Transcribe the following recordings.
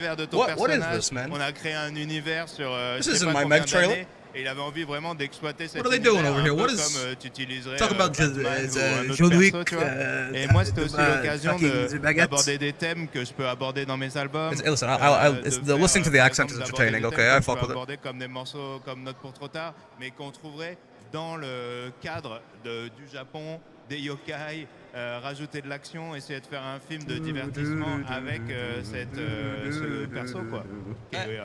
de ton What is personnage. this, man? On a créé un univers sur This je sais isn't pas my combien Meg trailer. d'années, et il avait envie vraiment d'exploiter cet What are they doing univers over here? un peu What is- comme tu utiliserais Talk about Batman ou un autre Jean-Luc, perso, tu vois. Et moi, c'était aussi l'occasion d'aborder des thèmes que je peux aborder dans mes albums. Listen, listening to the Par accent exemple, is d'aborder entertaining. des Okay, thèmes I que je fuck peux with it. aborder comme des morceaux comme Note pour trop tard, mais qu'on trouverait dans le cadre du Japon, des yokai, rajouter de l'action, essayer de faire un film de divertissement avec ce perso, quoi. Qui est,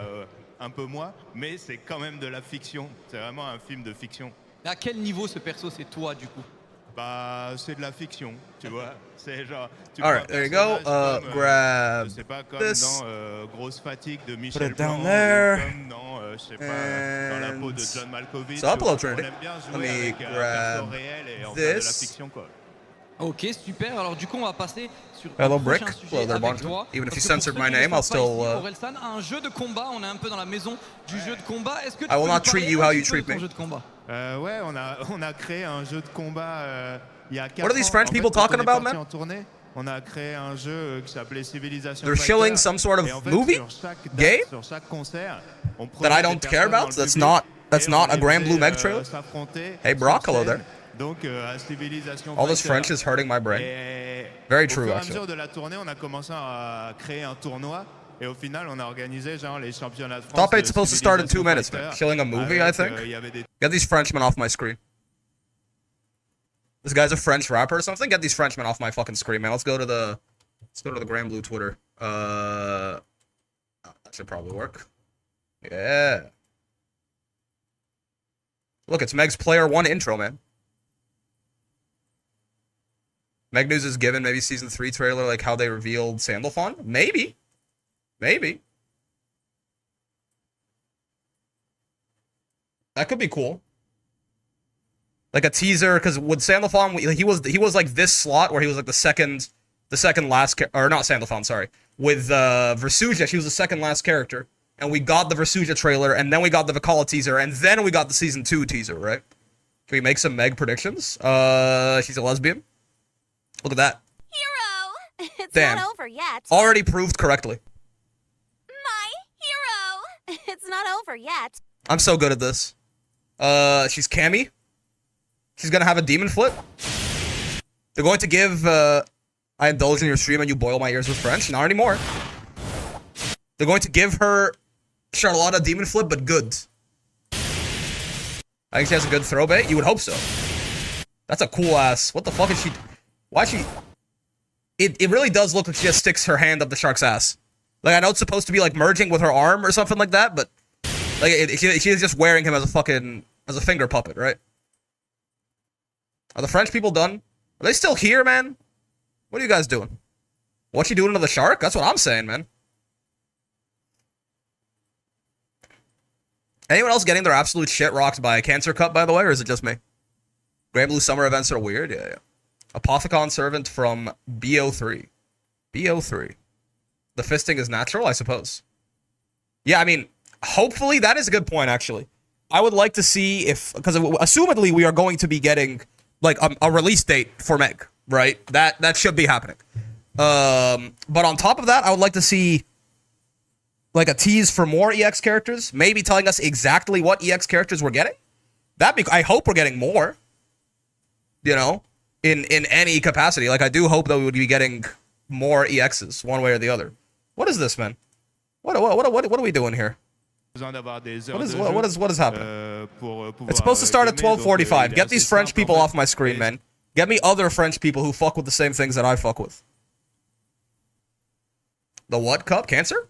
un peu moi, mais c'est quand même de la fiction. C'est vraiment un film de fiction. Mais à quel niveau ce perso c'est toi du coup? Bah, c'est de la fiction, tu vois. C'est genre. Tu All prends right, un there you go. personnage comme, Grab je sais pas, comme this. dans Grosse Fatigue de Put Michel it down Blanc, there. ou comme dans, je sais pas, dans la peau de John Malkovich. So upload On Trinity. aime bien Let jouer me avec un perso grab réel et en faire de la this. fiction, quoi. Ok, super. Alors du coup, on va passer sur Hello, un prochain Brick. sujet Hello there, avec Bonjour. toi. Even if Parce you que pour censored ceux my qui ne name, sont I'll pas still, ici, Orelsan a un jeu de combat. On est un peu dans la maison du jeu de combat. Est-ce que tu I will peux not nous treat parler you un how petit you peu treat de ton me. jeu de combat? Ouais, on a créé un jeu de combat il y a 4 What are these ans. French En fait, people quand talking on est about, parti man? en tournée, on a créé un jeu qui s'appelait Civilisation They're Fighter. shilling some sort of Et en fait, movie? sur chaque date, Game? sur chaque concert, on That I prenait don't des care personnes dans about? le That's public not et on a les Grand Blue faisait, Meg trailer? s'affronter Hey, Brock, sur hello scène. there. Donc à Civilisation All this Fighter. French is hurting my brain. Et Very au true, fur et à actually. mesure de la tournée, on a commencé à créer un tournoi. Et au final, on a organisé genre les championnats de France. Top 8 de supposed to start in 2 Civilisation minutes, Fighter, man. Shilling a movie, I avec, think. il y avait des Get these Frenchmen off my screen. This guy's a French rapper or something? Get these Frenchmen off my fucking screen, man. Let's go to the Grand Blue Twitter. That should probably work. Yeah. Look, it's Meg's Player 1 intro, man. Meg News is given maybe season 3 trailer, like how they revealed Sandalphon? Maybe. Maybe. That could be cool. Like a teaser, because with Sandalphon, he was like this slot where he was like the second last, or not Sandalphon, sorry. With Versuja, she was the second last character, and we got the Versuja trailer, and then we got the Vikala teaser, and then we got the season 2 teaser, right? Can we make some Meg predictions? She's a lesbian. Look at that. Hero! It's Damn. not over yet. Already proved correctly. My hero! It's not over yet. I'm so good at this. She's Cammy. She's gonna have a demon flip. They're going to give, I indulge in your stream and you boil my ears with French. Not anymore. They're going to give her Charlotta demon flip, but good. I think she has a good throw bait. You would hope so. That's a cool ass. What the fuck is she? Why is she? It really does look like she just sticks her hand up the shark's ass. Like I know it's supposed to be like merging with her arm or something like that, but like she's just wearing him as a finger puppet, right? Are the French people done? Are they still here, man? What are you guys doing? What's she doing to the shark? That's what I'm saying, man. Anyone else getting their absolute shit rocked by a Cancer Cup, by the way, or is it just me? Grand Blue Summer events are weird? Yeah. Apothecon Servant from BO3. BO3. The fisting is natural, I suppose. Yeah, I mean, hopefully, that is a good point, actually. I would like to see if, because assumedly we are going to be getting, like, a release date for Meg, right? That should be happening. But on top of that, I would like to see, like, a tease for more EX characters, maybe telling us exactly what EX characters we're getting. I hope we're getting more, you know, in any capacity. Like, I do hope that we would be getting more EXs, one way or the other. What is this, man? What are we doing here? What is happening? It's supposed to start at 12:45. Get these French people off my screen, man. Get me other French people who fuck with the same things that I fuck with. The what cup? Cancer?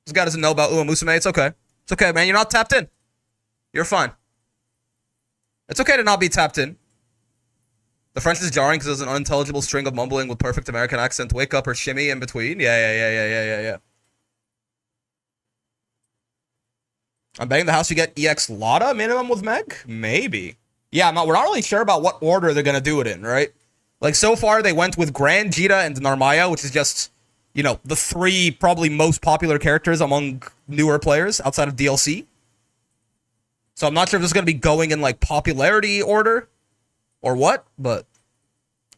This guy doesn't know about Uma Musume. It's okay. It's okay, man. You're not tapped in. You're fine. It's okay to not be tapped in. The French is jarring because there's an unintelligible string of mumbling with perfect American accent. Wake up or shimmy in between. Yeah. I'm betting the house you get EX Lotta minimum with Meg? Maybe. Yeah, we're not really sure about what order they're going to do it in, right? Like, so far, they went with Grand, Jita, and Narmaya, which is just, you know, the 3 probably most popular characters among newer players outside of DLC. So I'm not sure if this is going to be going in, like, popularity order or what, but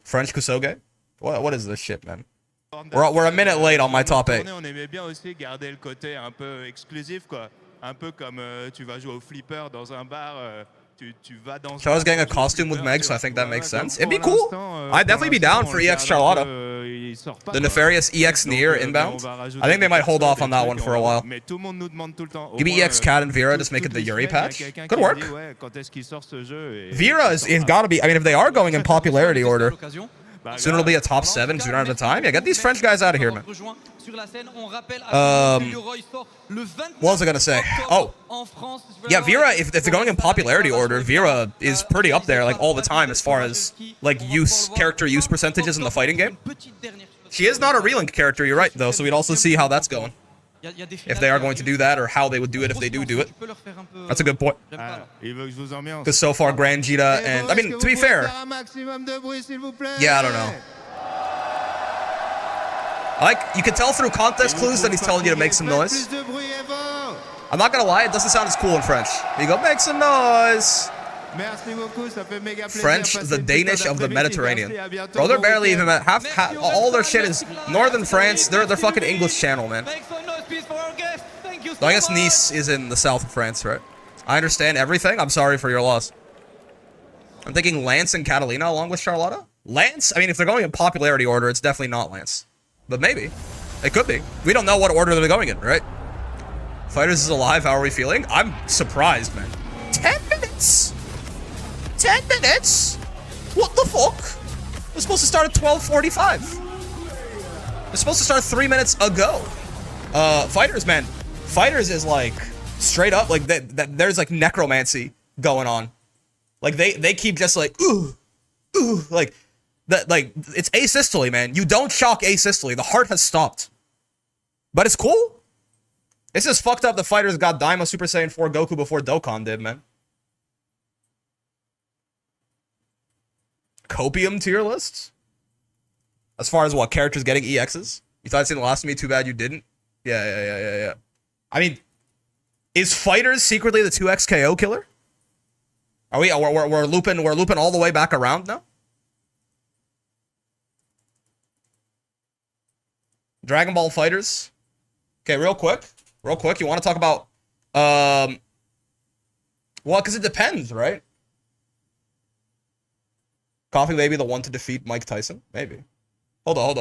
French Kusoge? What is this shit, man? We're a minute late on my top 8. On aimait bien aussi garder le côté un peu exclusif, quoi. Un peu comme tu vas jouer au flipper dans un bar. Tu vas dans Charlotte's getting a costume with Meg, so I think that makes sense. It'd be cool. I'd definitely be down for EX Charlotta. The nefarious EX Nier inbound. I think they might hold off on that one for a while. Give me EX Cat and Vera, just make it the Yuri patch. Good work. Vera is gotta be, I mean, if they are going in popularity order, soon it'll be a top 7 sooner at a time. Yeah, get these French guys out of here, man. What was I gonna say? Oh, yeah, Vera. If they're going in popularity order, Vera is pretty up there, like all the time, as far as like character use percentages in the fighting game. She is not a relink character, you're right, though. So we'd also see how that's going. If they are going to do that, or how they would do it if they do it. That's a good point. Because so far, Grand Jita and I mean, to be fair, yeah, I don't know. Like, you can tell through context clues that he's telling you to make some noise. I'm not gonna lie, it doesn't sound as cool in French. You go, make some noise. French, the Danish of the Mediterranean. Bro, they're barely even half all their shit is Northern France. They're fucking English channel, man. So I guess Nice is in the south of France, right? I understand everything. I'm sorry for your loss. I'm thinking Lance and Catalina along with Charlotta. Lance? I mean, if they're going in popularity order, it's definitely not Lance. But maybe. It could be. We don't know what order they're going in, right? Fighters is alive. How are we feeling? I'm surprised, man. 10 minutes? 10 minutes? What the fuck? We're supposed to start at 12:45. We're supposed to start 3 minutes ago. Fighters, man. Fighters is like straight up like there's like necromancy going on. Like they keep just like ooh, like that, like it's asystole, man. You don't shock asystole. The heart has stopped. But it's cool. It's just fucked up the Fighters got Daima Super Saiyan 4 Goku before Dokkan did, man. Copium tier lists? As far as what, characters getting EXs? You thought it the last of me, too bad you didn't? Yeah. I mean, is Fighters secretly the 2x KO killer? Are we? We're looping all the way back around now? Dragon Ball Fighters. Okay, real quick. You want to talk about well, because it depends, right? Coffee Baby the one to defeat Mike Tyson? Maybe. Hold on.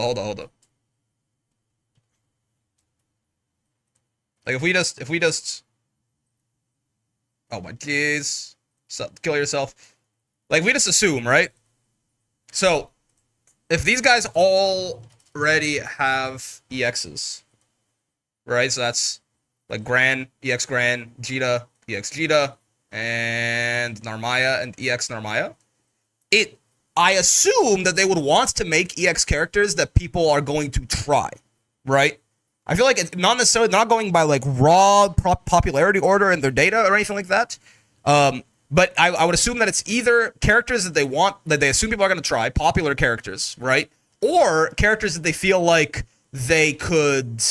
Like if we just oh my jeez. Kill yourself. Like we just assume, right? So if these guys already have EXs, right? So that's like Gran, EX Gran, Jita, EX Jita, and Narmaya and EX Narmaya. I assume that they would want to make EX characters that people are going to try, right? I feel like it's not necessarily not going by like raw popularity order in their data or anything like that. But I would assume that it's either characters that they assume people are going to try, popular characters, right? Or characters that they feel like they could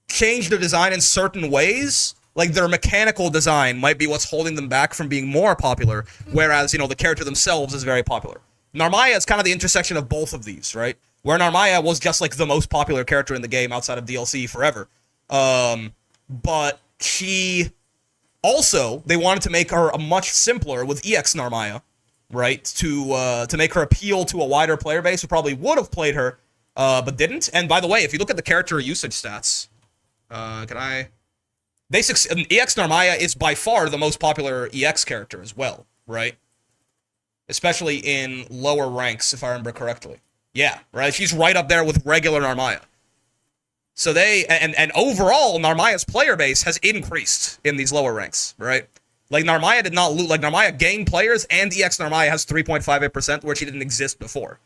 change their design in certain ways. Like their mechanical design might be what's holding them back from being more popular, whereas, you know, the character themselves is very popular. Narmaya is kind of the intersection of both of these, right? Where Narmaya was just like the most popular character in the game outside of DLC forever. But she also, they wanted to make her a much simpler with EX Narmaya, right? To make her appeal to a wider player base who probably would have played her, but didn't. And by the way, if you look at the character usage stats, EX Narmaya is by far the most popular EX character as well, right? Especially in lower ranks, if I remember correctly. Yeah, right? She's right up there with regular Narmaya. So and overall, Narmaya's player base has increased in these lower ranks, right? Like Narmaya did not lose, like Narmaya gained players, and EX Narmaya has 3.58%, where she didn't exist before.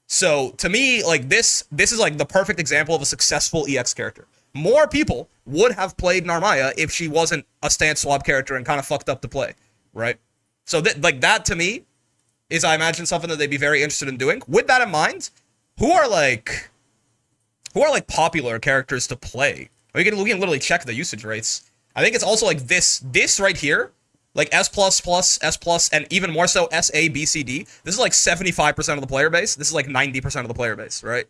So to me, like this is like the perfect example of a successful EX character. More people would have played Narmaya if she wasn't a stance swap character and kind of fucked up the play, right? So that to me is, I imagine, something that they'd be very interested in doing. With that in mind, who are like popular characters to play? We can literally check the usage rates. I think it's also like this right here, like S++, S+, and even more so S, A, B, C, D. This is like 75% of the player base. This is like 90% of the player base, right?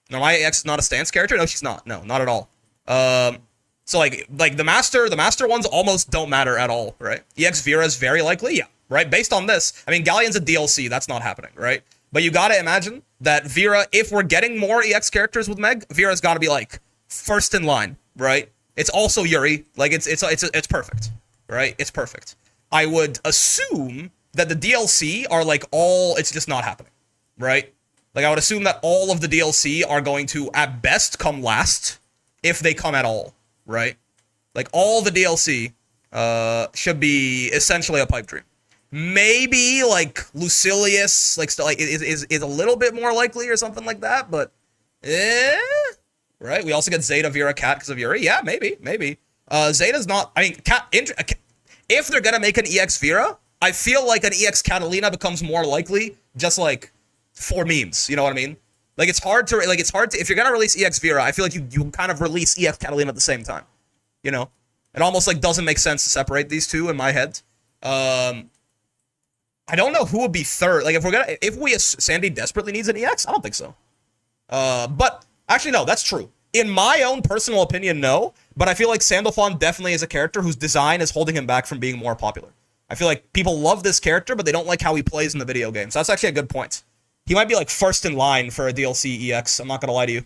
No, my EX is not a stance character. No, she's not. No, not at all. So like the master ones almost don't matter at all, right? EX Vera is very likely, yeah, right? Based on this, I mean, Galleon's a DLC. That's not happening, right? But you gotta imagine that Vera, if we're getting more EX characters with Meg, Vera's gotta be like first in line, right? It's also Yuri. Like it's perfect, right? It's perfect. I would assume that the DLC are like all. It's just not happening, right? Like I would assume that all of the DLC are going to at best come last, if they come at all, right? Like all the DLC should be essentially a pipe dream. Maybe like Lucilius, like is a little bit more likely or something like that, but right? We also get Zeta Vera Cat because of Yuri. Yeah, maybe. Zeta's not. I mean, Cat. If they're gonna make an EX Vera, I feel like an EX Catalina becomes more likely, just like for memes. You know what I mean? Like it's hard to if you're gonna release EX Vera, I feel like you kind of release EX Catalina at the same time. You know, it almost like doesn't make sense to separate these two in my head. I don't know who would be third. Like if Sandy desperately needs an EX, I don't think so. But actually no, that's true. In my own personal opinion, no. But I feel like Sandalphon definitely is a character whose design is holding him back from being more popular. I feel like people love this character, but they don't like how he plays in the video game. So that's actually a good point. He might be like first in line for a DLC EX. I'm not gonna lie to you.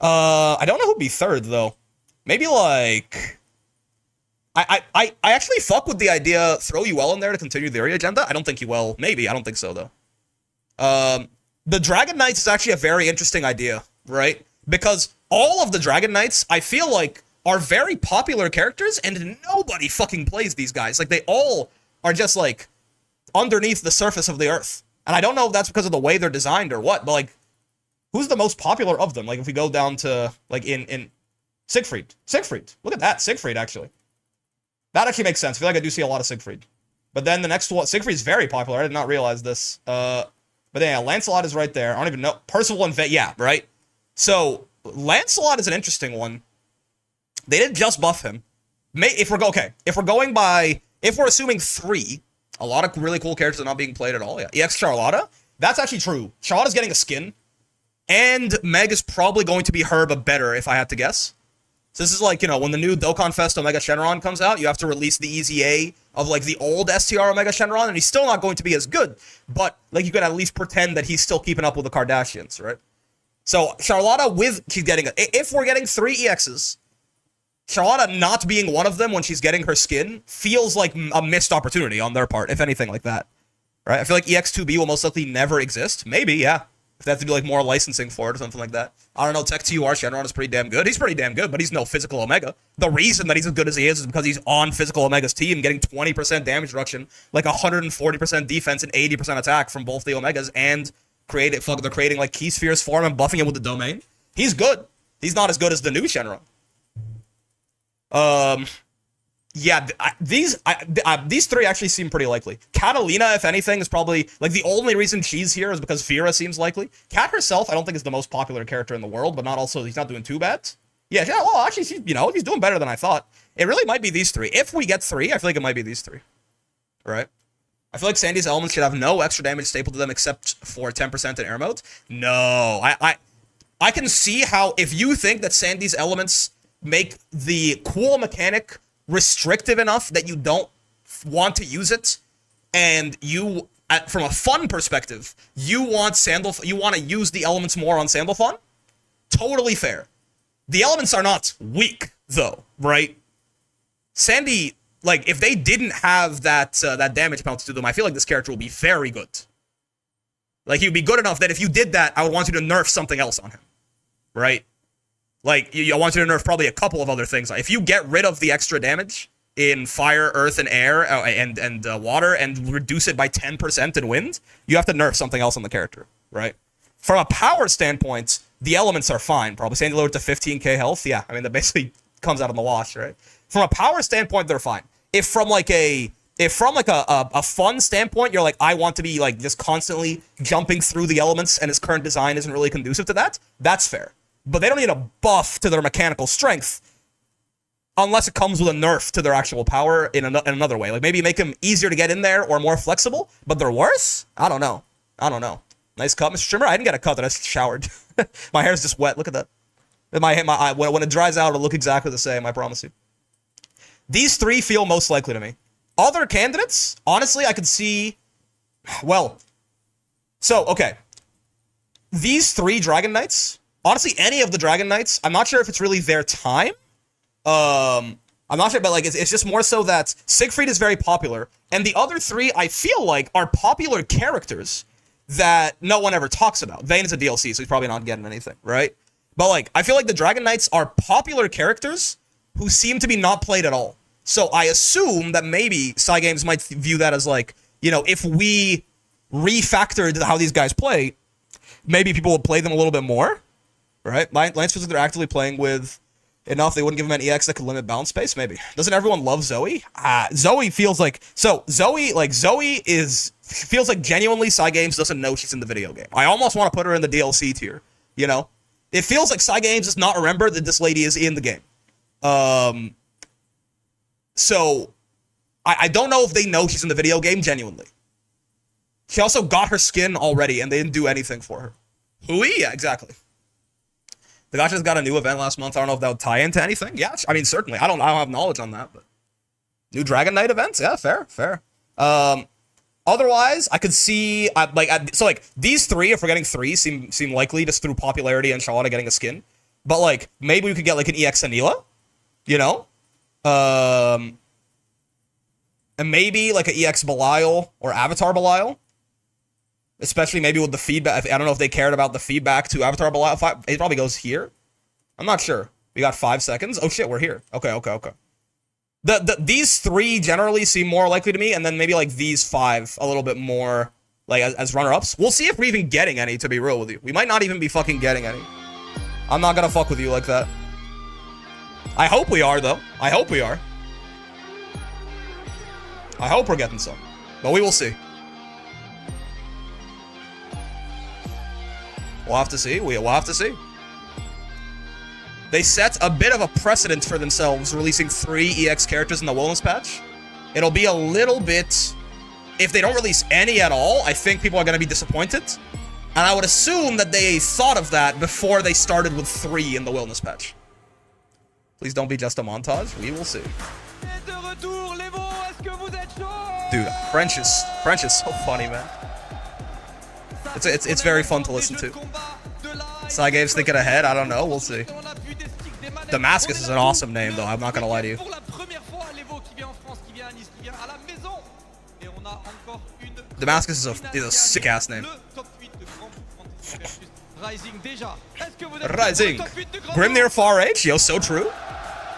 I don't know who'd be third though. Maybe like I actually fuck with the idea. Throw UL in there to continue the area agenda. I don't think UL. Maybe I don't think so though. The Dragon Knights is actually a very interesting idea, right? Because all of the Dragon Knights, I feel like, are very popular characters, and nobody fucking plays these guys. Like they all are just like underneath the surface of the earth. And I don't know if that's because of the way they're designed or what, but like, who's the most popular of them? Like if we go down to like in Siegfried. Look at that, Siegfried actually. That actually makes sense. I feel like I do see a lot of Siegfried. But then the next one, Siegfried's very popular. I did not realize this. But then yeah, Lancelot is right there. I don't even know. Percival and yeah, right? So Lancelot is an interesting one. They didn't just buff him. If we're assuming 3, a lot of really cool characters are not being played at all. Yeah, EX Charlotta. That's actually true. Charlotta's getting a skin. And Meg is probably going to be her, but better, if I had to guess. So this is like, you know, when the new Dokkan Fest Omega Shenron comes out, you have to release the Easy A of like the old STR Omega Shenron, and he's still not going to be as good. But like you could at least pretend that he's still keeping up with the Kardashians, right? So Charlotta she's getting if we're getting 3 EXs, Charlotta not being one of them when she's getting her skin feels like a missed opportunity on their part, if anything like that. Right? I feel like EX2B will most likely never exist. Maybe, yeah. If they have to do like more licensing for it or something like that. I don't know, Tech TUR Shenron is pretty damn good. He's pretty damn good, but he's no physical Omega. The reason that he's as good as he is because he's on physical Omega's team, getting 20% damage reduction, like 140% defense and 80% attack from both the Omegas, and they're creating like Key Spheres for him and buffing him with the domain. He's good. He's not as good as the new Shenron. Yeah, these 3 actually seem pretty likely. Catalina, if anything, is probably, like, the only reason she's here is because Vera seems likely. Cat herself, I don't think is the most popular character in the world, but he's not doing too bad. Yeah, well, actually, he's doing better than I thought. It really might be these 3. If we get 3, I feel like it might be these 3. Right? I feel like Sandy's elements should have no extra damage stapled to them except for 10% in air mode. No, I can see how, if you think that Sandy's elements make the cool mechanic restrictive enough that you don't want to use it, and you, from a fun perspective, you want to use the elements more on Sandalphon, totally fair. The elements are not weak, though, right? Sandy, like, if they didn't have that damage penalty to them, I feel like this character will be very good. Like, he would be good enough that if you did that, I would want you to nerf something else on him, right? Like, I want you to nerf probably a couple of other things. If you get rid of the extra damage in fire, earth, and air, and water, and reduce it by 10% in wind, you have to nerf something else on the character, right? From a power standpoint, the elements are fine. Probably Sandy lowered to 15k health. Yeah, I mean, that basically comes out in the wash, right? From a power standpoint, they're fine. If from a fun standpoint, you're like, I want to be like just constantly jumping through the elements, and his current design isn't really conducive to that, that's fair. But they don't need a buff to their mechanical strength unless it comes with a nerf to their actual power in another way. Like maybe make them easier to get in there or more flexible, but they're worse? I don't know. Nice cut, Mr. Trimmer. I didn't get a cut that I showered. My hair's just wet. Look at that. When it dries out, it'll look exactly the same. I promise you. These three feel most likely to me. Other candidates, honestly, I could see. Well, so okay. These three Dragon Knights. Honestly, any of the Dragon Knights. I'm not sure if it's really their time. I'm not sure, but like it's just more so that Siegfried is very popular, and the other three I feel like are popular characters that no one ever talks about. Vayne is a DLC, so he's probably not getting anything, right? But like I feel like the Dragon Knights are popular characters who seem to be not played at all. So I assume that maybe Cygames might view that as like, you know, if we refactored how these guys play, maybe people would play them a little bit more, right? Lance feels like they're actively playing with enough, they wouldn't give him an EX that could limit bounce space, maybe. Doesn't everyone love Zoe? Zoe feels like... So, Zoe feels like genuinely Cygames doesn't know she's in the video game. I almost want to put her in the DLC tier, you know? It feels like Cygames does not remember that this lady is in the game. So, I don't know if they know she's in the video game genuinely. She also got her skin already, and they didn't do anything for her. Hui? Yeah, exactly. The Gacha's got a new event last month. I don't know if that would tie into anything. Yeah, I mean, certainly. I don't have knowledge on that, but new Dragon Knight events? Yeah, fair. Otherwise, I could see these three, if we're getting three, seem likely just through popularity and Charlotte getting a skin. But like maybe we could get like an EX Anila, you know? And maybe like an EX Belial or Avatar Belial. Especially maybe with the feedback. I don't know if they cared about the feedback to Avatar Belial. It probably goes here. I'm not sure. We got 5 seconds. Oh shit, we're here. Okay. These three generally seem more likely to me, and then maybe like these 5 a little bit more like as runner-ups. We'll see if we're even getting any, to be real with you. We might not even be fucking getting any. I'm not gonna fuck with you like that. I hope we are, though. I hope we are. I hope we're getting some. But we will see. We'll have to see. We'll have to see. They set a bit of a precedent for themselves, releasing 3 EX characters in the wellness patch. It'll be a little bit... If they don't release any at all, I think people are going to be disappointed. And I would assume that they thought of that before they started with 3 in the wellness patch. Please don't be just a montage. We will see. Dude, French is so funny, man. It's very fun to listen to. Cygames thinking ahead. I don't know. We'll see. Damascus is an awesome name, though. I'm not gonna lie to you. Damascus is a sick ass name. Rising. Grimnir Far Age. Yo, so true.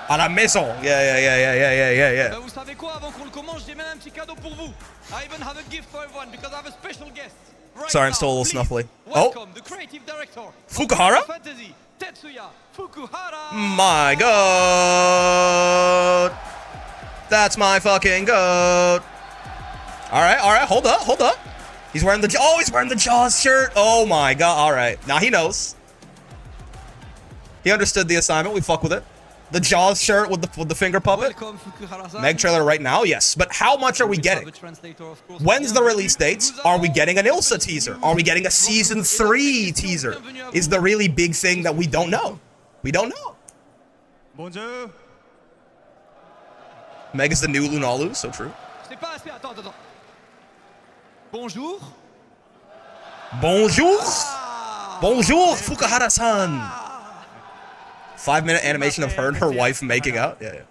À la maison. Yeah. Vous savez quoi, avant qu'on le commence, j'ai même un petit cadeau pour vous. I even have a gift for everyone because I have a special guest. Right Sorry, I'm now, still a little snuffly. Welcome, the creative director Fukuhara? Fantasy, Tetsuya Fukuhara. My goat. That's my fucking goat. All right. Hold up. He's wearing the he's wearing the Jaws shirt. Oh my god. All right. Now he knows. He understood the assignment. We fuck with it. The Jaws shirt with the finger puppet. Meg trailer right now, yes. But how much are we getting? When's the release date? Are we getting an Ilsa teaser? Are we getting a Season 3 teaser? Is the really big thing that we don't know. We don't know. Bonjour. Meg is the new Lunalu, so true. Bonjour. Bonjour. Bonjour, Fukuhara-san. 5-minute animation of her and her wife making out. Yeah.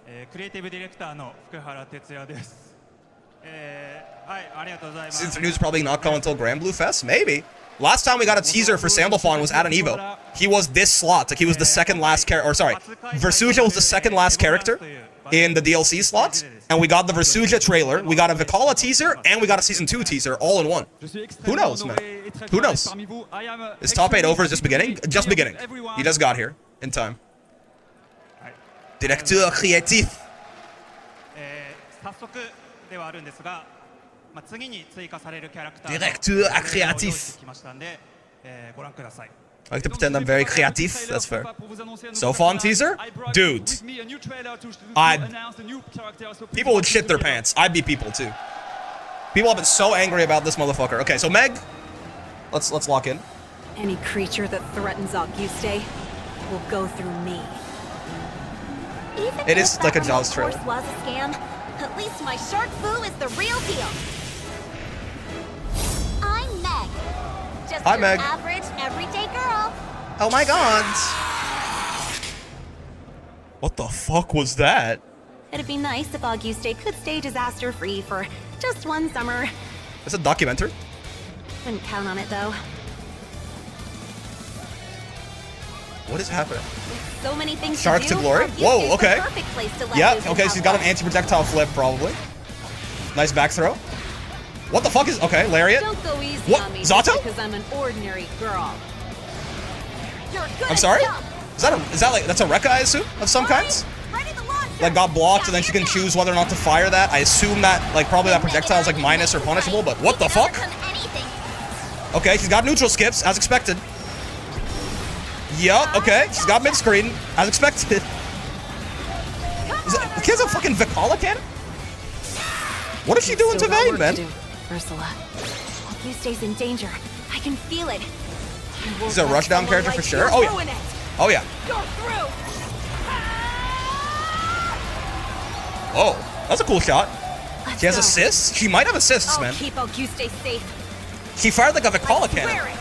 Season 3 news probably not coming until Grand Blue Fest? Maybe. Last time we got a teaser for Sandalphon was at an Evo. He was this slot. Like he was the second last character. Or sorry, Versuja was the second last character in the DLC slot. And we got the Versuja trailer, we got a Vikala teaser, and we got a Season 2 teaser all in one. Who knows, man? Who knows? Is top 8 over? Is just beginning? Just beginning. He just got here in time. Directeur créatif. Directeur créatif. I like to pretend I'm very creative. That's fair. So fun teaser? Dude. People would shit their pants. I'd be people too. People have been so angry about this motherfucker. Okay, so Meg. Let's lock in. Any creature that threatens Auguste will go through me. Even It if is like a that Jaws remote trailer. force was a scam, at least my shark foo is the real deal. I'm Meg. Just Hi, your Meg. average, everyday girl. Oh my god. What the fuck was that? It'd be nice if Auguste could stay disaster-free for just one summer. It's a documentary. Wouldn't count on it, though. What is happening? With so many things Shark to to do, glory? Auguste's Whoa, the okay. perfect place to let Yeah, loose and okay, have she's got an fun. anti-projectile flip, probably. Nice back throw. What the fuck is... Okay, lariat. Don't go easy What? on me Zato? because I'm an ordinary girl. You're good I'm sorry? at jump. Is that like... That's a Rekka, I assume? Of some kinds? Ready to launch. Like got blocked and then she can choose whether or not to fire that. I assume that, like, probably that projectile is like minus or punishable, but what the fuck? Okay, she's got neutral skips, as expected. Yup, okay, she's got mid-screen, as expected. The kid's a fucking Vicala cannon? What is she doing to Still got Vayne, work man? to do, Ursula. Auguste's in danger. I can feel it. He's a rushdown character for sure. Oh, yeah. Oh, yeah. Go through. Oh, that's a cool shot. Let's She has go. assists? She might have assists, I'll man. keep Auguste safe. She fired like a Vicala I cannon. swear it.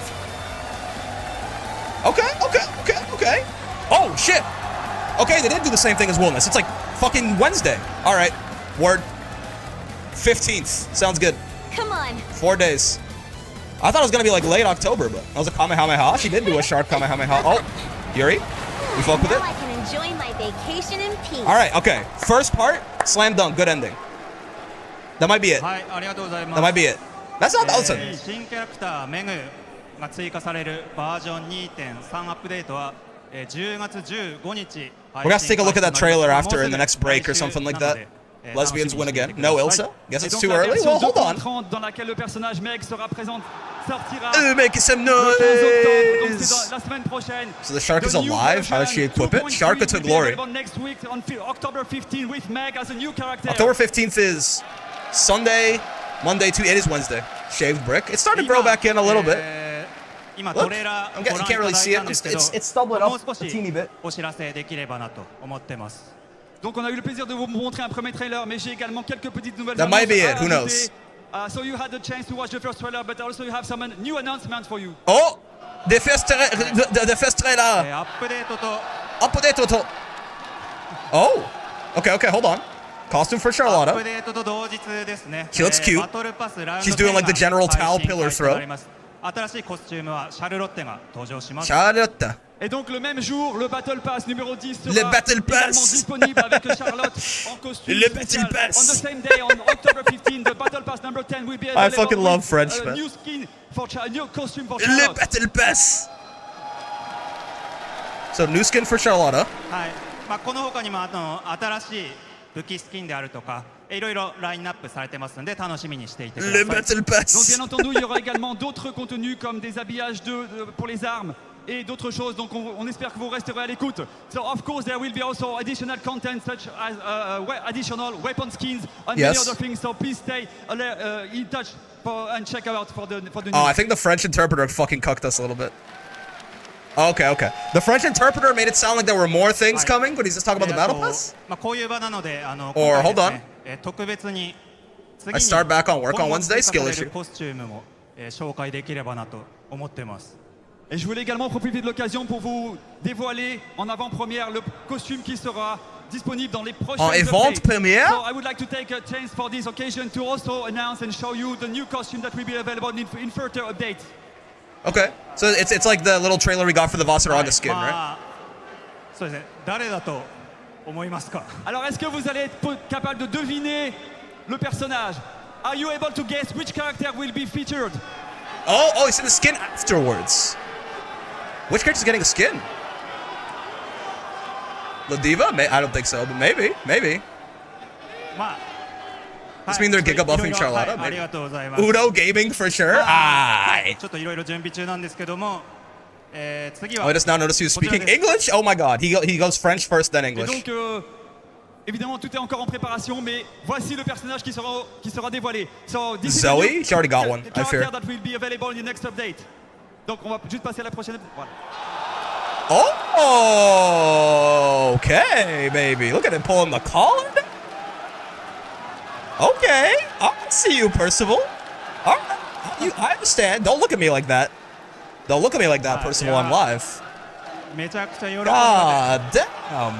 Okay. Oh, shit. Okay, they did do the same thing as Wellness. It's like fucking Wednesday. All right. Word. 15th. Sounds good. Come on. 4 days. I thought it was going to be like late October, but that was a Kamehameha. She did do a shark Kamehameha. Oh, Yuri. We fuck with Now it? I can enjoy my vacation in peace. All right, okay. First part, slam dunk. Good ending. That might be it. はい、ありがとうございます That might be it. That's not... Listen. 新キャラクターメグが追加されるバージョン 2.3 アップデートは10月15日 We're going to have to take a look at that trailer after in the next break or something like that. Lesbians win again. No Ilsa? Guess it's too early? Well, hold on. Dans laquelle le personnage Meg sera présente sortira Making some le 15 octobre, donc noise. c'est la semaine prochaine. So the shark is The new alive? How does she version equip it? 2.3 Shark to will be glory. available next week on October 15 with Meg as a new character. October 15th is Sunday, Monday, it is Wednesday. Shaved brick. It's starting to grow back in a little bit. 今 Look, トレーラー you ご覧い can't た really だ see い it. たんですけど It's doubling もう up 少 a し teeny bit. お知らせできればなと思ってます Donc on a eu le plaisir de vous montrer un premier trailer, mais j'ai également quelques petites nouvelles That might be annonces it, à who ajouter. knows? So you had the chance to watch the first trailer, but also you have some new announcements for you. Oh! The first trailer. アップデートと Update. Oh! Okay, hold on. Costume for アップ Charlotta. デートと同日ですね She looks cute. バトルパスラウンド She's doing like the 10 が general towel 配信 pillar 開始とな throw. ります新しいコスチュームはシャルロッテが登場します Charlotta. Et donc le même jour, le Battle Pass numéro 10 sera Le Battle également Pass. disponible avec Charlotte en costume Le spécial. Battle Pass. On the same day, on October 15, the Battle Pass number 10 will be available fucking love with French, a man. new skin for a new costume for Le Charlotte. Battle Pass. So new skin for Charlotta. はいこの他にも新しい武器スキンであるとかいろいろラインナップされてますので楽しみにしていてくださ Le い Battle Donc Pass. bien entendu, il y aura également d'autres contenus comme des habillages pour les armes et d'autres choses. Donc on espère que vous resterez à l'écoute. So of course there will be also additional content such as additional weapon skins and Yes. many other things. So please stay in touch and check out for the news. Oh, I think the French interpreter fucking cucked us a little bit. Okay. The French interpreter made it sound like there were more things coming, but he's just talking about the であ battle と pass? こういう場なので今 Or 回 hold ですね特別に次 I に start back on work on 今後 Wednesday, 追加さ skill れ issue. るコスチュームも紹介できればなと思ってます Et je voulais également profiter de l'occasion pour vous dévoiler en avant-première le costume qui sera disponible dans les prochaines En avant-première? So I would like to take a chance for this occasion to also announce and show you the new costume that will be available in further updates. Okay. So it's like the little trailer we got for the は Vasaraga い skin, right? そうですね誰だと思いますか Alors est-ce que vous allez être capable de deviner le personnage? Are you able to guess which character will be featured? Oh, he's in the skin afterwards. Which character's getting a skin? La Diva? I don't think so, but maybe. まあ Does this mean they're ちょっと giga buffing いろいろ Charlotta? ありがとうございます Udo Gaming for sure? は Aye. いちょっといろいろ準備中なんですけども次 Oh, は I just now noticed he was こちら speaking です English? Oh my god, he goes French first, then Et English. donc évidemment tout est encore en préparation, mais voici le personnage qui sera dévoilé. So this is Zoe? the new She already got one, I fear. character that will be available in the next update. Donc on va juste passer à la prochaine. Voilà. Oh, okay, baby. Look at him pulling the collar down. Okay, I see you, Percival. All right, I understand. Don't look at me like that. Don't look at me like that, Percival. I'm live. めちゃくちゃ喜んでます God damn.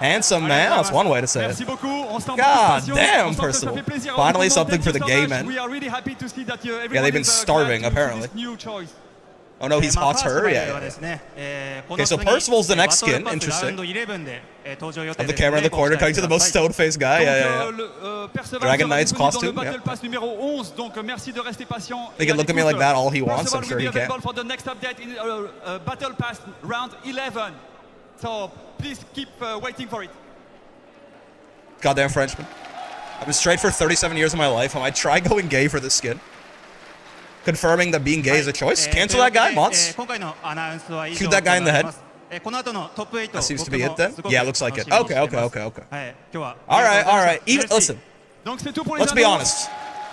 Handsome man. That's one way to say Merci it. beaucoup. On sent God beaucoup de passion. damn, On sent que ça Percival. fait plaisir. Finally Thank you something for so the gay much. men. We are really happy to see that everyone Yeah, they've been is, starving, glad to apparently. this new choice. Oh no, he's まあ hot ファースト her? ライ Yeah. ブは yeah. ですね、こ Okay, の so 次 Percival's the next バトル skin. パス Interesting. ラウンド11で、登場予定 Of the です camera in the ご期 corner, 待 cutting to the くだ most さい stone-faced guy. Yeah, yeah, yeah. Perceval Dragon sera Knight's disponible dans costume, le Battle yeah. Pass numéro 11, donc merci de rester patient. He can look at me like that all he wants, I'm Perceval sure will he be can. available for the next update in Battle Pass round 11. So please keep waiting for it. Goddamn Frenchman. I've been straight for 37 years of my life. I might try going gay for this skin. Confirming that being gay is a choice. Cancel that guy, Mots. 今回のアナウンスは以上 Shoot that guy in the head. となりますこの後のトップ8 That seems to be 僕 it も then. すごく Yeah, looks like it. 楽しみに Okay, してます okay, okay, okay. はい、今日は All right, all right. ありが Even, とうございました listen, Donc c'est tout pour les let's be annonces. honest.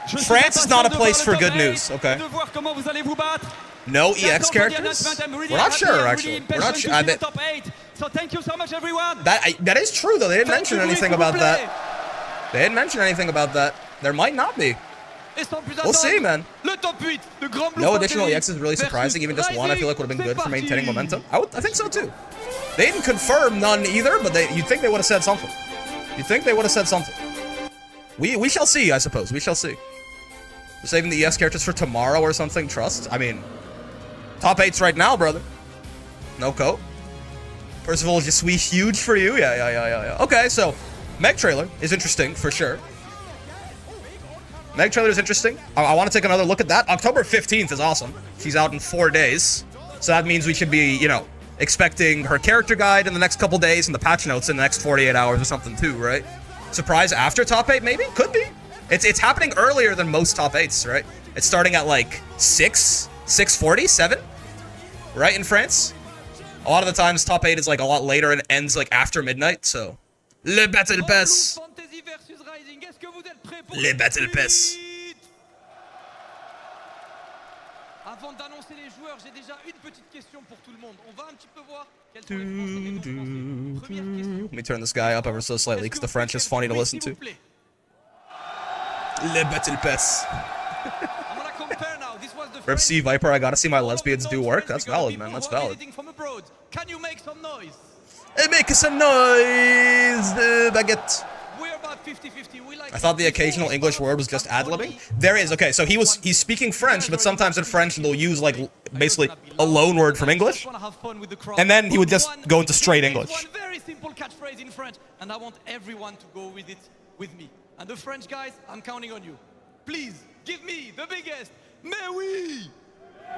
Je suis France is not a impatient de place voir for le good top news, 8 okay? et de voir comment vous allez vous battre. No That's EX all for the characters? announcement. I'm really We're not happy sure, and actually. really We're not impatient sure. to I see the bet top 8. So thank you so much, everyone. that is true, though. They didn't Thank mention you, Louis, anything s'il vous about that. plaît. They didn't mention anything about that. There might not be. Et sans plus We'll see, attendre, man. le top 8, le Grand Blue No Fantasy additional EX is really surprising. Even just one, I feel like would have been good for maintaining momentum. I think so too. They didn't confirm none either, but you'd think they would have said something. You'd think they would have said something. We shall see, I suppose. We shall see. We're saving the EX characters for tomorrow or something. Trust. I mean, top 8's right now, brother. No coat. Percival, just sweet huge for you. Yeah. Okay, so Meg trailer is interesting for sure. Meg trailer is interesting. I want to take another look at that. October 15th is awesome. She's out in 4 days. So that means we should be, expecting her character guide in the next couple days and the patch notes in the next 48 hours or something too, right? Surprise after top 8, maybe? Could be. It's happening earlier than most top 8s, right? It's starting at like 6:40, 7, right, in France? A lot of the times top 8 is like a lot later and ends like after midnight, so... Le Battle Pass! Fantasy versus Rising. Est-ce que vous êtes prêts pour Les le Battle top Pass. 8? Avant d'annoncer les joueurs, j'ai déjà une petite question pour tout le monde. On va un petit peu voir quels sont les Français qui vont commencer. Première question. Let me turn this guy up ever so slightly because the French is funny to listen to. Le Battle Pass. I'm gonna compare now. This was the Rip French. C Viper, I gotta see my lesbians do work. That's valid, man. That's valid. From abroad. Can you make some noise? Hey, make some noise, baguette. We're about 50-50. We like I thought the occasional English word was just ad-libbing. There is. Okay, so he's speaking French, but sometimes in French they'll use like basically a loan word from English, and then he would just go into straight English. One very simple catchphrase in French, and I want everyone to go with it with me. And the French guys, I'm counting on you. Please give me the biggest. Mais oui.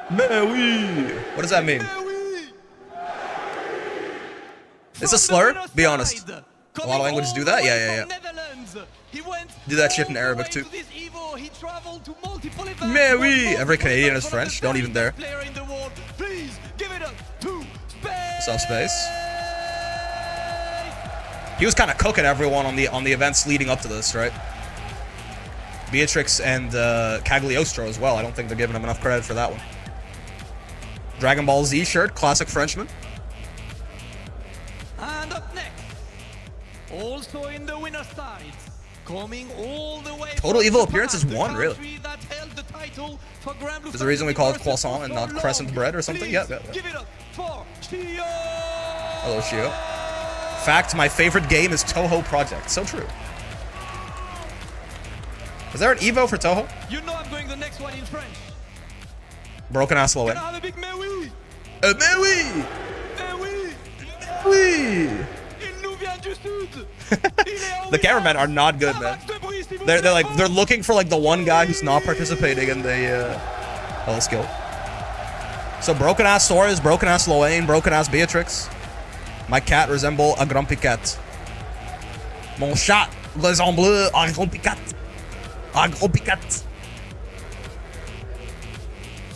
Mais oui. What does that mean? Mais oui. It's a slur? Be honest. A lot of languages do that? Yeah. Do that shit in Arabic too. Mais oui. Every Canadian is French. Don't even dare. What's up, Space? He was kind of cooking everyone on the events leading up to this, right? Beatrix and Cagliostro as well. I don't think they're giving him enough credit for that one. Dragon Ball Z shirt, classic Frenchman. And up next, also in the winner's side, coming all the way Total from Evil Japan, Appearances the 1, really. country that held the title for Grand Blue There's a reason we call it Fantasy croissant and not versus crescent Watchalong. bread or something? Please Yeah. give it up for Shio! Hello, Shio. Fact, my favorite game is Toho Project. So true. Is there an Evo for Toho? You know I'm going the next one in French. Broken ass low Can end. I have a big mais oui? Mais oui! Mais oui! Oui! Il nous vient du sud! Il est en The cameramen are not good, Un man. max de bruit, s'il vous They're plaît. looking for like the one guy who's not participating in the let's go. So broken ass Sora's, broken ass Loane, broken ass Beatrix. My cat resemble a grumpy cat. Mon chat ressemble à un grumpy cat. Un grumpy cat.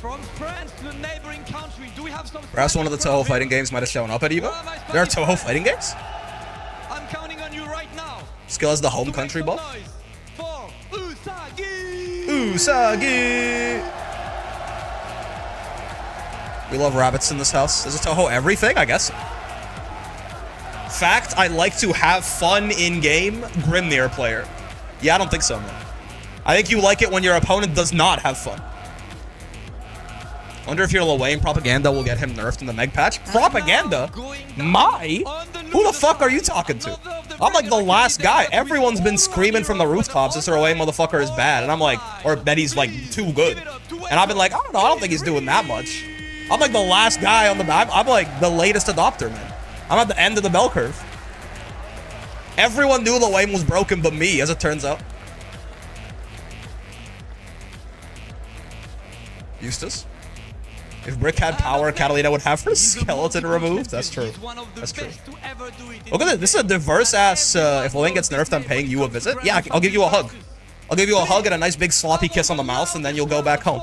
From France to the neighboring country, do we have some? Perhaps one of the Toho fighting games might have shown up at Evo. There are Toho fighting games? I'm counting on you right now. Skill as the home To country make some buff. noise for Usagi. Usagi! We love rabbits in this house. Is it Toho everything? I guess. Fact, I like to have fun in-game. Grimnir player. Yeah, I don't think so, man. I think you like it when your opponent does not have fun. Wonder if your Lil propaganda will get him nerfed in the Meg patch. Propaganda? My? Who the fuck are you talking to? I'm like the last guy. Everyone's been screaming from the rooftops this Lil motherfucker is bad. And I'm like, or that he's like too good. And I've been like, I don't know, I don't think he's doing that much. I'm like the last guy on the map. I'm like the latest adopter, man. I'm at the end of the bell curve. Everyone knew Lil was broken but me, as it turns out. Eustace? If Brick had power, Catalina would have her skeleton removed. That's true. That's true. Look at this. This is a diverse ass. If Lil gets nerfed, I'm paying you a visit. Yeah, I'll give you a hug. I'll give you a hug and a nice big sloppy kiss on the mouth, and then you'll go back home.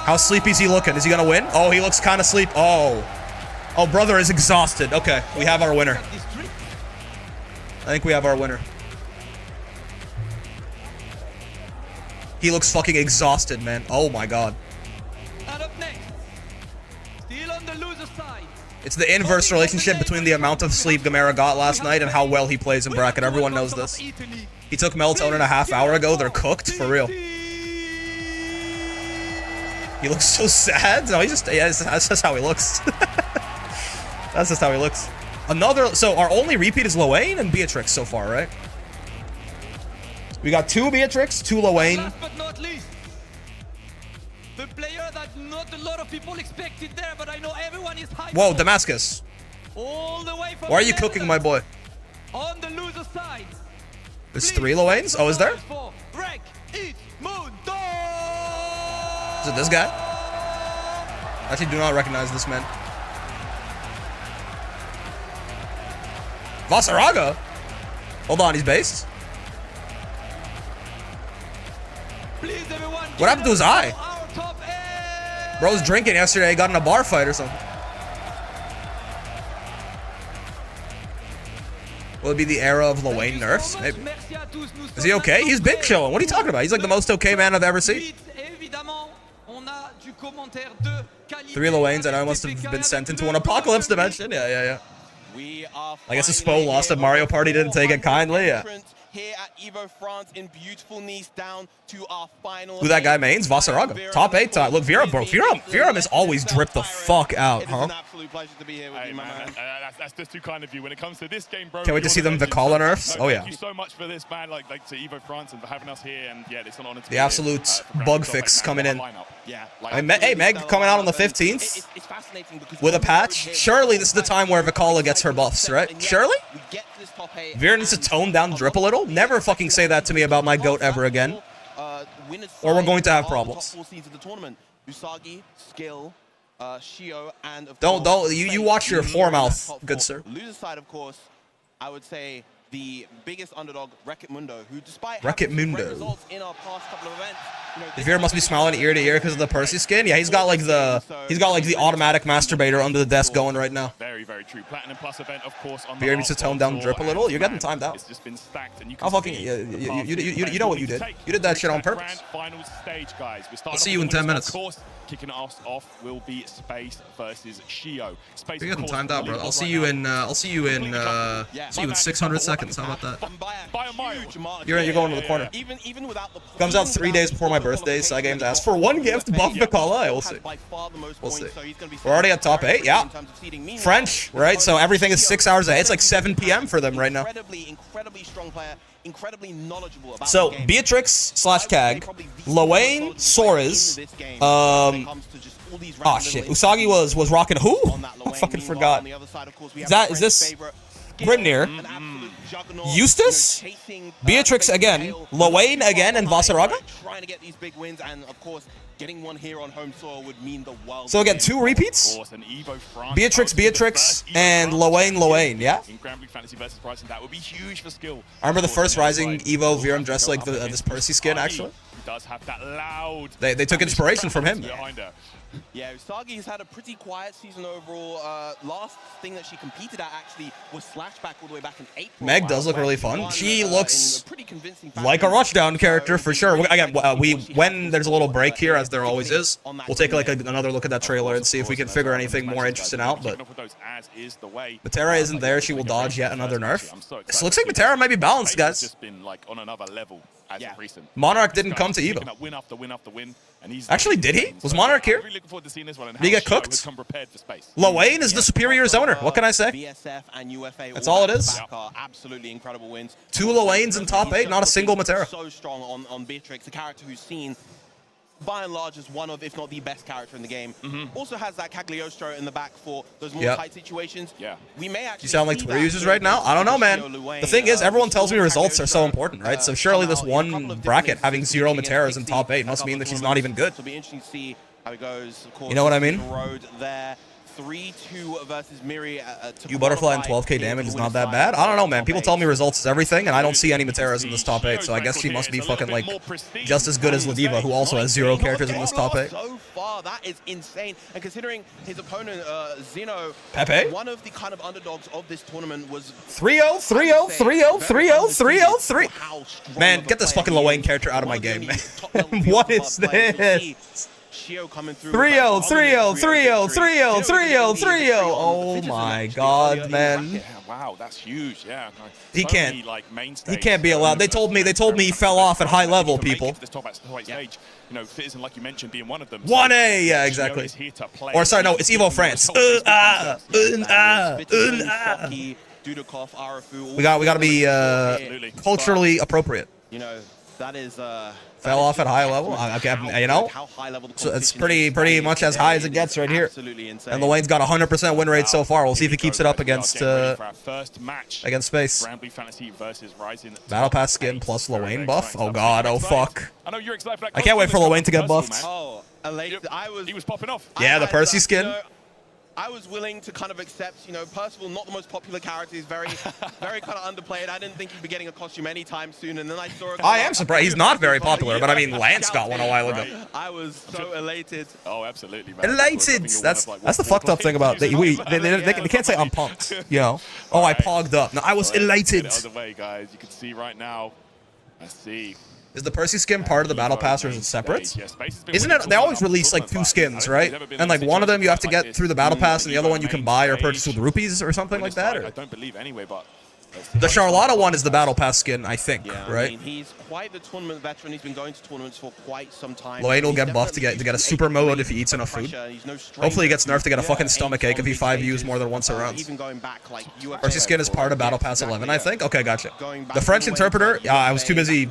How sleepy is he looking? Is he gonna win? Oh, he looks kind of sleep. Oh, brother is exhausted. Okay, we have our winner. I think we have our winner. He looks fucking exhausted, man. Oh my god. And up next, still on the loser side. It's the inverse relationship between the amount of sleep Gamera got last night and how well he plays in bracket. Everyone knows this. He took melatonin a half hour ago. They're cooked, for real. He looks so sad. No, he just, yeah, that's just how he looks. That's just how he looks. So our only repeat is Lowain and Beatrix so far, right? We got 2 Beatrix, 2 Lowain. Last but not least, the player that not a lot of people expected there, but I know everyone is hyped. Whoa, Damascus. All the way from Why are you cooking, my boy? On the loser side. There's 3 Lowains? Oh, is there? Is it this guy? I actually do not recognize this man. Vasaraga? Hold on, he's based? What happened to his eye? Bro's drinking yesterday, got in a bar fight or something. Will it be the era of Lowain nerfs? Maybe. Is he okay? He's big showing. What are you talking about? He's like the most okay man I've ever seen. 3 Lowains and I must have been sent into an apocalypse dimension. Yeah. I guess his Spo lost at Mario Party, didn't take it kindly, yeah. Here at Evo France in beautiful Nice down to our final. Who that guy mains? Vasaraga. Top 8 time. Look, Vera, bro. Vera is always dripped the fuck out, huh? An absolute pleasure to be here with you, my man. That's just too kind of you. When it comes to this game, bro. Can't wait to see them Vicala nerfs. Oh, yeah. Thank you so much for this, man. Like to Evo France and for having us here. And yeah, it's an honor to the absolute bug fix coming in. Yeah. Hey, Meg coming out on the 15th with a patch. Surely this is the time where Vicala gets her buffs, right? Surely? Vera needs to tone down drip a little. Never fucking say that to me about my goat ever again. Or we're going to have problems. Don't you watch your whore-mouth, good sir. Loser side, of course, I would say the biggest underdog, Wreck-It Mundo, who despite Wreck-It having Mundo. great results in our past couple of events, Vera must be smiling ear to ear because of the Percy skin. Yeah, he's got like the automatic masturbator under the desk going right now. Very, very true. Platinum Plus event, of course. On Vera needs to tone down drip a little. You're getting timed out. It's just been stacked, and you I'll fucking you know what you did. You did that shit on purpose. Final stage, guys. I'll see you in 10 minutes. Of course, kicking us off will be Space versus Shio. Space. You're getting timed out, bro. I'll see you in 600 seconds. How about that? By a mile. You're going to the corner. Comes out 3 days before my birthday. Side Games asked for 1 gift. Buff Vicala. We'll see. We'll see. We're already at top 8. Yeah. French, right? So everything is 6 hours ahead. It's like 7 p.m. for them right now. Incredibly strong player, incredibly knowledgeable about so Beatrix / Kag, Lowain, Soares. Oh shit. Usagi was rocking who? I fucking forgot. Is this Grimnir? Eustace? Beatrix again, Lowain again, and Vasaraga? Trying to get these big wins, and of course, getting one here on home soil would mean the world. So again, 2 repeats? Beatrix, and Lowain, yeah? In Grand Prix Fantasy versus Bryson, that would be huge for skill. I remember the first Rising Evo Viram dressed like this Percy skin, actually. Does have that loud. They took inspiration from him. Yeah, Usagi's had a pretty quiet season overall. Last thing that she competed at actually was Slashback all the way back in April. Meg does look really fun. She looks pretty convincing like a Rushdown character for sure. Again, when there's a little break here, as there always is, we'll take like another look at that trailer and see if we can figure anything more interesting out. But Matera isn't there. She will dodge yet another nerf. So it looks like Matera might be balanced, guys. Just been like on another level as of recent. Monarch didn't come to Evo. Win after win after win, and he's Actually, did he? Was Monarch here? Really looking forward to seeing this one and Did he how get Shio cooked? has come prepared for space. Lowain is the superior zoner. What can I say? BSF and UFA. That's all it is. Are absolutely incredible wins. 2 Lowains in top 8, not a single Matera. So strong on Beatrix, a character who's seen by and large as one of, if not the best character in the game. Also has that Cagliostro in the back for those more tight situations. Yeah. We may actually You sound like see Twitter that users here right now? with I don't know, man. Shio Luwain. The thing is, everyone tells me Before results are so Cagliostro, important, right? So surely this come out in a couple one of bracket different having 0 instances, Materas in including top 8 a must couple mean of that she's not even good. So it'll be interesting to see how it goes. Of course, You know what I mean? the road there. 3-2 versus Miri. You butterfly and 12k damage is not that bad. I don't know, man. People tell me results is everything, and I don't see any Materas in this top 8, so I guess she must be fucking, like, just as good as Ladiva, who also has 0 characters in this top 8. So far, that is insane. And considering his opponent, Zeno, Pepe? one of the kind of underdogs of this tournament was 3-0, 3-0, 3-0, 3-0, 3-0, 3. Man, get this fucking Lowain character out of my game, man. What is this? 3-0, 3-0, 3-0, 3-0, 3-0, 3-0, 3-0. Oh my god, man. Yeah, wow, that's huge. Yeah. He So can't. many, like, He can't be allowed. They told me he fell off at high level, people. This top stage, you know, Citizen, like you mentioned, being one of them. 1A, yeah, Shio exactly. is here to play. Or sorry, no, it's Evo France. We gotta be culturally appropriate. You know, that is Fell off at high level. You know, so it's pretty much as high as it gets right here. Absolutely insane. And Lowain's got a 100% win rate so far. We'll see if he keeps it up We are against getting ready for our first match. Space. Granblue Fantasy versus Rising. Battle Pass skin plus Lowain buff. Oh god, oh fuck. I know you're excited for that. I can't wait for Lowain to get buffed. Oh, elated. He was popping off. Yeah, the Percy skin. You know, I was willing to kind of accept, you know, Percival, not the most popular character. He's very kind of underplayed. I didn't think he'd be getting a costume anytime soon, and then I saw it. I am surprised. He's not very popular, but I mean, Lance got one a while ago. I was so elated. Oh, absolutely, man. Elated. That's the fucked up thing about they can't say I'm pumped. You know. Oh, I pogged up. No, I was elated. The other way, guys. You can see right now. I see. Is the Percy skin part of the battle pass or is it separate? Isn't it? They always release like 2 skins, right? And like one of them you have to get through the battle pass, and the other one you can buy or purchase with rupees or something like that. I don't believe anyway, but the Charlotta one is the battle pass skin, I think, Yeah, right? I mean, he's quite the tournament veteran. He's been going to tournaments for quite some time. Lowain will He's get buffed to get a super mode if he eats enough food. Hopefully he gets nerfed to get a fucking stomach ache if he 5Us more than once a round. Even going back, like, Percy skin is part of Battle Pass 11, I think. Okay, gotcha. The French interpreter, I was too busy.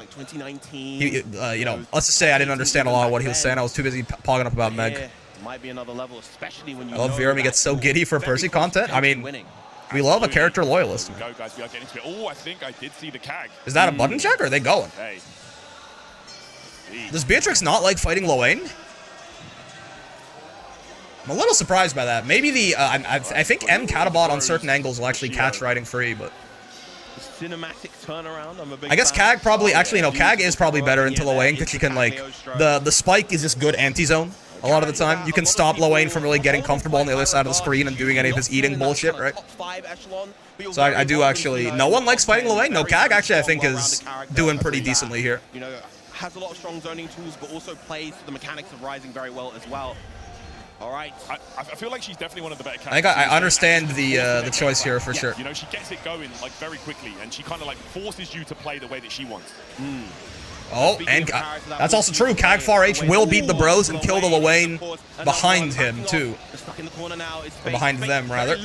You know, let's just say I didn't understand a lot of what he was saying. I was too busy pogging up about Meg. Might be another level, especially when you I love Virami gets so giddy for Percy content. I mean, we love a character loyalist. Go, guys. We are getting to it. Oh, I think I did see the CAG. Is that a button check or are they going? Hey. Does Beatrix not like fighting Lowain? I'm a little surprised by that. Maybe the I think M Catabot on certain angles will actually catch riding free, but cinematic turnaround. I'm a big I guess fan. CAG probably actually CAG is probably better into Lowain because she can like the spike is just good anti-zone. A lot of the time, you can stop Lowain from really getting comfortable on the other side of the screen and doing any of his eating bullshit, right? So I do actually. No one likes fighting Lowain. No, CAG actually I think is doing pretty decently here. You know, has a lot of strong zoning tools, but also plays the mechanics of Rising very well as well. All right. I feel like she's definitely one of the better I think characters. I understand the choice here for sure. You know, she gets it going like very quickly, and she kind of like forces you to play the way that she wants. Oh, and that's also true. CAG Far H will beat the bros and kill the Lowain behind him too. Or behind them, rather.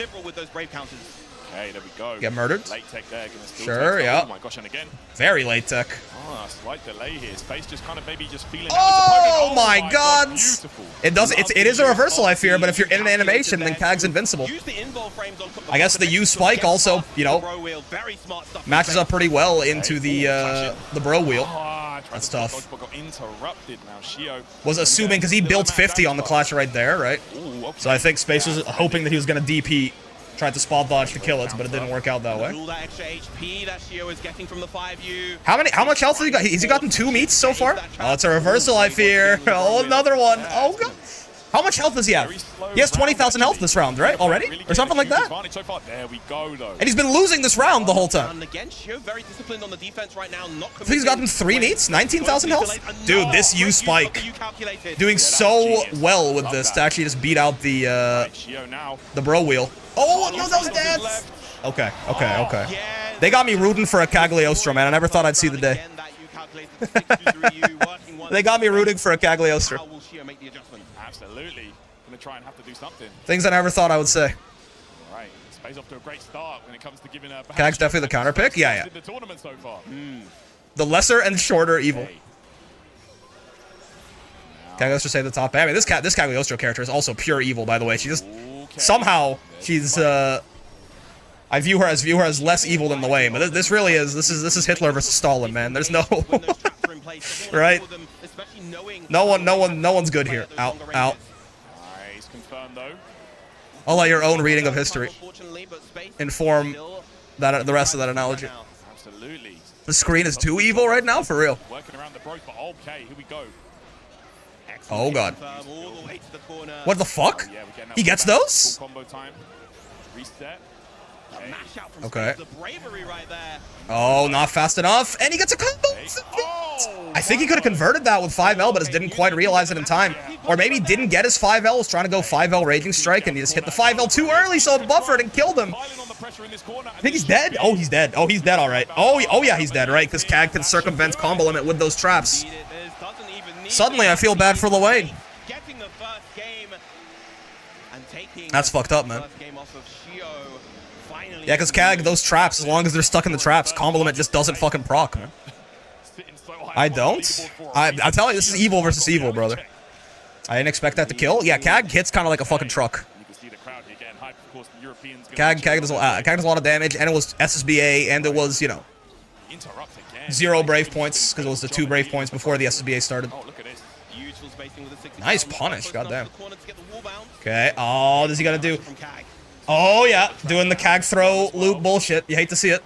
Okay, there we go. Get murdered. Late tech there, gonna still Sure, take- yeah. Oh my gosh, and again. Very late tech. Ah, slight delay here. Space just kind of maybe just feeling out Oh his opponent. my god! Beautiful. It does. It is a reversal, I fear. But if you're in an animation, then CAG's invincible. I guess the U spike also, you know, matches up pretty well into the bro wheel. That's tough. Got interrupted now. Shio Was assuming because he built 50 on the clutch right there, right? Ooh, okay. So I think Space was hoping that he was gonna DP, tried to spot dodge to kill it, but it didn't work out that way. All that extra HP that Shio is getting from the 5U. How much health has he got? Has he gotten 2 meats so far? Oh, it's a reversal, I fear. Oh, another one. Oh god. How much health does he have? He has 20,000 health this round, right? Already? Or something like that? So far. There we go, though. And he's been losing this round the whole time. And again, Shio very disciplined on the defense right now. Not I think he's gotten 3 meets, 19,000 health? Dude, this U spike doing so well with this to actually just beat out the bro wheel. Oh, no, those dance! Okay. They got me rooting for a Cagliostro, man. I never thought I'd see the day. They got me rooting for a Cagliostro. Absolutely. Gonna try and have to do something. Things I never thought I would say. All right. Space off to a great start when it comes to giving a Cag's definitely the counter pick. Yeah. in the tournament so far. The lesser and shorter evil. Cagliostro say the top. I mean, this Cagliostro character is also pure evil, by the way. She just somehow she's I view her as less evil than the way, but this really is. This is Hitler versus Stalin, man. There's no right. No one's good here. Out. Nice, confirmed though. I'll let your own reading of history inform that the rest of that analogy. Absolutely. The screen is too evil right now, for real. Working around the broke, but okay, here we go. Oh god. What the fuck? He gets those? Full combo time. Reset. Okay. Oh, not fast enough. And he gets a combo. I think he could have converted that with 5L, but just didn't quite realize it in time. Or maybe didn't get his 5L, was trying to go 5L Raging Strike, and he just hit the 5L too early, so it buffered and killed him. I think he's dead. Oh, he's dead. Oh, he's dead, all right. Oh yeah, he's dead, right? Because Cag can circumvent combo limit with those traps. Suddenly, I feel bad for Luane. That's fucked up, man. Yeah, because Cag, those traps, as long as they're stuck in the traps, combo limit just doesn't fucking proc, man. I don't? I'm telling you, this is evil versus evil, brother. I didn't expect that to kill. Yeah, Cag hits kind of like a fucking truck. Cag does a lot of damage, and it was SSBA, and it was, you know, 0 Brave points, because it was the 2 Brave points before the SSBA started. Nice punish, goddamn. Okay, oh, does he gotta do? Oh, yeah, doing the Cag throw loop bullshit. You hate to see it.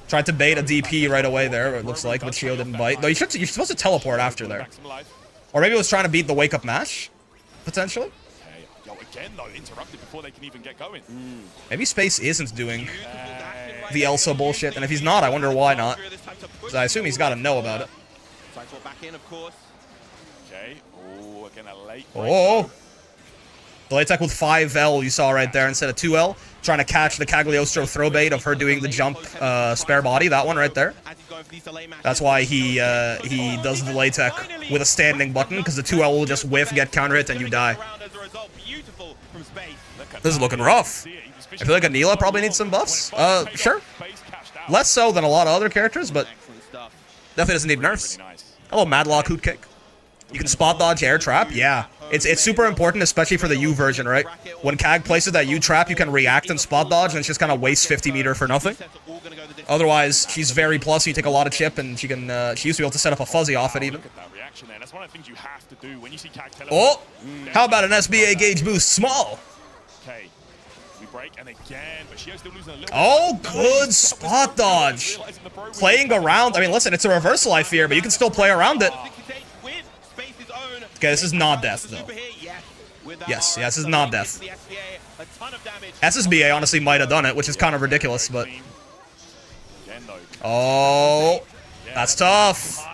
Tried to bait a DP right away there, it looks like, but Shio didn't bite. No, you're supposed to teleport after there. Or maybe it was trying to beat the wake-up mash, potentially. Maybe Space isn't doing the Elsa bullshit, and if he's not, I wonder why not. So I assume he's got to know about it. Oh! Delay tech with 5L you saw right there instead of 2L. Trying to catch the Cagliostro throw bait of her doing the jump spare body. That one right there. That's why he does delay tech with a standing button, because the 2L will just whiff, get counter hit, and you die. This is looking rough. I feel like Anila probably needs some buffs. Sure. Less so than a lot of other characters, but definitely doesn't need nerfs. Hello, Madlock Hoot Kick. You can spot dodge air trap. Yeah. It's super important, especially for the U version, right? When Cag places that U trap, you can react and spot dodge, and it's just kind of waste 50 meter for nothing. Otherwise, she's very plus. You take a lot of chip, and she used to be able to set up a fuzzy off it even. Oh, how about an SBA gauge boost? Small. Oh, good spot dodge. Playing around. I mean, listen, it's a reversal, I fear, but you can still play around it. Okay, this is not death, though. Yes, this is not death. SSBA honestly might have done it, which is kind of ridiculous, but... Oh, that's tough.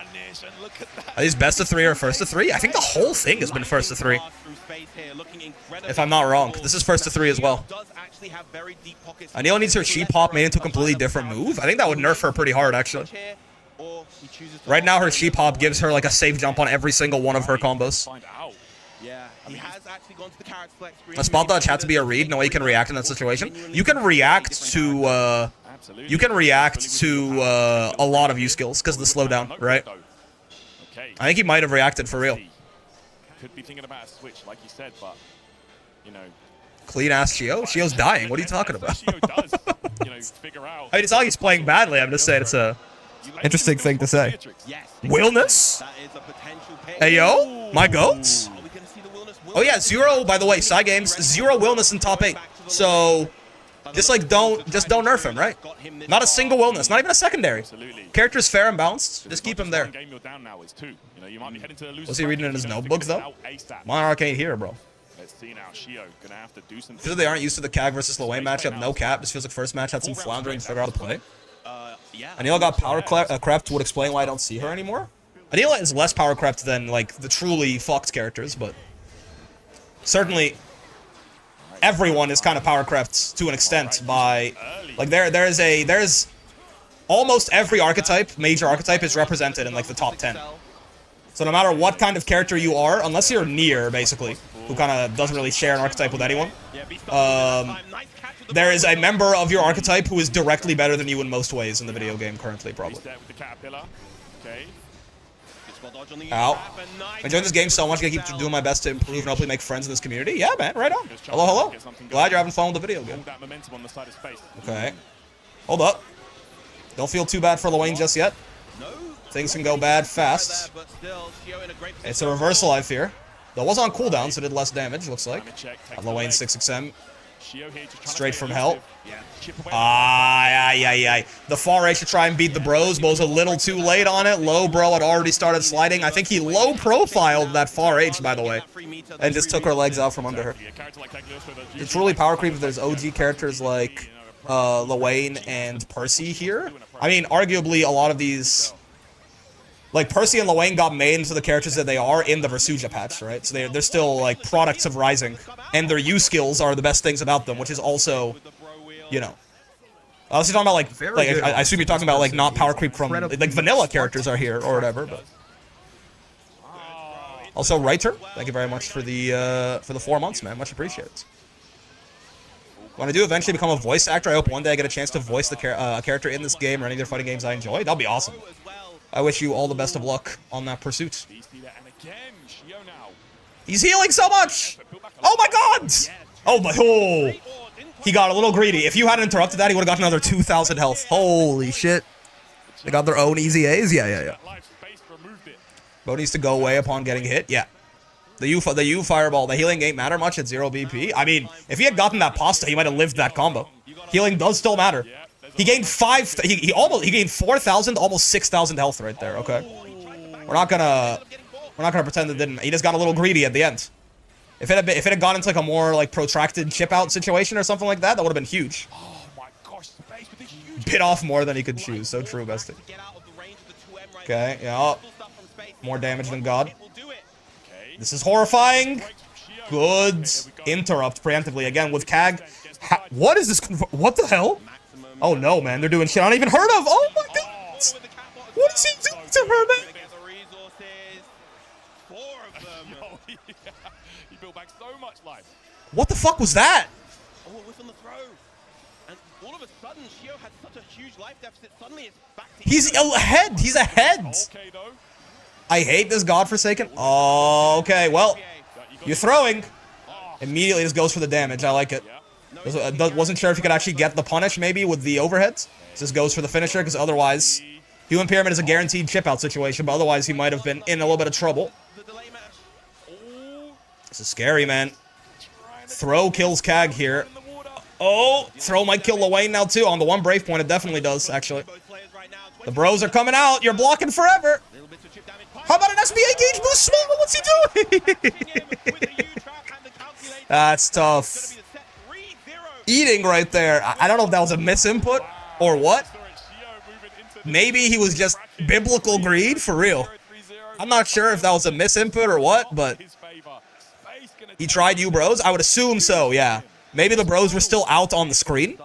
Are these best of 3 or first of 3? I think the whole thing has been first of 3. If I'm not wrong, this is first of 3 as well. Anila needs her sheep hop made into a completely different move. I think that would nerf her pretty hard, actually. Right now, her sheep hop gives her like a safe jump on every single one of her combos. A spot dodge had to be a read. No way you can react in that situation. You can react to a lot of U skills because of the slowdown, right? I think he might have reacted for real. Could be thinking about a switch, like you said, but you know. Clean ass Shio. Shio's dying. What are you talking about? I mean, it's not like he's playing badly. I'm just saying it's a interesting thing to say. Willness? Hey yo, my goats. Oh yeah, 0. By the way, side games 0 Willness in top 8. So Just like don't nerf him, right? Not a single illness, not even a secondary. Character's fair and balanced. Just keep him there. Was he reading in his notebooks though? Monarch ain't here, bro. Because they aren't used to the CAG versus Lil Wayne matchup, no cap. This feels like first match had some floundering to figure out the play. Anila got power crept, would explain why I don't see her anymore. Anila is less power crept than like the truly fucked characters, but certainly everyone is kind of power crept to an extent by like there's almost every archetype, major archetype, is represented in like the top 10. So no matter what kind of character you are, unless you're near basically, who kind of doesn't really share an archetype with anyone, there is a member of your archetype who is directly better than you in most ways in the video game currently, probably. Ow. I enjoyed this game so much, I keep doing my best to improve and hopefully make friends in this community. Yeah, man, right on. Hello, hello. Glad you're having fun with the video game. Okay. Hold up. Don't feel too bad for Lil Wayne just yet. Things can go bad fast. It's a reversal, I fear. Though it was on cooldown, so it did less damage, looks like. Lil Wayne 6XM. Straight from hell. The far right should try and beat the bros, but was a little too late on it. Low bro had already started sliding. I think he low profiled that far H, by the way, and just took her legs out from under her. It's really power creep if there's OG characters like Lil Wayne and Percy here. I mean, arguably a lot of these, like Percy and Lil Wayne got made into the characters that they are in the Versuja patch, right? So they're still like products of Rising, and their U skills are the best things about them, which is also, you know. I was talking about like I assume you're talking about like not power creep from like vanilla characters are here or whatever, but also Writer, thank you very much for the 4 months, man, much appreciated. When I do eventually become a voice actor, I hope one day I get a chance to voice the character in this game or any other fighting games I enjoy. That'll be awesome. I wish you all the best of luck on that pursuit. He's healing so much! Oh my god! Oh my, oh! He got a little greedy. If you hadn't interrupted that, he would have got another 2,000 health. Holy shit. They got their own easy A's? Yeah. Bo needs to go away upon getting hit. Yeah. The U fireball, the healing ain't matter much at 0 BP. I mean, if he had gotten that pasta, he might have lived that combo. Healing does still matter. He gained he gained 4,000, almost 6,000 health right there. Okay, we're not gonna pretend it didn't. He just got a little greedy at the end. If it had gone into like a more like protracted chip out situation or something like that, that would have been huge. Bit off more than he could choose. So true, bestie. Okay, yeah, more damage than God. This is horrifying. Good interrupt preemptively again with CAG. What is this? What the hell? Oh no, man, they're doing shit I don't even heard of. Oh my god! What is he doing to her, man? What the fuck was that? He's ahead. He's ahead. I hate this godforsaken. Oh, okay, well, you're throwing. Immediately just goes for the damage. I like it. Wasn't sure if he could actually get the punish, maybe, with the overheads. Just goes for the finisher, because otherwise, Human Pyramid is a guaranteed chip-out situation, but otherwise he might have been in a little bit of trouble. This is scary, man. Throw kills CAG here. Oh, throw might kill Lil Wayne now, too. On the one Brave point, it definitely does, actually. The bros are coming out. You're blocking forever. How about an SBA gauge boost small? What's he doing? That's tough. Eating right there. I don't know if that was a misinput or what. Maybe he was just biblical greed for real. I'm not sure if that was a misinput or what, but he tried you bros. I would assume so, yeah. Maybe the bros were still out on the screen.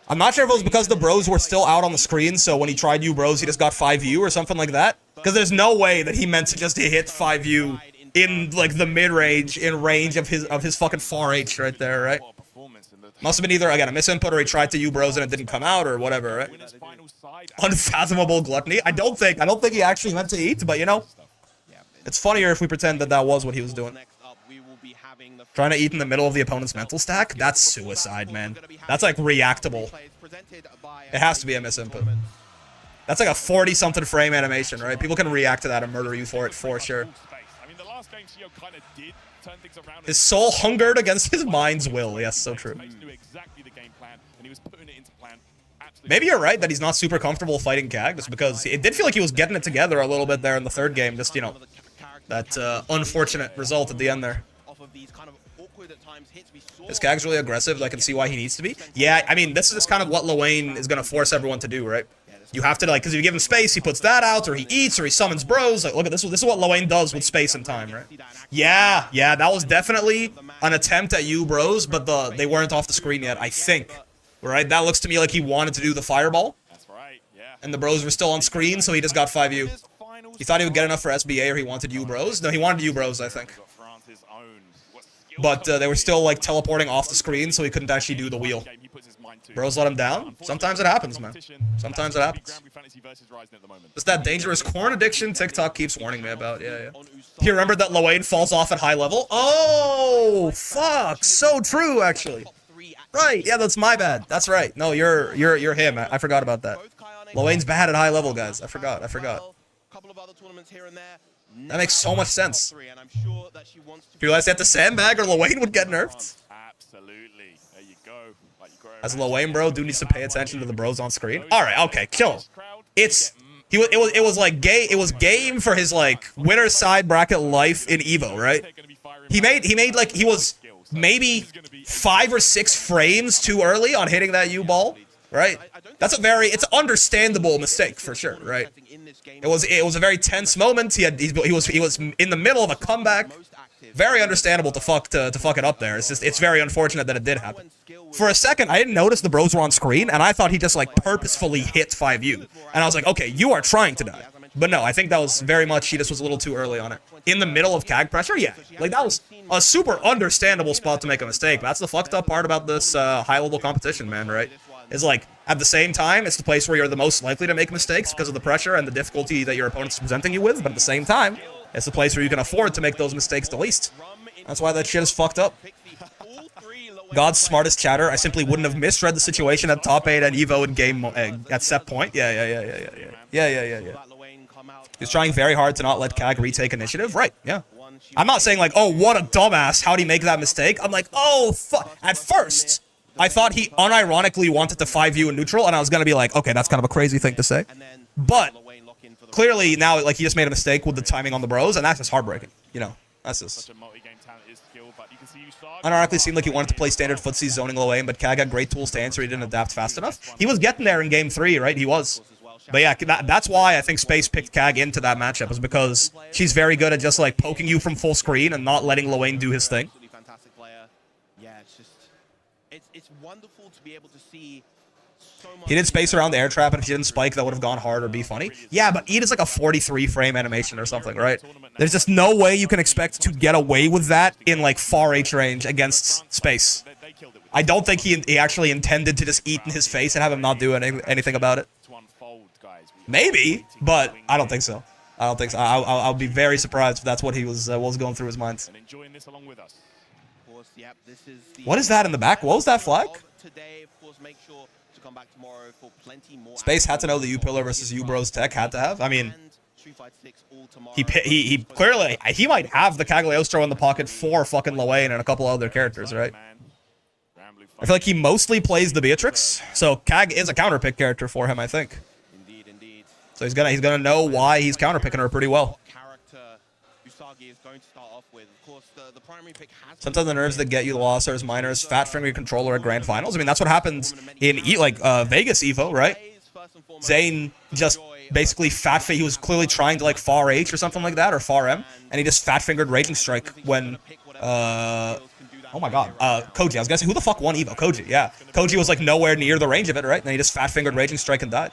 I'm not sure if it was because the bros were still out on the screen, so when he tried you bros, he just got 5U or something like that. Because there's no way that he meant to just hit 5U in like the mid-range, in range of his fucking far H right there, right? Must have been either, again, a misinput or he tried to U-bros and it didn't come out or whatever, right? Unfathomable gluttony. I don't think he actually meant to eat, but you know, it's funnier if we pretend that that was what he was doing. Trying to eat in the middle of the opponent's mental stack? That's suicide, man. That's like reactable. It has to be a misinput. That's like a 40-something frame animation, right? People can react to that and murder you for it, for sure. His soul hungered against his mind's will. Yes, so true. game plan, and he was putting it into plan. Maybe you're right that he's not super comfortable fighting Kag, just because it did feel like he was getting it together a little bit there in the third game. Just, you know, that unfortunate result at the end there. Is Kag's really aggressive? I can see why he needs to be. Yeah, I mean, this is kind of what Lowain is going to force everyone to do, right? You have to, like, because if you give him space, he puts that out, or he eats, or he summons bros. Like, look at this. This is what Lowain does with space and time, right? Yeah, that was definitely an attempt at you, bros, but they weren't off the screen yet, I think. Right? That looks to me like he wanted to do the fireball. That's right, yeah. And the bros were still on screen, so he just got 5U. He thought he would get enough for SBA, or he wanted you, bros. No, he wanted you, bros, I think. But they were still, like, teleporting off the screen, so he couldn't actually do the wheel. Bros let him down. Sometimes it happens, man. Sometimes it happens. It's that dangerous corn addiction TikTok keeps warning me about. Yeah. He remembered that Lowain falls off at high level. Oh, fuck. So true, actually. Right. Yeah, that's my bad. That's right. No, you're him. I forgot about that. Lowain's bad at high level, guys. I forgot. That makes so much sense. You realize they had to sandbag or Lowain would get nerfed? Absolutely. There you go. As a Lowain bro, dude needs to pay attention to the bros on screen. All right, okay, chill. It was game for his like winner side bracket life in Evo, right? He made like he was maybe 5 or 6 frames too early on hitting that U ball, right? It's an understandable mistake for sure, right? It was a very tense moment. He was in the middle of a comeback. Very understandable to fuck it up there. It's very unfortunate that it did happen. For a second, I didn't notice the bros were on screen, and I thought he just like purposefully hit 5U. And I was like, okay, you are trying to die. But no, I think that was very much, he just was a little too early on it. In the middle of Kag pressure, yeah. Like, that was a super understandable spot to make a mistake. That's the fucked up part about this high-level competition, man, right? Is like, at the same time, it's the place where you're the most likely to make mistakes because of the pressure and the difficulty that your opponent's presenting you with, but at the same time, it's the place where you can afford to make those mistakes the least. That's why that shit is fucked up. God's smartest chatter. I simply wouldn't have misread the situation at top 8 at Evo in game at set point. Yeah. He's trying very hard to not let Kag retake initiative. Right, yeah. I'm not saying like, oh, what a dumbass. How'd he make that mistake? I'm like, oh, fuck. At first, I thought he unironically wanted to 5U in neutral, and I was going to be like, okay, that's kind of a crazy thing to say. But clearly now, like, he just made a mistake with the timing on the bros, and that's just heartbreaking. You know, that's just... Unironically seemed like he wanted to play standard footsie zoning Lowain, but Kag had great tools to answer. He didn't adapt fast enough. He was getting there in game 3, right? He was. But yeah, that's why I think Space picked Kag into that matchup, is because she's very good at just like poking you from full screen and not letting Lowain do his thing. It's wonderful to be able to see. He did space around the air trap, and if he didn't spike, that would have gone hard or be funny. Yeah, but Eat is like a 43 frame animation or something, right? There's just no way you can expect to get away with that in like far H range against Space. I don't think he actually intended to just eat in his face and have him not do anything about it. Maybe, but I don't think so. I don't think so. I'll be very surprised if that's what he was going through his mind. What is that in the back? What was that flag? Space had to know the U-Pillar versus U-Bros tech had to have. I mean, he clearly, he might have the Cagliostro in the pocket for fucking Lowain and a couple other characters, right? I feel like he mostly plays the Beatrix, so Kag is a counterpick character for him, I think. So he's gonna know why he's counterpicking her pretty well. Sometimes the nerves that get you the loss are as minor as fat finger controller at grand finals. I mean, that's what happens in Vegas Evo, right? Zane just basically he was clearly trying to like far H or something like that, or far M, and he just fat fingered Raging Strike when oh my god, Koji. I was guessing who the fuck won Evo? Koji, yeah. Koji was like nowhere near the range of it, right? And then he just fat fingered Raging Strike and died.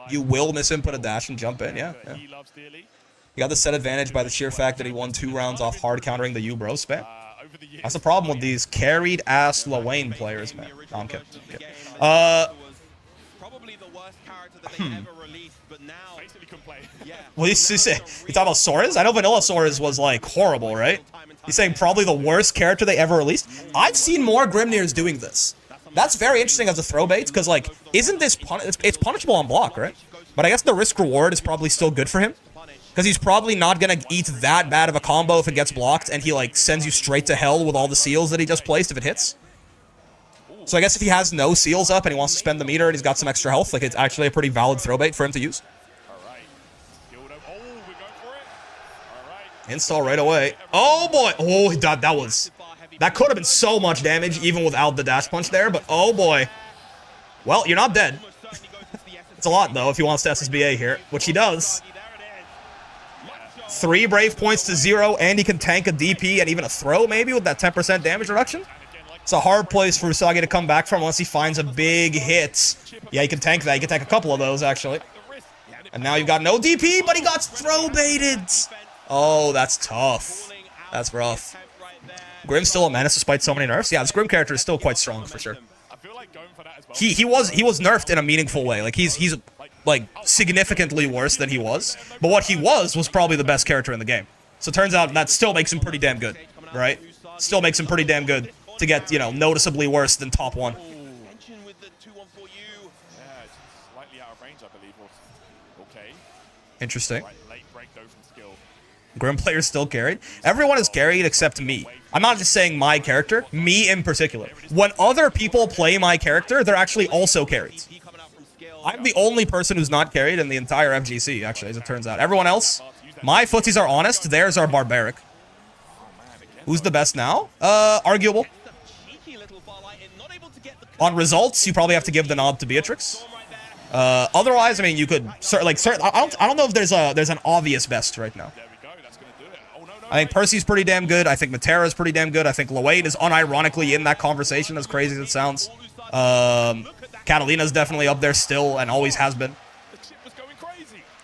You will misinput a dash and jump in, yeah. He got the set advantage by the sheer fact that he won 2 rounds off hard countering the U-Bro spam. That's the problem with these carried-ass Lowain players, man. No, I'm kidding. What did you say? You talking about Soras? I know Vanilla Soras was, like, horrible, right? He's saying probably the worst character they ever released? I've seen more Grimnirs doing this. That's very interesting as a throw bait, because, like, isn't this... it's punishable on block, right? But I guess the risk-reward is probably still good for him. Because he's probably not going to eat that bad of a combo if it gets blocked, and he, like, sends you straight to hell with all the seals that he just placed if it hits. So I guess if he has no seals up and he wants to spend the meter and he's got some extra health, like, it's actually a pretty valid throw bait for him to use. Install right away. Oh, boy. Oh, that could have been so much damage even without the dash punch there, but oh, boy. Well, you're not dead. It's a lot, though, if he wants to SSBA here, which he does. 3 Brave points to 0, and he can tank a DP and even a throw, maybe, with that 10% damage reduction. It's a hard place for Usagi to come back from unless he finds a big hit. Yeah, he can tank that. He can tank a couple of those, actually. And now you've got no DP, but he got throw baited. Oh, that's tough. That's rough. Grim's still a menace despite so many nerfs. Yeah, this Grim character is still quite strong, for sure. He was nerfed in a meaningful way. Like, he's like, significantly worse than he was. But what he was probably the best character in the game. So it turns out that still makes him pretty damn good, right? Still makes him pretty damn good to get, you know, noticeably worse than top 1. Interesting. Grim players still carried. Everyone is carried except me. I'm not just saying my character, me in particular. When other people play my character, they're actually also carried. I'm the only person who's not carried in the entire FGC, actually, as it turns out. Everyone else, my footsies are honest, theirs are barbaric. Who's the best now? Arguable. On results, you probably have to give the nod to Beatrix. Otherwise, I mean, you could I don't know if there's an obvious best right now. I think Percy's pretty damn good. I think Matera's pretty damn good. I think Loade is unironically in that conversation, as crazy as it sounds. Catalina's definitely up there still and always has been.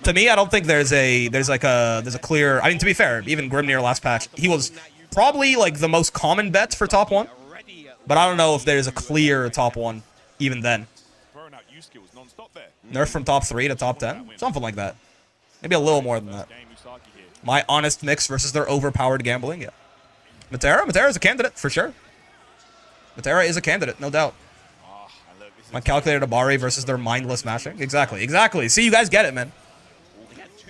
To me, I don't think there's a clear. I mean, to be fair, even Grimnir last patch, he was probably like the most common bet for top 1. But I don't know if there's a clear top 1 even then. Nerf from top 3 to top 10, something like that. Maybe a little more than that. My honest mix versus their overpowered gambling, yeah. Matera is a candidate, for sure. Matera is a candidate, no doubt. My calculated Abari versus their mindless mashing. Exactly. See, you guys get it, man.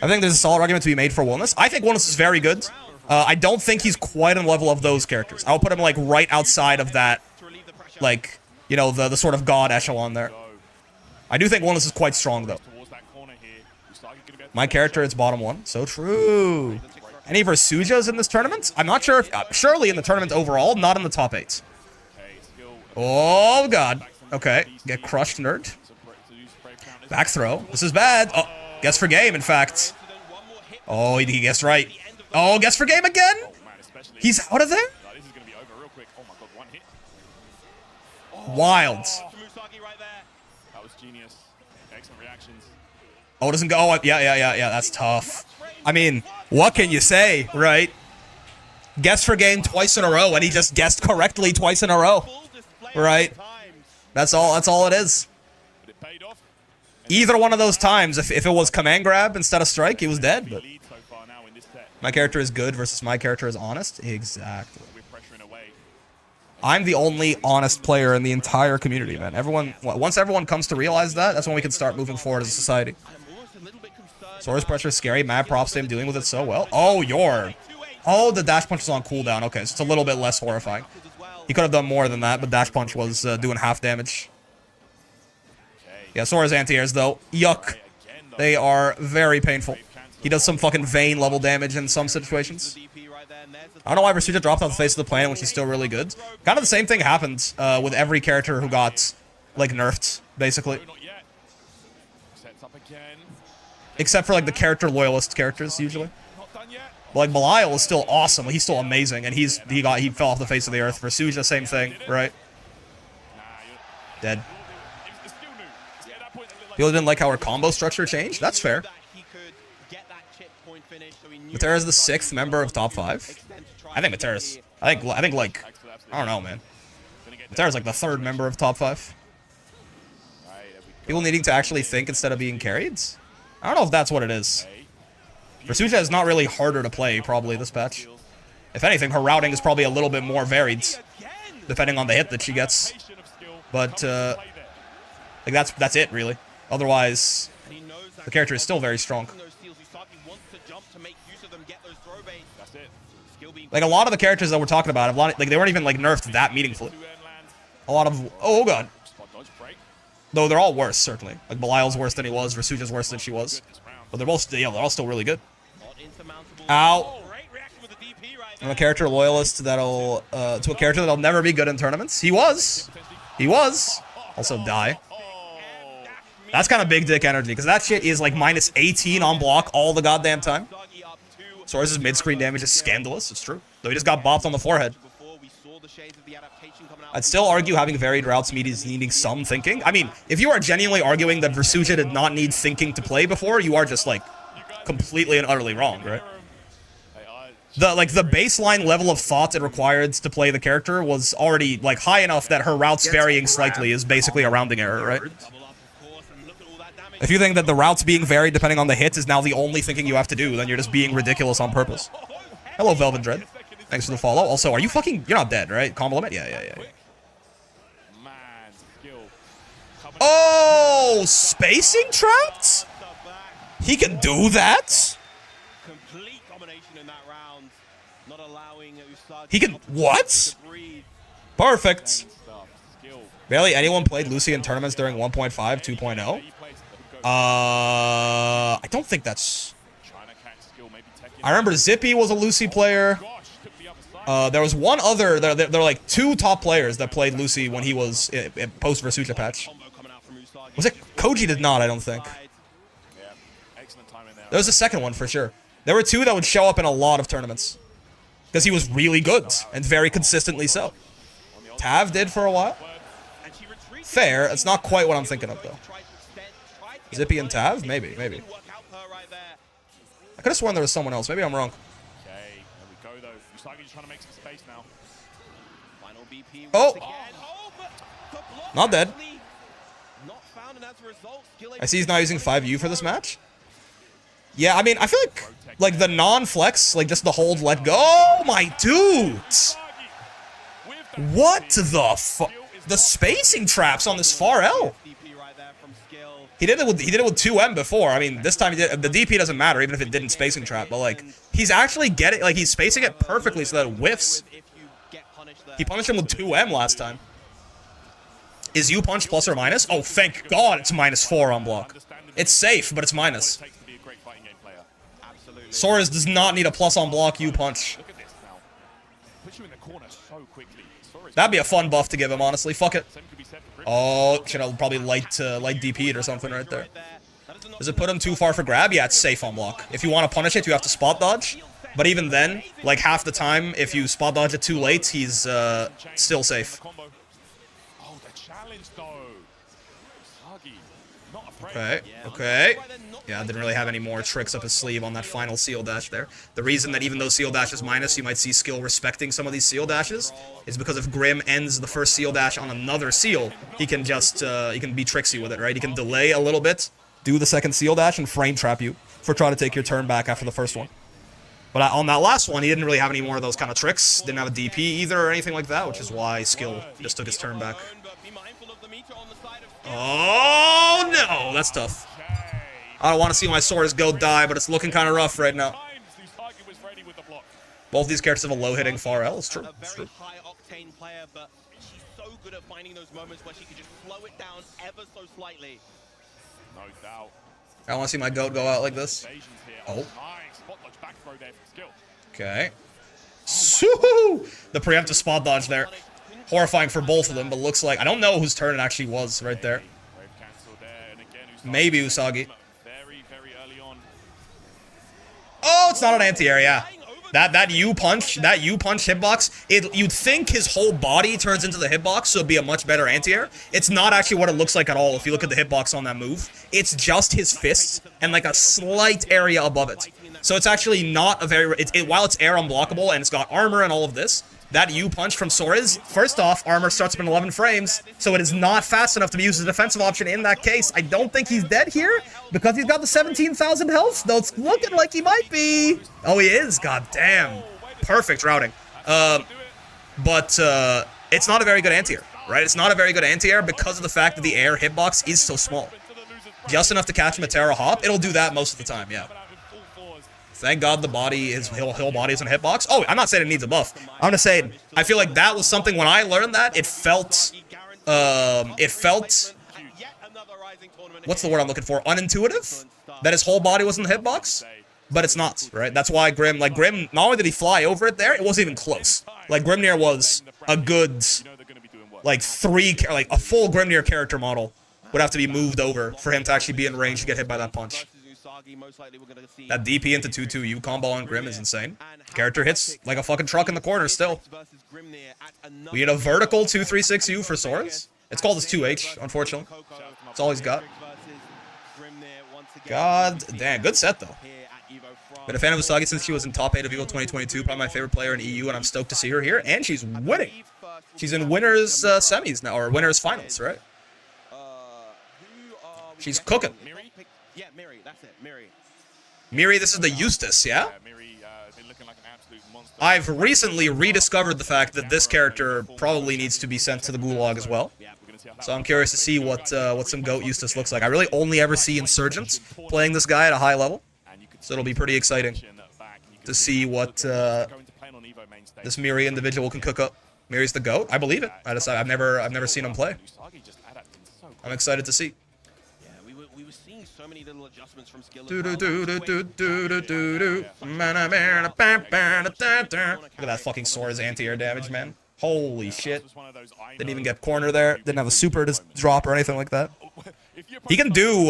I think there's a solid argument to be made for Wellness. I think Wellness is very good. I don't think he's quite on the level of those characters. I'll put him, like, right outside of that, like, you know, the sort of god echelon there. I do think Wellness is quite strong, though. My character, it's bottom 1. So true. Any Versujas in this tournament? I'm not sure if... surely in the tournament overall, not in the top 8. Oh, God. Okay. Get crushed, nerd. Back throw. This is bad. Oh, guess for game, in fact. Oh, he guessed right. Oh, guess for game again? He's out of there? Wild. Oh, it doesn't go. Oh, yeah. That's tough. I mean, what can you say, right? Guess for game twice in a row, and he just guessed correctly twice in a row, right? That's all it is. Either one of those times, if it was command grab instead of strike, he was dead. But my character is good versus my character is honest. Exactly. I'm the only honest player in the entire community, man. Once everyone comes to realize that, that's when we can start moving forward as a society. Source pressure is scary. Mad props to him dealing with it so well. Oh, the dash punch is on cooldown. Okay, so it's a little bit less horrifying. He could have done more than that, but dash punch was doing half damage. Yeah, Sora's anti-airs, though. Yuck. They are very painful. He does some fucking Vayne level damage in some situations. I don't know why Versuja dropped off the face of the planet when she's still really good. Kind of the same thing happened with every character who got, like, nerfed, basically. Except for, like, the character loyalist characters, usually. But, like, Belial is still awesome. He's still amazing, and he fell off the face of the earth. Versuja, same thing, right? Dead. People didn't like how our combo structure changed? That's fair. Matera's the 6th member of top 5. I think Matera's... I think, like... I don't know, man. Matera's, like, the 3rd member of top 5. People needing to actually think instead of being carried? I don't know if that's what it is. Versuja is not really harder to play, probably, this patch. If anything, her routing is probably a little bit more varied, depending on the hit that she gets. But, like, that's it, really. Otherwise, the character is still very strong. Like, a lot of the characters that we're talking about, like, they weren't even, like, nerfed that meaningfully. A lot of... Oh, God. Though they're all worse, certainly. Like, Belial's worse than he was, Rasuja's worse than she was. But they're both, yeah, they're all still really good. Ow. I'm a character loyalist that'll, to a character that'll never be good in tournaments. He was. He was. Also die. That's kind of big dick energy, because that shit is like minus 18 on block all the goddamn time. Soares' mid-screen damage is scandalous, it's true. Though he just got bopped on the forehead. I'd still argue having varied routes means needing some thinking. I mean, if you are genuinely arguing that Versuja did not need thinking to play before, you are just, like, completely and utterly wrong, right? The baseline level of thought it required to play the character was already, like, high enough that her routes varying slightly is basically a rounding error, right? If you think that the routes being varied depending on the hits is now the only thinking you have to do, then you're just being ridiculous on purpose. Hello, Velvet Dread. Thanks for the follow. Also, are you fucking... You're not dead, right? Combo limit? Yeah. Oh! Spacing trapped? He can do that? He can... What? Perfect. Barely anyone played Lucy in tournaments during 1.5, 2.0. I don't think that's... I remember Zippy was a Lucy player. There was one other... There were like 2 top players that played Lucy when he was in post-Versuja patch. Was it... Koji did not, I don't think. There was a second one for sure. There were 2 that would show up in a lot of tournaments. Because he was really good, and very consistently so. Tav did for a while. Fair, it's not quite what I'm thinking of, though. Zippy and Tav? Maybe. I could have sworn there was someone else. Maybe I'm wrong. Oh! Not dead. I see he's not using 5U for this match. Yeah, I mean, I feel like the non-flex, like just the hold, let go. Oh, my dudes! What the fuck? The spacing traps on this far L. He did it with 2M before. I mean, this time he did, the DP doesn't matter even if it didn't spacing trap, but like he's actually getting, like, he's spacing it perfectly so that it whiffs. He punished him with 2M last time. Is U punch plus or minus? Oh, thank God it's -4 on block. It's safe, but it's minus. Soares does not need a plus on block U punch. That'd be a fun buff to give him, honestly. Fuck it. Oh, should I probably light DP'd or something right there. Does it put him too far for grab? Yeah, it's safe on block. If you want to punish it, you have to spot dodge. But even then, like half the time, if you spot dodge it too late, he's still safe. Okay. Yeah, didn't really have any more tricks up his sleeve on that final seal dash there. The reason that even though seal dash is minus, you might see skill respecting some of these seal dashes is because if Grim ends the first seal dash on another seal, he can just, he can be tricksy with it, right? He can delay a little bit, do the second seal dash, and frame trap you for trying to take your turn back after the first one. But on that last one, he didn't really have any more of those kind of tricks. Didn't have a DP either or anything like that, which is why skill just took his turn back. Oh, no! That's tough. I don't want to see my Soares go die, but it's looking kind of rough right now. Both these characters have a low-hitting far L. It's true. It's true. But she's so good at finding those moments where she can just slow it down ever so slightly. No doubt. I want to see my goat go out like this. Oh. Okay. The preemptive spot dodge there. Horrifying for both of them, but looks like... I don't know whose turn it actually was right there. Maybe Usagi. Oh, it's not an anti-air, yeah. That U-punch hitbox, you'd think his whole body turns into the hitbox, so it'd be a much better anti-air. It's not actually what it looks like at all if you look at the hitbox on that move. It's just his fists and like a slight area above it. So it's actually not a very... while it's air unblockable and it's got armor and all of this, that U-punch from Soares, first off, armor starts up in 11 frames, so it is not fast enough to be used as a defensive option in that case. I don't think he's dead here, because he's got the 17,000 health, though it's looking like he might be. Oh, he is? God damn. Perfect routing. But it's not a very good anti-air, right? It's not a very good anti-air because of the fact that the air hitbox is so small. Just enough to catch him a Terra Hop. It'll do that most of the time, yeah. Thank God the body, his whole body is in a hitbox. Oh, I'm not saying it needs a buff. I'm just saying, I feel like that was something when I learned that, it felt, what's the word I'm looking for? Unintuitive? That his whole body was in the hitbox? But it's not, right? That's why Grim, not only did he fly over it there, it wasn't even close. Like, Grimnir was a good, like, a full Grimnir character model would have to be moved over for him to actually be in range to get hit by that punch. That DP into 2-2 U combo on Grim is insane. Character hits like a fucking truck in the corner still. We need a vertical 2-3-6 U for Soares. It's called his 2H, unfortunately. That's all he's got. God damn, good set though. Been a fan of Usagi since she was in top 8 of EVO 2022, probably my favorite player in EU, and I'm stoked to see her here. And she's winning. She's in winners semis now, or winners finals, right? She's cooking. Yeah, Miri, that's it, Miri. Miri, this is the Eustace, yeah? I've recently rediscovered the fact that this character probably needs to be sent to the Gulag as well. So I'm curious to see what some GOAT Eustace looks like. I really only ever see Insurgents playing this guy at a high level. So it'll be pretty exciting to see what this Miri individual can cook up. Miri's the GOAT? I believe it. I've never seen him play. I'm excited to see. We were seeing so many little adjustments from skill. Look at that fucking Sora's anti-air damage, man. Holy shit. Didn't even get corner there. Didn't have a super to drop or anything like that. He can do,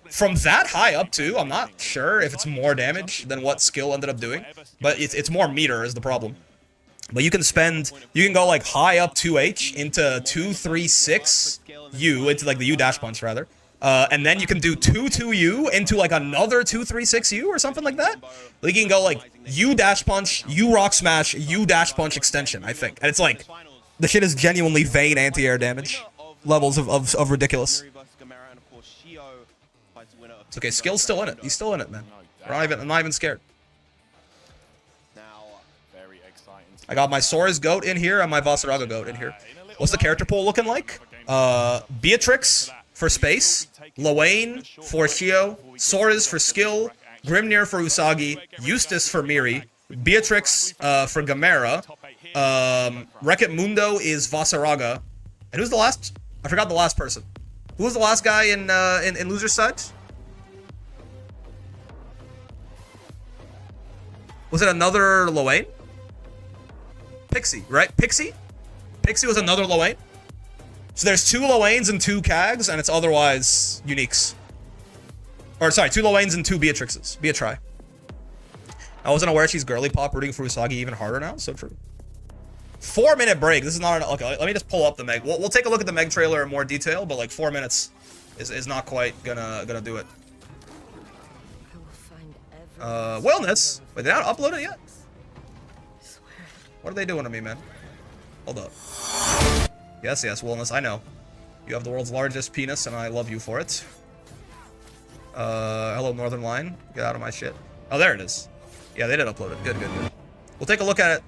from that high up too, I'm not sure if it's more damage than what skill ended up doing. But it's more meter is the problem. But you can go like high up 2H into 2-3-6 U, into like the U dash punch rather. And then you can do 2-2-U into like another 2-3-6-U or something like that. Like you can go like U dash punch, U rock smash, U dash punch extension, I think. And it's like, the shit is genuinely vain anti-air damage. Levels of ridiculous. It's okay, skill's still in it. He's still in it, man. I'm not even scared. I got my Sora's GOAT in here and my Vasaraga GOAT in here. What's the character pool looking like? Beatrix for space, Lowain for Shio, Soares for skill, Grimnir for Usagi, Eustace for Miri, Beatrix for Gamera, Wreck-It Mundo is Vasaraga, and who's the last? I forgot the last person. Who was the last guy in loser's side? Was it another Lowain? Pixie, right? Pixie? Pixie was another Lowain? So there's 2 Lowains and 2 Kags, and it's otherwise uniques. Or sorry, 2 Lowains and 2 Beatrixes. Beatri. I wasn't aware she's girly pop, rooting for Usagi even harder now. So true. 4-minute break. This is not an... Okay, let me just pull up the Meg. We'll take a look at the Meg trailer in more detail, but like 4 minutes is not quite gonna do it. Wellness. Wait, they not uploaded it yet? What are they doing to me, man? Hold up. Yes, Wellness, I know. You have the world's largest penis, and I love you for it. Hello, Northern Line. Get out of my shit. Oh, there it is. Yeah, they did upload it. Good. We'll take a look at it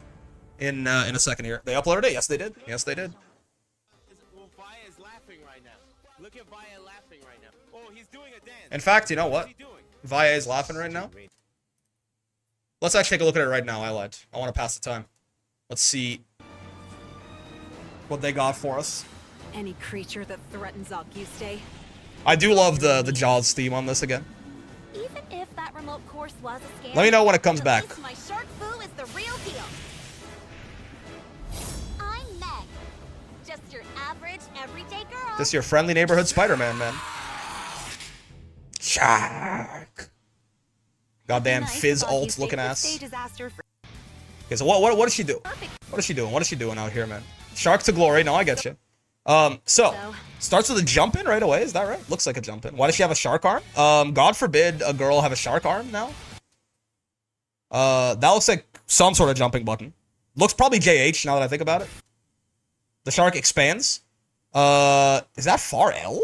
in a second here. They uploaded it? Yes, they did. Yes, they did. Well, Vaya's laughing right now. Look at Vaya laughing right now. Oh, he's doing a dance. In fact, you know what? Vaya is laughing right now. Let's actually take a look at it right now. I lied. I want to pass the time. Let's see what they got for us. Any creature that threatens Auguste. I do love the Jaws theme on this again. Even if that remote course was a scam, Let me know when it comes at back. least my shark foo is the real deal. I'm Meg. Just your average, everyday girl. This is your friendly neighborhood Spider-Man, man. Shark. Goddamn fizz alt looking ass. Okay, so what does she do? What is she doing? What is she doing out here, man? Shark to glory. No, I get you. So starts with a jump in right away. Is that right? Looks like a jump in. Why does she have a shark arm? God forbid a girl have a shark arm now. That looks like some sort of jumping button. Looks probably JH now that I think about it. The shark expands. Is that far L?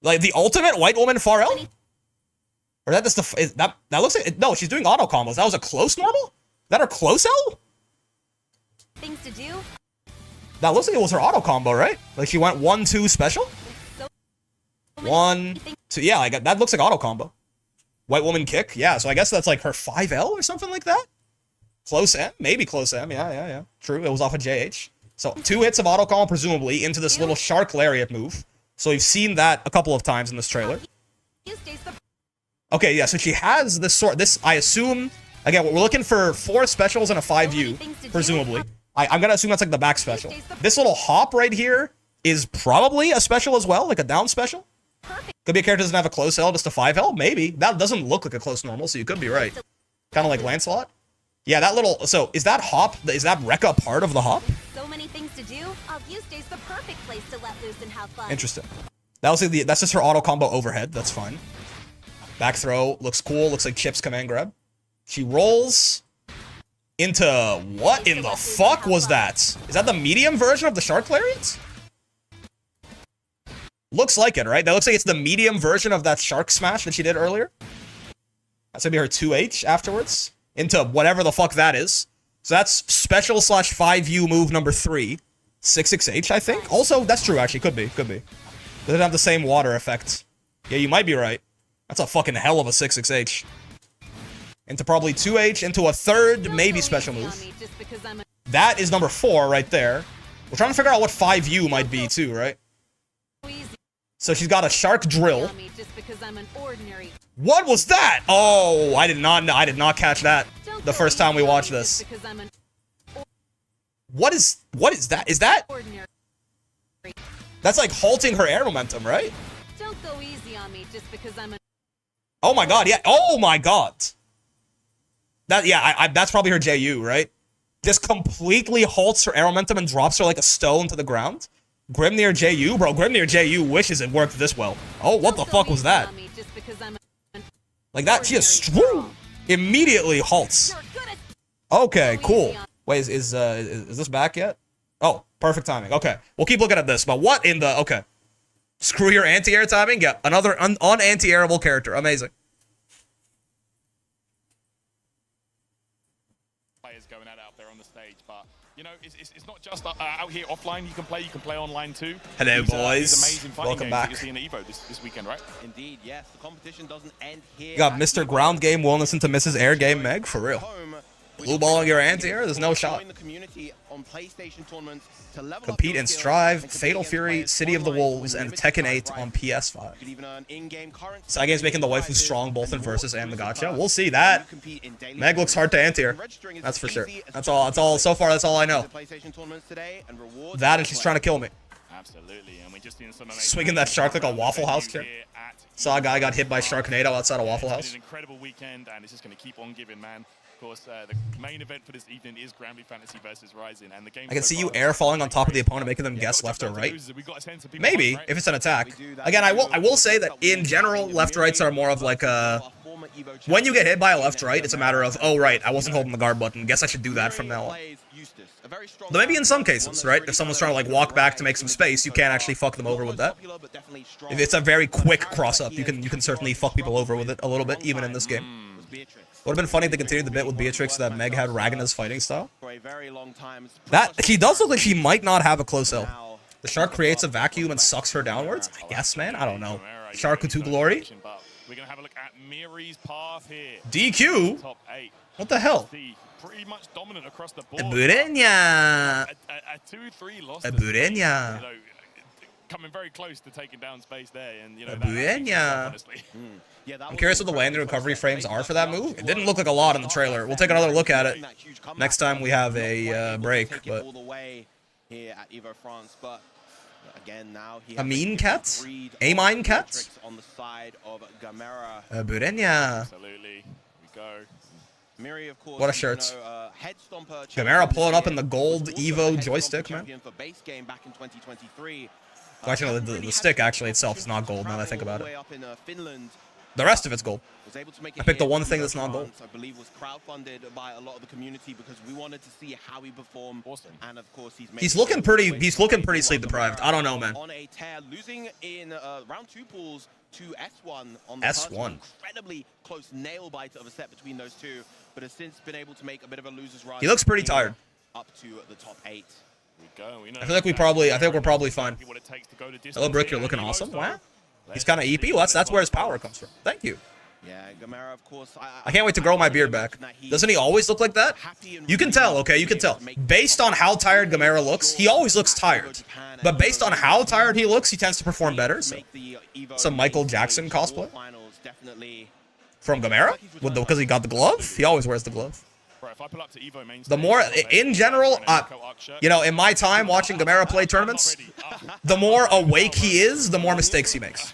Like the ultimate white woman far L? Or that just that looks like no, she's doing auto combos. That was a close normal? That her close L? Things to do. That looks like it was her auto combo, right? Like she went 1-2 special? 1, 2. Yeah, like that looks like auto combo. White woman kick. Yeah, so I guess that's like her 5L or something like that. Close M, maybe close M. Yeah. True, it was off of JH. So 2 hits of auto combo presumably into this little shark lariat move. So we've seen that a couple of times in this trailer. Okay, yeah, so she has this sort. This, I assume, again, we're looking for 4 specials and a 5U, presumably. I'm gonna assume that's like the back special. This little hop right here is probably a special as well, like a down special. Could be a character that doesn't have a close L, just a 5L, maybe. That doesn't look like a close normal, so you could be right. Kind of like Lancelot. Yeah, that little, so is that hop, is that Rekka part of the hop? So many things to do. Ogyu stays the perfect place to let loose and have fun. Interesting. That was like that's just her auto combo overhead, that's fine. Back throw, looks cool, looks like Chip's command grab. She rolls into, what in the fuck was that? Is that the medium version of the Shark Lariats? Looks like it, right? That looks like it's the medium version of that Shark Smash that she did earlier. That's gonna be her 2H afterwards. Into whatever the fuck that is. So that's special / 5U move number 3. 6-6H, I think. Also, that's true, actually. Could be. Doesn't have the same water effect. Yeah, you might be right. That's a fucking hell of a 6-6H. Into probably 2H, into a third, maybe special move. That is number 4 right there. We're trying to figure out what 5U might be too, right? So she's got a shark drill. What was that? Oh, I did not catch that the first time we watched this. What is that? Is that? That's like halting her air momentum, right? Don't go easy on me just because I'm an Oh my god, yeah. Oh my god. That, yeah, that's probably her JU, right? Just completely halts her air momentum and drops her like a stone to the ground. Grimnir JU? Bro, Grimnir JU wishes it worked this well. Oh, what the fuck was that? Like that, she just immediately halts. Okay, cool. Wait, is this back yet? Oh, perfect timing. Okay, we'll keep looking at this. But what in the... Okay. Screw your anti-air timing? Yeah, another un-anti-airable character. Amazing. Players going at it out there on the stage, but you know, it's not just out here offline. You can play online too. Hello, these boys. Amazing Welcome back. That you're seeing at Evo this weekend, right? Indeed, yes. The competition doesn't end here. You got Mr. Ground Game wellness into Mrs. Air Game Meg, for real. Blue balling your anti-air, there's no shot. Compete and Strive, Fatal Fury, City of the Wolves, and Tekken 8 on PS5. Cygame's making the waifu strong both in Versus and the Gacha. We'll see that. Meg looks hard to anti-air. That's for sure. That's all. So far, that's all I know. That and she's trying to kill me. Absolutely, and we just seen some swinging that shark like a Waffle House kid. Saw a guy got hit by Sharknado outside a Waffle House. It's an incredible weekend, and it's just going to keep on giving, man. Of course, the main event for this evening is Granblue Fantasy versus Rising, and the game. I can see you air falling on top of the opponent, making them guess left or right. Maybe if it's an attack. Again, I will say that in general, left rights are more of like a. When you get hit by a left right, it's a matter of, oh right, I wasn't holding the guard button. Guess I should do that from now on. Though maybe in some cases, right? If someone's trying to like walk back to make some space, you can't actually fuck them over with that. If it's a very quick cross up, you can certainly fuck people over with it a little bit, even in this game. Would have been funny if they continued the bit with Beatrix that Meg had Ragna's fighting style. That she does look like she might not have a close L. The shark creates a vacuum and sucks her downwards. I guess, man. I don't know. Shark to glory. We're gonna have a look at Miri's path here. DQ. Top 8. What the hell? Pretty much dominant across the board. Burenya. A 2-3 loss. Burenya. Coming very close to taking down space there, and you know. I'm curious what the landing recovery frames are for that move. It didn't look like a lot in the trailer. We'll take another look at it next time we have a break. But a mean cat? A mine cat? Burenya. Absolutely. We go. What a shirt. Gamera pulling up in the gold Evo joystick, man. Well, actually, no, the stick actually itself is not gold now that I think about it. The rest of it's gold. I picked the one thing that's not gold. I believe was crowdfunded by a lot of the community because we wanted to see how he performed. Awesome. And of course he's looking pretty sleep deprived. I don't know, man. On a tear, losing in round 2 pools to S1 on the S1. Incredibly close nail bite of a set between those two, but has since been able to make a bit of a loser's run. He looks pretty tired. Up to the top 8. I feel like we're probably fine. Hello, Brick, you're looking awesome. Wow. He's kind of EP. Well, that's where his power comes from. Thank you. Yeah, Gamera, of course. I can't wait to grow my beard back. Doesn't he always look like that? You can tell, okay? You can tell. Based on how tired Gamera looks, he always looks tired. But based on how tired he looks, he tends to perform better. So, some Michael Jackson cosplay from Gamera, because he got the glove. He always wears the glove. The more, in general, you know, in my time watching Gamera play tournaments, the more awake he is, the more mistakes he makes.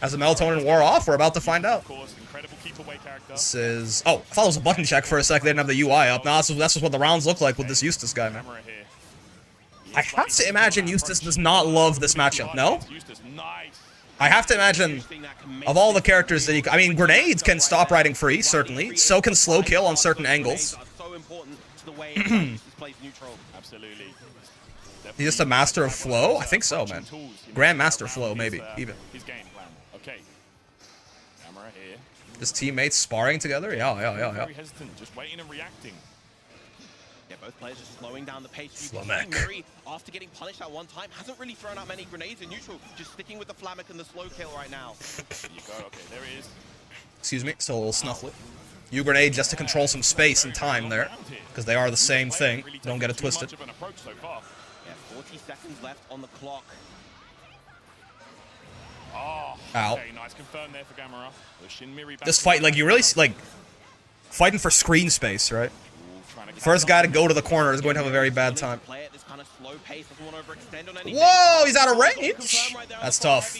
As the melatonin wore off, we're about to find out. This is... Oh, I thought it was a button check for a sec. They didn't have the UI up. No, that's just what the rounds look like with this Eustace guy, man. I have to imagine Eustace does not love this matchup, no? I have to imagine, of all the characters that he... I mean, grenades can stop riding free, certainly. So can slow kill on certain angles. He's just a master of flow? I think so, man. Grandmaster flow, maybe, even. His teammates sparring together? Yeah. Just waiting and reacting. Yeah, both players just slowing down the pace. Flamek. Murray, after getting punished at one time, hasn't really thrown out many grenades in neutral. Just sticking with the Flamek and the slow kill right now. There you go. Okay, there it is. Excuse me, still a little snuffly. U-grenade just to control some space and time there, because they are the same thing. Don't get it twisted. Yeah, 40 seconds left on the clock. Oh, ow. Okay, nice confirm there for Gamera. This fight, like, you really, like, fighting for screen space, right? First guy to go to the corner is going to have a very bad time. Whoa, he's out of range? That's tough.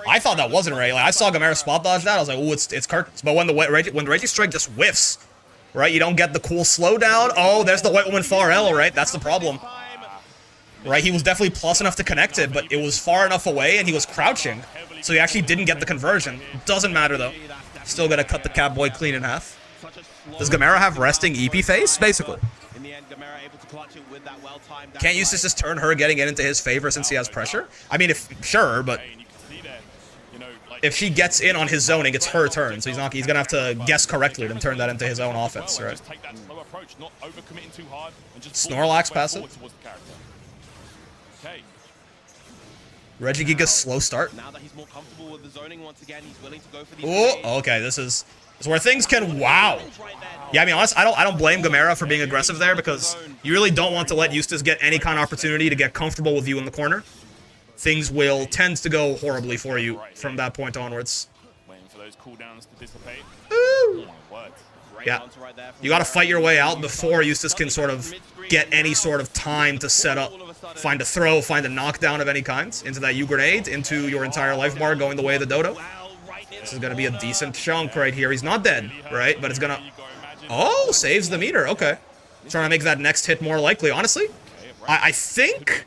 I thought that wasn't range. Like, I saw Gamera spot dodge that. I was like, ooh, it's Curtains. But when the Reggie Strike just whiffs, right, you don't get the cool slowdown. Oh, there's the White Woman far L, right? That's the problem. Right, he was definitely plus enough to connect it, but it was far enough away and he was crouching. So he actually didn't get the conversion. Doesn't matter, though. Still gonna cut the Catboy clean in half. Does Gamera have resting EP face? Basically. Can't Eustace just turn her getting it into his favor since he has pressure? I mean, sure, but if she gets in on his zoning, it's her turn, so he's gonna have to guess correctly and turn that into his own offense, right? Snorlax passive. Regigiga's slow start. Now that he's more comfortable with the zoning once again, he's willing to go for these. Oh, okay, this is where things can wow. Yeah, I mean, honestly, I don't blame Gamera for being aggressive there because you really don't want to let Eustace get any kind of opportunity to get comfortable with you in the corner. Things will tend to go horribly for you from that point onwards. Waiting for those cooldowns to dissipate. Ooh. Yeah, you got to fight your way out before Eustace can sort of get any sort of time to set up, find a throw, find a knockdown of any kind into that U-grenade, into your entire life bar going the way of the dodo. This is going to be a decent chunk right here. He's not dead, right? But it's going to... Oh, saves the meter. Okay. Trying to make that next hit more likely. Honestly, I think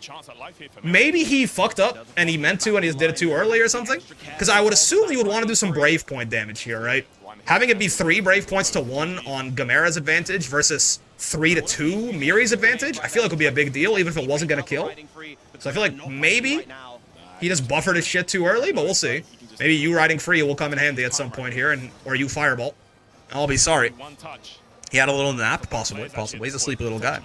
maybe he fucked up and he meant to and he just did it too early or something. Because I would assume he would want to do some Brave Point damage here, right? Having it be 3 Brave Points to 1 on Gamera's advantage versus 3 to 2 Miri's advantage, I feel like would be a big deal, even if it wasn't going to kill. So I feel like maybe he just buffered his shit too early, but we'll see. Maybe you riding free will come in handy at some point here, or you Fireball. I'll be sorry. He had a little nap, possibly. He's a sleepy little guy.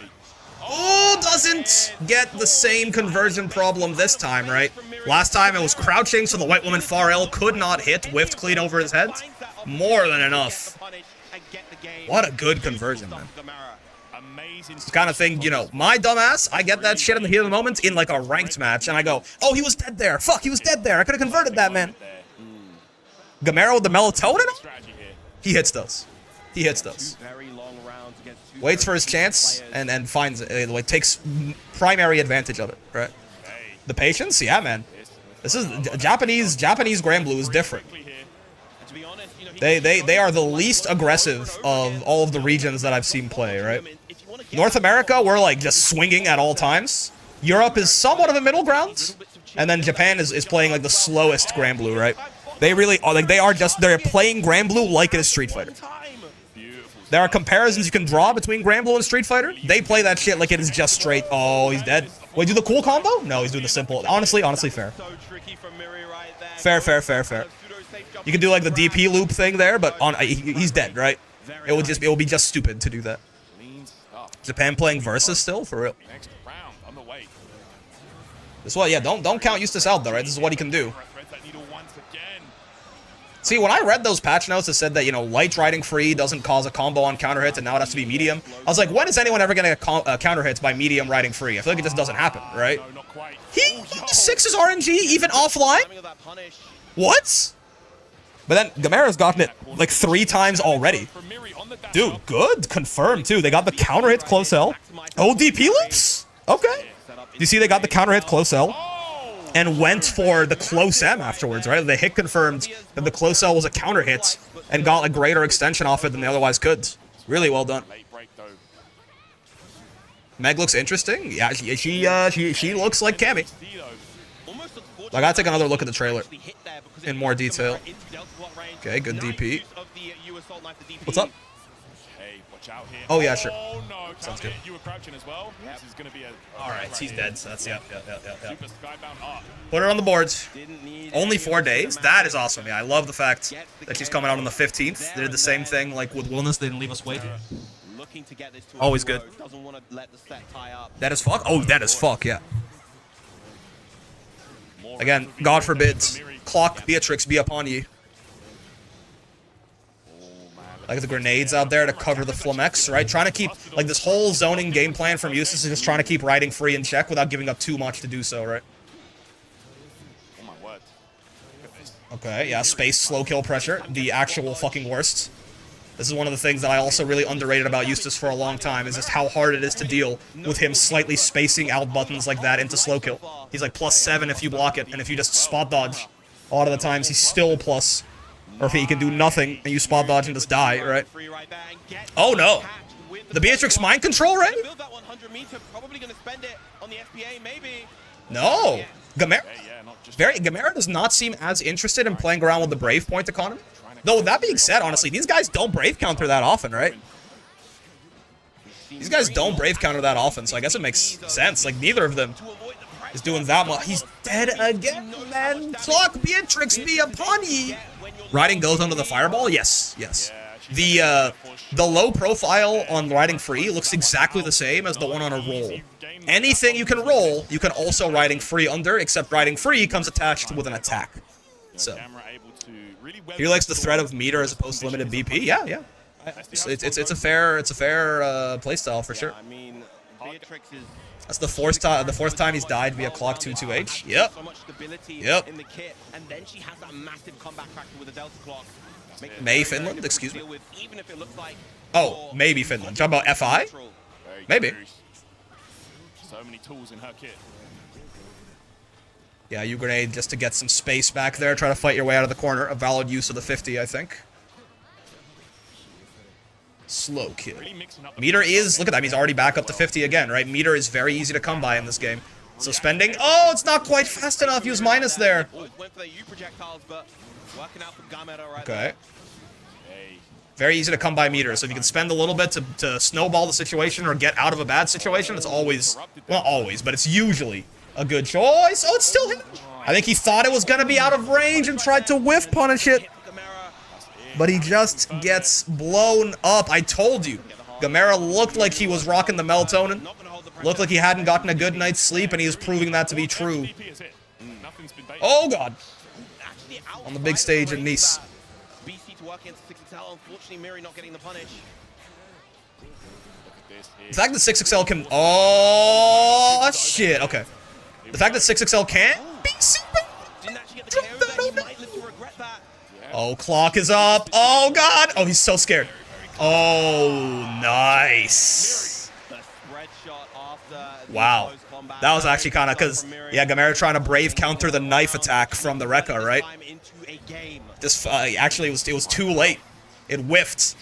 Oh, doesn't get the same conversion problem this time, right? Last time it was crouching, so the White Woman far L could not hit, whiffed clean over his head. More than enough. What a good conversion, man. It's the kind of thing, you know, my dumbass, I get that shit in the heat of the moment in like a ranked match, and I go, oh, he was dead there. Fuck, he was dead there. I could have converted that, man. Gamera with the melatonin? He hits those. He hits those. Waits for his chance and finds it. Like, takes primary advantage of it, right? The patience? Yeah, man. This is Japanese Grand Blue is different. They are the least aggressive of all of the regions that I've seen play, right? North America, we're like just swinging at all times. Europe is somewhat of a middle ground, and then Japan is playing like the slowest Grand Blue, right? They really are like they're playing Grand Blue like it is Street Fighter. There are comparisons you can draw between Grand Blue and Street Fighter. They play that shit like it is just straight. Oh, he's dead. Wait, do the cool combo? No, he's doing the simple. Honestly, fair. Fair. You can do like the DP loop thing there, but he's dead, right? It will be just stupid to do that. Japan playing Versus still, for real. This one, yeah, don't count Eustace out though, right? This is what he can do. See, when I read those patch notes that said that, you know, light riding free doesn't cause a combo on counter hits and now it has to be medium, I was like, when is anyone ever going to counter hits by medium riding free? I feel like it just doesn't happen, right? No, not quite. He 6's RNG even offline? What? But then Gamera's gotten it like 3 times already. Dude, good. Confirmed, too. They got the counter hit close L. ODP loops? Okay. Do you see they got the counter hit close L? And went for the close M afterwards, right? The hit confirmed that the close L was a counter hit and got a greater extension off it than they otherwise could. Really well done. Meg looks interesting. Yeah, she looks like Cammy. I gotta take another look at the trailer in more detail. Okay, good DP. What's up? Oh yeah, sure. Sounds good. All right, he's dead. So that's yeah. Put her on the boards. Only 4 days. That is awesome. Yeah, I love the fact that she's coming out on the 15th. They did the same thing like with Wellness. They didn't leave us wait. Always good. That is fuck. Oh, that is fuck. Yeah. Again, God forbid, Clock Beatrix be upon ye. Like the grenades out there to cover the Flamex, right? Trying to keep, like, this whole zoning game plan from Eustace is just trying to keep riding free in check without giving up too much to do so, right? Oh my word. Okay, yeah, space slow kill pressure, the actual fucking worst. This is one of the things that I also really underrated about Eustace for a long time, is just how hard it is to deal with him slightly spacing out buttons like that into slow kill. He's like +7 if you block it, and if you just spot dodge, a lot of the times he's still plus. Or if he can do nothing and you spot dodge and just die, right? Oh no! The Beatrix mind control, right? No! Gamera does not seem as interested in playing around with the Brave point economy. Though, that being said, honestly, these guys don't Brave counter that often, right? These guys don't Brave counter that often, so I guess it makes sense. Like, neither of them is doing that much. He's dead again, man! Clock Beatrix be upon ye! Riding goes under the fireball? Yes, yes. The low profile on riding free looks exactly the same as the one on a roll. Anything you can roll, you can also riding free under, except riding free comes attached with an attack. So, he likes the threat of meter as opposed to limited BP. Yeah, yeah. It's a fair playstyle for sure. That's the fourth time he's died via Clock 22H. Yep. Yep. May Finland, excuse me. Oh, maybe Finland. Talking about FI? Maybe. So many tools in her kit. Yeah, you grenade just to get some space back there. Try to fight your way out of the corner. A valid use of the 50, I think. Slow kill. Meter is, look at that, he's already back up to 50 again, right? Meter is very easy to come by in this game. So spending, oh, it's not quite fast enough. Use minus there. Okay. Very easy to come by meter. So if you can spend a little bit to snowball the situation or get out of a bad situation, it's always, well, always, but it's usually a good choice. Oh, it's still him. I think he thought it was going to be out of range and tried to whiff punish it. But he just gets blown up. I told you. Gamera looked like he was rocking the melatonin. Looked like he hadn't gotten a good night's sleep, and he is proving that to be true. Oh, God. On the big stage in Nice. The fact that 6XL can... Oh, shit. Okay. The fact that 6XL can be super... Oh, Clock is up. Oh, God. Oh, he's so scared. Oh, nice. Wow. That was actually kind of because, yeah, Gamera trying to Brave counter the knife attack from the Rekka, right? This, actually, it was too late. It whiffed.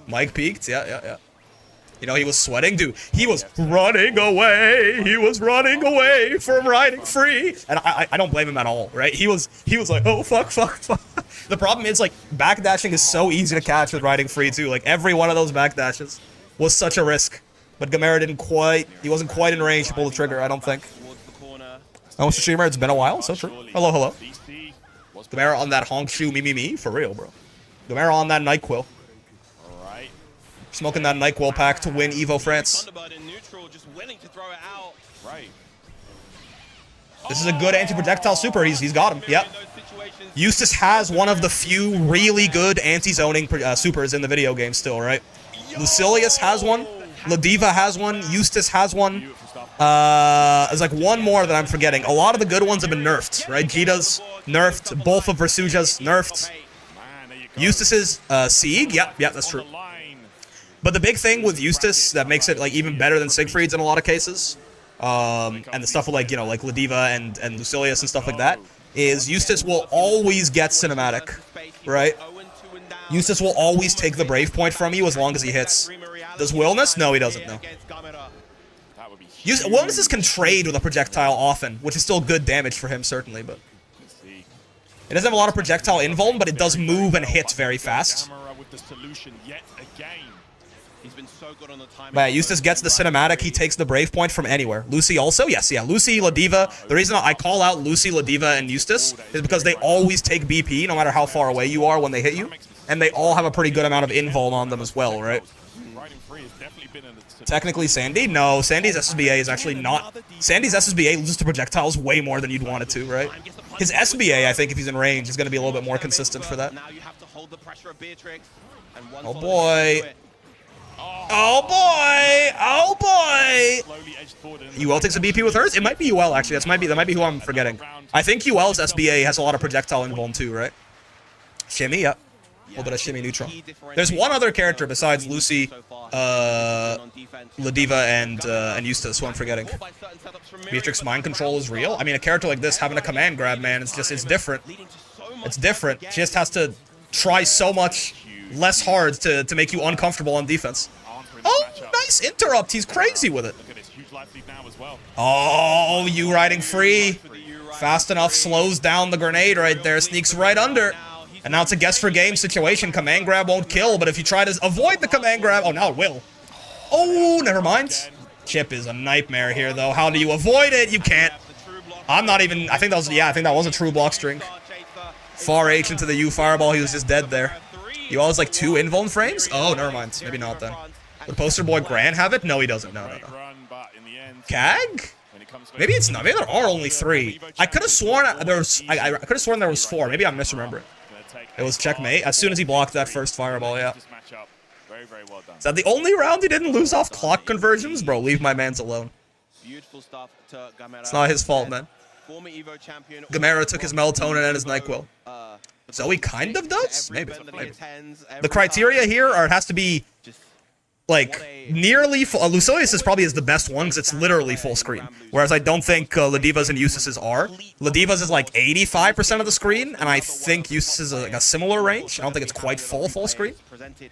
Mike peeked. Yeah. You know, he was sweating, dude. He was running away. He was running away from riding free. And I don't blame him at all, right? He was like, oh, fuck. The problem is, like, backdashing is so easy to catch with riding free, too. Like, every one of those backdashes was such a risk. But Gamera he wasn't quite in range to pull the trigger, I don't think. Oh, Mr. Streamer, it's been a while, so true. Hello. Gamera on that honk shoe, me, for real, bro. Gamera on that NyQuil. Smoking that NyQuil pack to win Evo France. This is a good anti-projectile super. He's got him. Yep. Eustace has one of the few really good anti-zoning supers in the video game still, right? Lucilius has one. Ladiva has one. Eustace has one. There's like one more that I'm forgetting. A lot of the good ones have been nerfed, right? Jita's nerfed. Both of Versuja's nerfed. Eustace's Sieg. Yep, that's true. But the big thing with Eustace that makes it like even better than Siegfried's in a lot of cases, and the stuff with like, you know, like Ladiva and Lucilius and stuff like that, is Eustace will always get cinematic, right? Eustace will always take the Brave point from you as long as he hits. Does Willness? No, he doesn't, no. Willnesses can trade with a projectile often, which is still good damage for him, certainly, but... It doesn't have a lot of projectile invuln, but it does move and hit very fast. But yeah, Eustace gets the cinematic, he takes the Brave point from anywhere. Lucy also? Yes, yeah. Lucy, Ladiva. The reason I call out Lucy, Ladiva, and Eustace is because they always take BP, no matter how far away you are when they hit you. And they all have a pretty good amount of invuln on them as well, right? Technically Sandy? No, Sandy's SSBA is actually not... Sandy's SSBA loses to projectiles way more than you'd want it to, right? His SBA, I think, if he's in range, is going to be a little bit more consistent for that. Oh boy. Oh boy! Oh boy! UL takes a BP with hers? It might be UL, actually. That might be who I'm forgetting. I think UL's SBA has a lot of projectile invuln too, right? Shimmy, yep. A little bit of shimmy neutral. There's one other character besides Lucy, Ladiva, and Eustace who I'm forgetting. Beatrix mind control is real? I mean, a character like this having a command grab, man, it's different. It's different. She just has to try so much less hard to make you uncomfortable on defense. Oh, nice interrupt. He's crazy with it. Oh, you riding free. Fast enough slows down the grenade right there. Sneaks right under. And now it's a guess for game situation. Command grab won't kill, but if you try to avoid the command grab... Oh, now it will. Oh, never mind. Chip is a nightmare here, though. How do you avoid it? You can't. I'm not even... I think that was... Yeah, I think that was a true block string. Far H into the U fireball. He was just dead there. You always like 2 invuln frames? Oh, never mind. Maybe not then. Would Poster Boy Gran have it? No, he doesn't. No. Kag? Maybe it's not. Maybe there are only 3. I could have sworn there was... I could have sworn there was 4. Maybe I'm misremembering. It was checkmate as soon as he blocked that first fireball, yeah. Is that the only round he didn't lose off clock conversions? Bro, leave my mans alone. It's not his fault, man. Gamera took his melatonin and his NyQuil. Zoe kind of does? Maybe. The criteria here are it has to be, like, nearly full. Lucilius is probably the best one because it's literally full screen. Whereas I don't think Ladiva's and Eustace's are. Ladiva's is like 85% of the screen, and I think Eustace's is like a similar range. I don't think it's quite full screen.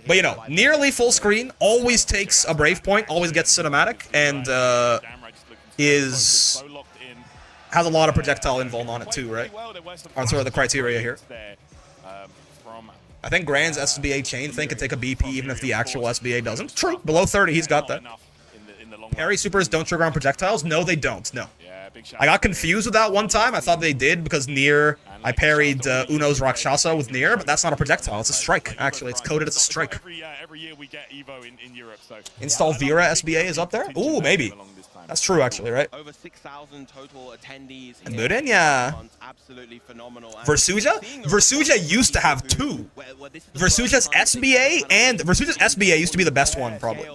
But you know, nearly full screen, always takes a Brave point, always gets cinematic, and has a lot of projectile invuln on it too, right? Are sort of the criteria here. I think Gran's SBA chain thing could take a BP even if the actual SBA doesn't. True. Below 30, he's got that. Parry supers don't trigger on projectiles? No, they don't. No. I got confused with that one time. I thought they did because Nier... I parried Uno's Rakshasa with Nier, but that's not a projectile. It's a strike, actually. It's coded as a strike. Install Vera SBA is up there? Ooh, maybe. That's true, actually, right? Over 6,000 total attendees. And Murenya. Absolutely phenomenal. Versuja? Versuja used to have 2. Versuja's SBA used to be the best one, probably.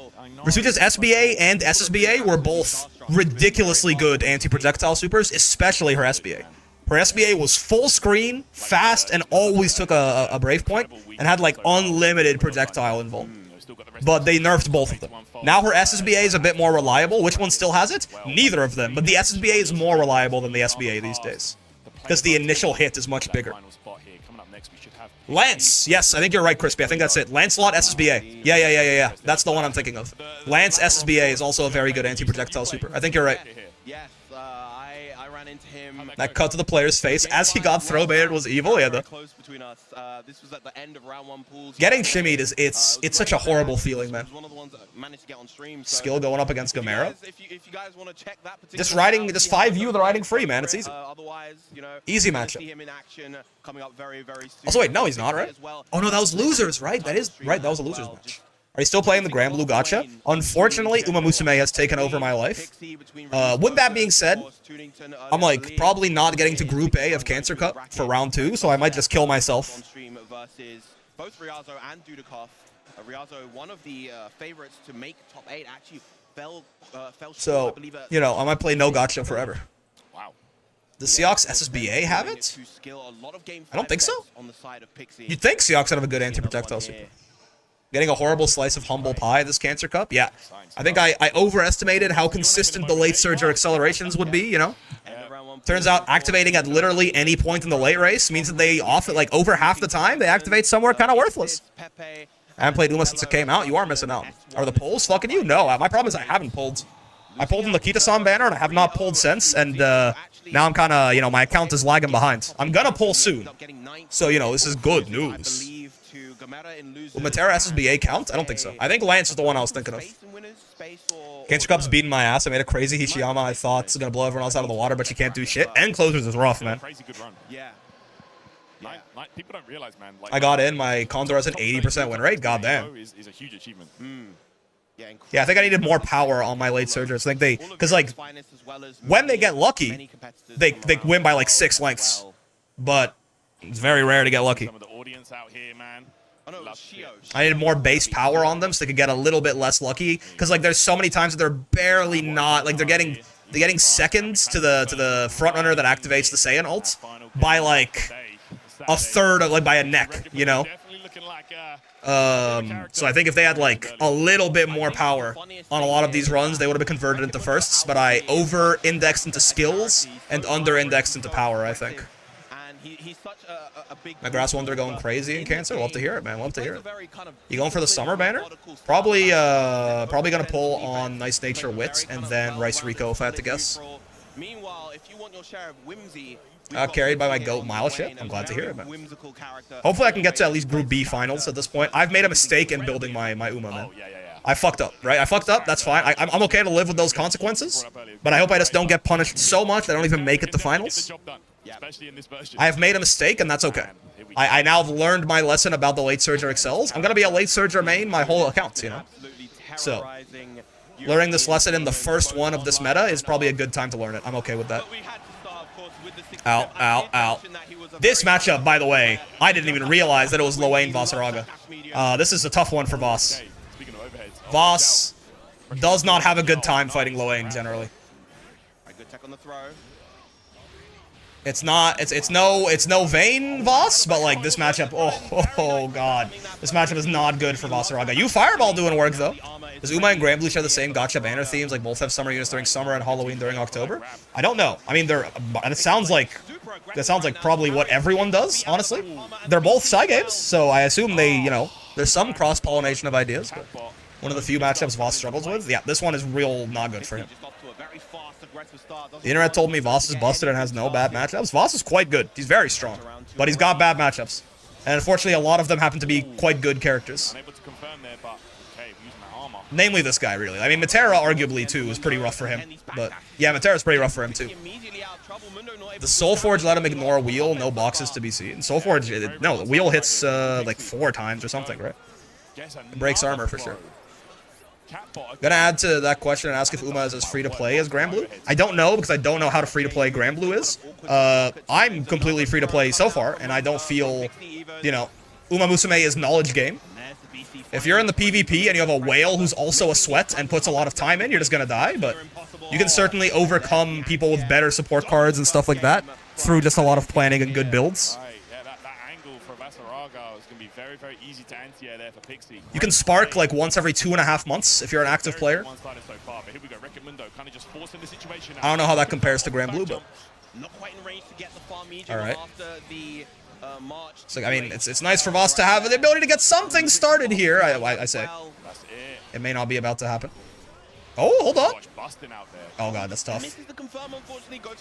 Versuja's SBA and SSBA were both ridiculously good anti-projectile supers, especially her SBA. Her SBA was full screen, fast, and always took a Brave point, and had like unlimited projectile invuln. But they nerfed both of them. Now her SSBA is a bit more reliable. Which one still has it? Neither of them. But the SSBA is more reliable than the SBA these days. Because the initial hit is much bigger. Lance! Yes, I think you're right, Crispy. I think that's it. Lancelot SSBA. Yeah. That's the one I'm thinking of. Lance SSBA is also a very good anti-projectile super. I think you're right. That cut to the player's face as he got throw baited was evil. Yeah, getting shimmied is it's such a horrible feeling, man. Skill going up against Gamera. Just 5U the riding free, man. It's easy. Easy matchup. Also, wait, no, he's not, right? Oh no, that was losers, right? That is right. That was a losers match. Are you still playing the Grand Blue Gacha? Unfortunately, Uma Musume has taken over my life. With that being said, I'm like probably not getting to Group A of Cancer Cup for round 2, so I might just kill myself. Both Ryazo and Dudikoff. Ryazo, one of the favorites to make top 8, actually fell short, So, I believe, you know, I might play no Gacha forever. Wow. Does Seox SSBA have it? I don't think so. You'd think Seox would have a good anti-projectile super. Getting a horrible slice of humble pie this Cancer Cup? Yeah. I think I overestimated how consistent the late surge or accelerations would be, you know? Turns out activating at literally any point in the late race means that they often, like, over half the time, they activate somewhere kind of worthless. I haven't played Uma since it came out. You are missing out. Are the polls fucking you? No. My problem is I haven't pulled. I pulled in the Kita-san banner, and I have not pulled since, and now I'm kind of, you know, my account is lagging behind. I'm gonna pull soon. So, you know, this is good news. Will Matera SSBA count? I don't think so. I think Lance is the one I was thinking of. Cancer Cup's beating my ass. I made a crazy Hishiyama I thought was going to blow everyone else out of the water, but she can't do shit. And closers is rough, man. Crazy good run. Yeah. People don't realize, man. Like, I got in. My Condor has an 80% win rate. Goddamn. Is a huge achievement. Yeah, I think I needed more power on my late surgers. I think because like, when they get lucky, they win by like 6 lengths. But it's very rare to get lucky. Some of the audience out here, man. I needed more base power on them so they could get a little bit less lucky. Because like, there's so many times that they're barely not like they're getting seconds to the front runner that activates the Saiyan ult by like a third of like by a neck, you know. So I think if they had like a little bit more power on a lot of these runs, they would have been converted into firsts. But I over-indexed into skills and under-indexed into power, I think. My Grass Wonder going crazy in Cancer? Love to hear it, man. Love to hear it. You going for the summer banner? Probably gonna pull on Nice Nature Wit and then Rice Rico if I had to guess. Carried by my GOAT Mile ship. I'm glad to hear it, man. Hopefully I can get to at least Group B finals at this point. I've made a mistake in building my Uma, man. I fucked up, right? I fucked up. That's fine. I'm okay to live with those consequences. But I hope I just don't get punished so much that I don't even make it to finals. I have made a mistake, and that's okay. I now have learned my lesson about the late surger excels. I'm going to be a late surger main my whole account, you know? So, learning this lesson in the first one of this meta is probably a good time to learn it. I'm okay with that. Ow, ow, ow. This matchup, by the way, I didn't even realize that it was Loane Vasaraga. This is a tough one for Voss. Voss does not have a good time fighting Loane, generally. It's no Vayne Voss, but like this matchup, oh god. This matchup is not good for Vasaraga. You Fireball doing work though. Does Uma and Granblue share the same gacha banner themes, like both have summer units during summer and Halloween during October? I don't know. I mean, that sounds like probably what everyone does, honestly. They're both Psy games, so I assume they, you know, there's some cross-pollination of ideas, but one of the few matchups Voss struggles with. Yeah, this one is real not good for him. The internet told me Voss is busted and has no bad matchups. Voss is quite good. He's very strong, but he's got bad matchups. And unfortunately, a lot of them happen to be quite good characters. Namely this guy, really. I mean, Matera, arguably, too, is pretty rough for him. But, yeah, Matera's pretty rough for him, too. The Soulforge let him ignore wheel, no boxes to be seen. Soulforge, no, the wheel hits, like, 4 times or something, right? It breaks armor, for sure. Gonna add to that question and ask if Uma is as free-to-play as Granblue. I don't know, because I don't know how to free-to-play Granblue is. I'm completely free-to-play so far, and I don't feel, you know, Uma Musume is knowledge game. If you're in the PvP and you have a whale who's also a sweat and puts a lot of time in, you're just gonna die, but you can certainly overcome people with better support cards and stuff like that through just a lot of planning and good builds. You can spark like once every 2.5 months if you're an active player. I don't know how that compares to Granblue, but alright. So, I mean, it's nice for Voss to have the ability to get something started here, I say. It may not be about to happen. Oh, hold on. Oh god, that's tough.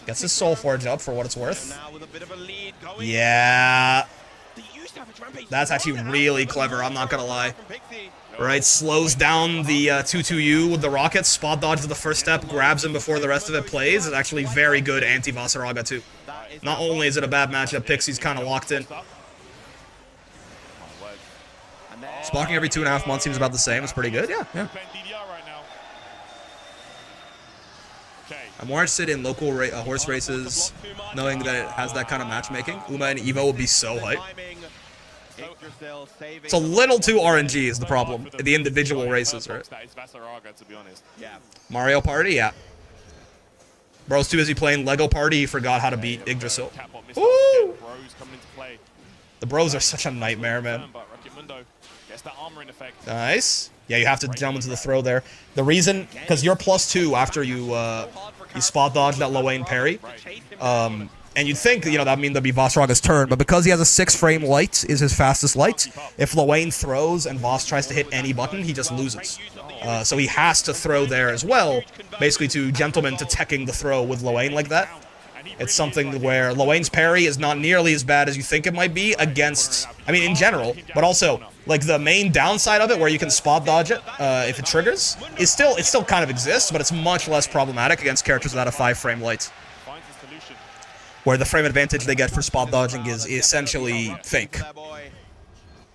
Gets his Soulforge up for what it's worth. Yeah. That's actually really clever, I'm not gonna lie. Right, slows down the 2-2U with the rockets, spot dodges the first step, grabs him before the rest of it plays. It's actually very good anti-Vasaraga too. Not only is it a bad matchup, Pixie's kind of locked in. Spawking every 2.5 months seems about the same. It's pretty good. Yeah. DDR right now. Okay. I'm more interested in local horse races, knowing that it has that kind of matchmaking. Uma and Evo will be so hype. It's a little too RNG is the problem. The individual races, right? Mario Party, yeah. Bro's too busy playing Lego Party, he forgot how to beat Yggdrasil. Woo! The bros are such a nightmare, man. Nice. Yeah, you have to jump into the throw there. The reason, because you're +2 after you spot dodge that Lowain parry. And you'd think, you know, that would mean that'd be Vossraga's turn, but because he has a 6-frame light, is his fastest light, if Lowain throws and Voss tries to hit any button, he just loses. So he has to throw there as well, basically to gentleman to teching the throw with Lowain like that. It's something where Lowain's parry is not nearly as bad as you think it might be against, I mean, in general, but also, like, the main downside of it, where you can spot dodge it if it triggers, it still kind of exists, but it's much less problematic against characters without a 5-frame light. Where the frame advantage they get for spot dodging is essentially fake.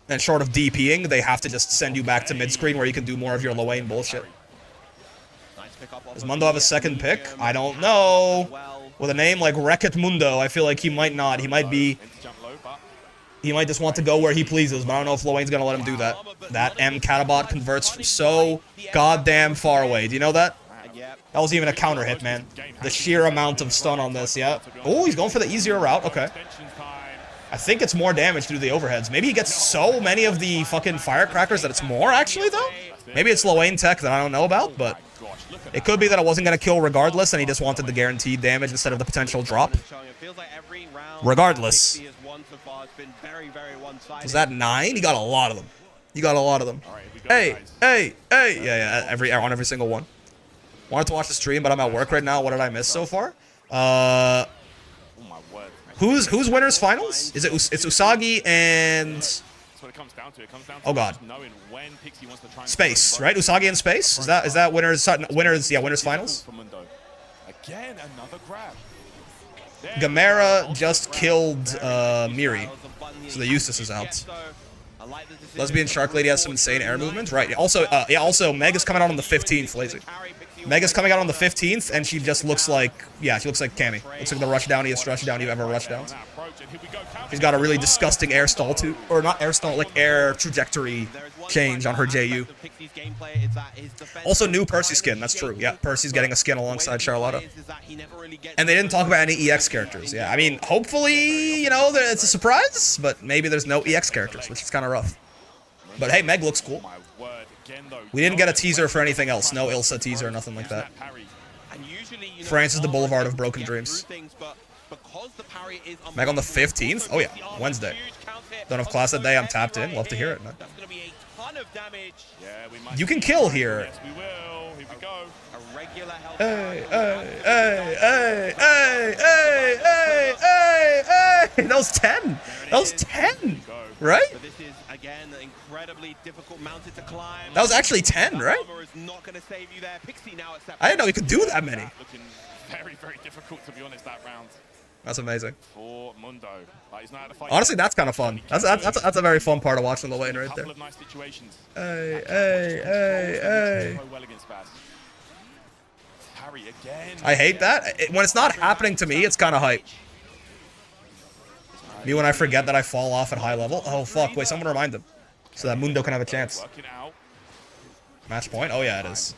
And short of DPing, they have to just send you back to mid-screen where you can do more of your Lowain bullshit. Does Mundo have a second pick? I don't know. With a name like Wreck-It Mundo, I feel like he might not. He might just want to go where he pleases, but I don't know if Lowain's gonna let him do that. That M Catabot converts so goddamn far away. Do you know that? That was even a counter hit, man. The sheer amount of stun on this, yeah. Oh, he's going for the easier route. Okay. I think it's more damage due to the overheads. Maybe he gets so many of the fucking firecrackers that it's more, actually, though? Maybe it's Lowain tech that I don't know about, but it could be that it wasn't going to kill regardless, and he just wanted the guaranteed damage instead of the potential drop. Regardless. Was that 9? He got a lot of them. He got a lot of them. Hey, hey, hey. Yeah, on every single one. Wanted to watch the stream, but I'm at work right now. What did I miss so far? Who's winner's finals? Is it's Usagi and oh god, Space, right? Usagi and Space. Is that winners finals? Again, another grab. Gamera just killed Miri, so the Eustace is out. Lesbian Shark Lady has some insane air movements, right? Also, also Meg is coming out on the 15th, Lazy. Mega's coming out on the 15th, and she just looks like, yeah, she looks like Cammy. Looks like the rushdowniest rushdown you've ever rushdowns. She's got a really disgusting air stall too, or not air stall, like air trajectory change on her JU. Also new Percy skin, that's true. Yeah, Percy's getting a skin alongside Charlotta. And they didn't talk about any EX characters. Yeah, I mean, hopefully, you know, it's a surprise, but maybe there's no EX characters, which is kind of rough. But hey, Meg looks cool. We didn't get a teaser for anything else. No Ilsa teaser, nothing like that. France is the Boulevard of Broken Dreams. Meg on the 15th? Oh yeah, Wednesday. Don't have class that day, I'm tapped in. Love to hear it, man. You can kill here. Hey, hey, hey, hey, hey, hey, hey, hey, hey! That was 10! That was 10! Right? That was actually 10, right? I didn't know he could do that many. Very, very difficult, to be honest, that round. That's amazing. For Mundo. Honestly, that's kind of fun. That's a very fun part of watching the lane right there. Hey, hey, hey, hey. I hate that. When it's not happening to me, it's kind of hype. Me when I forget that I fall off at high level. Oh, fuck. Wait, someone remind him. So that Mundo can have a chance. Match point? Oh, yeah, it is.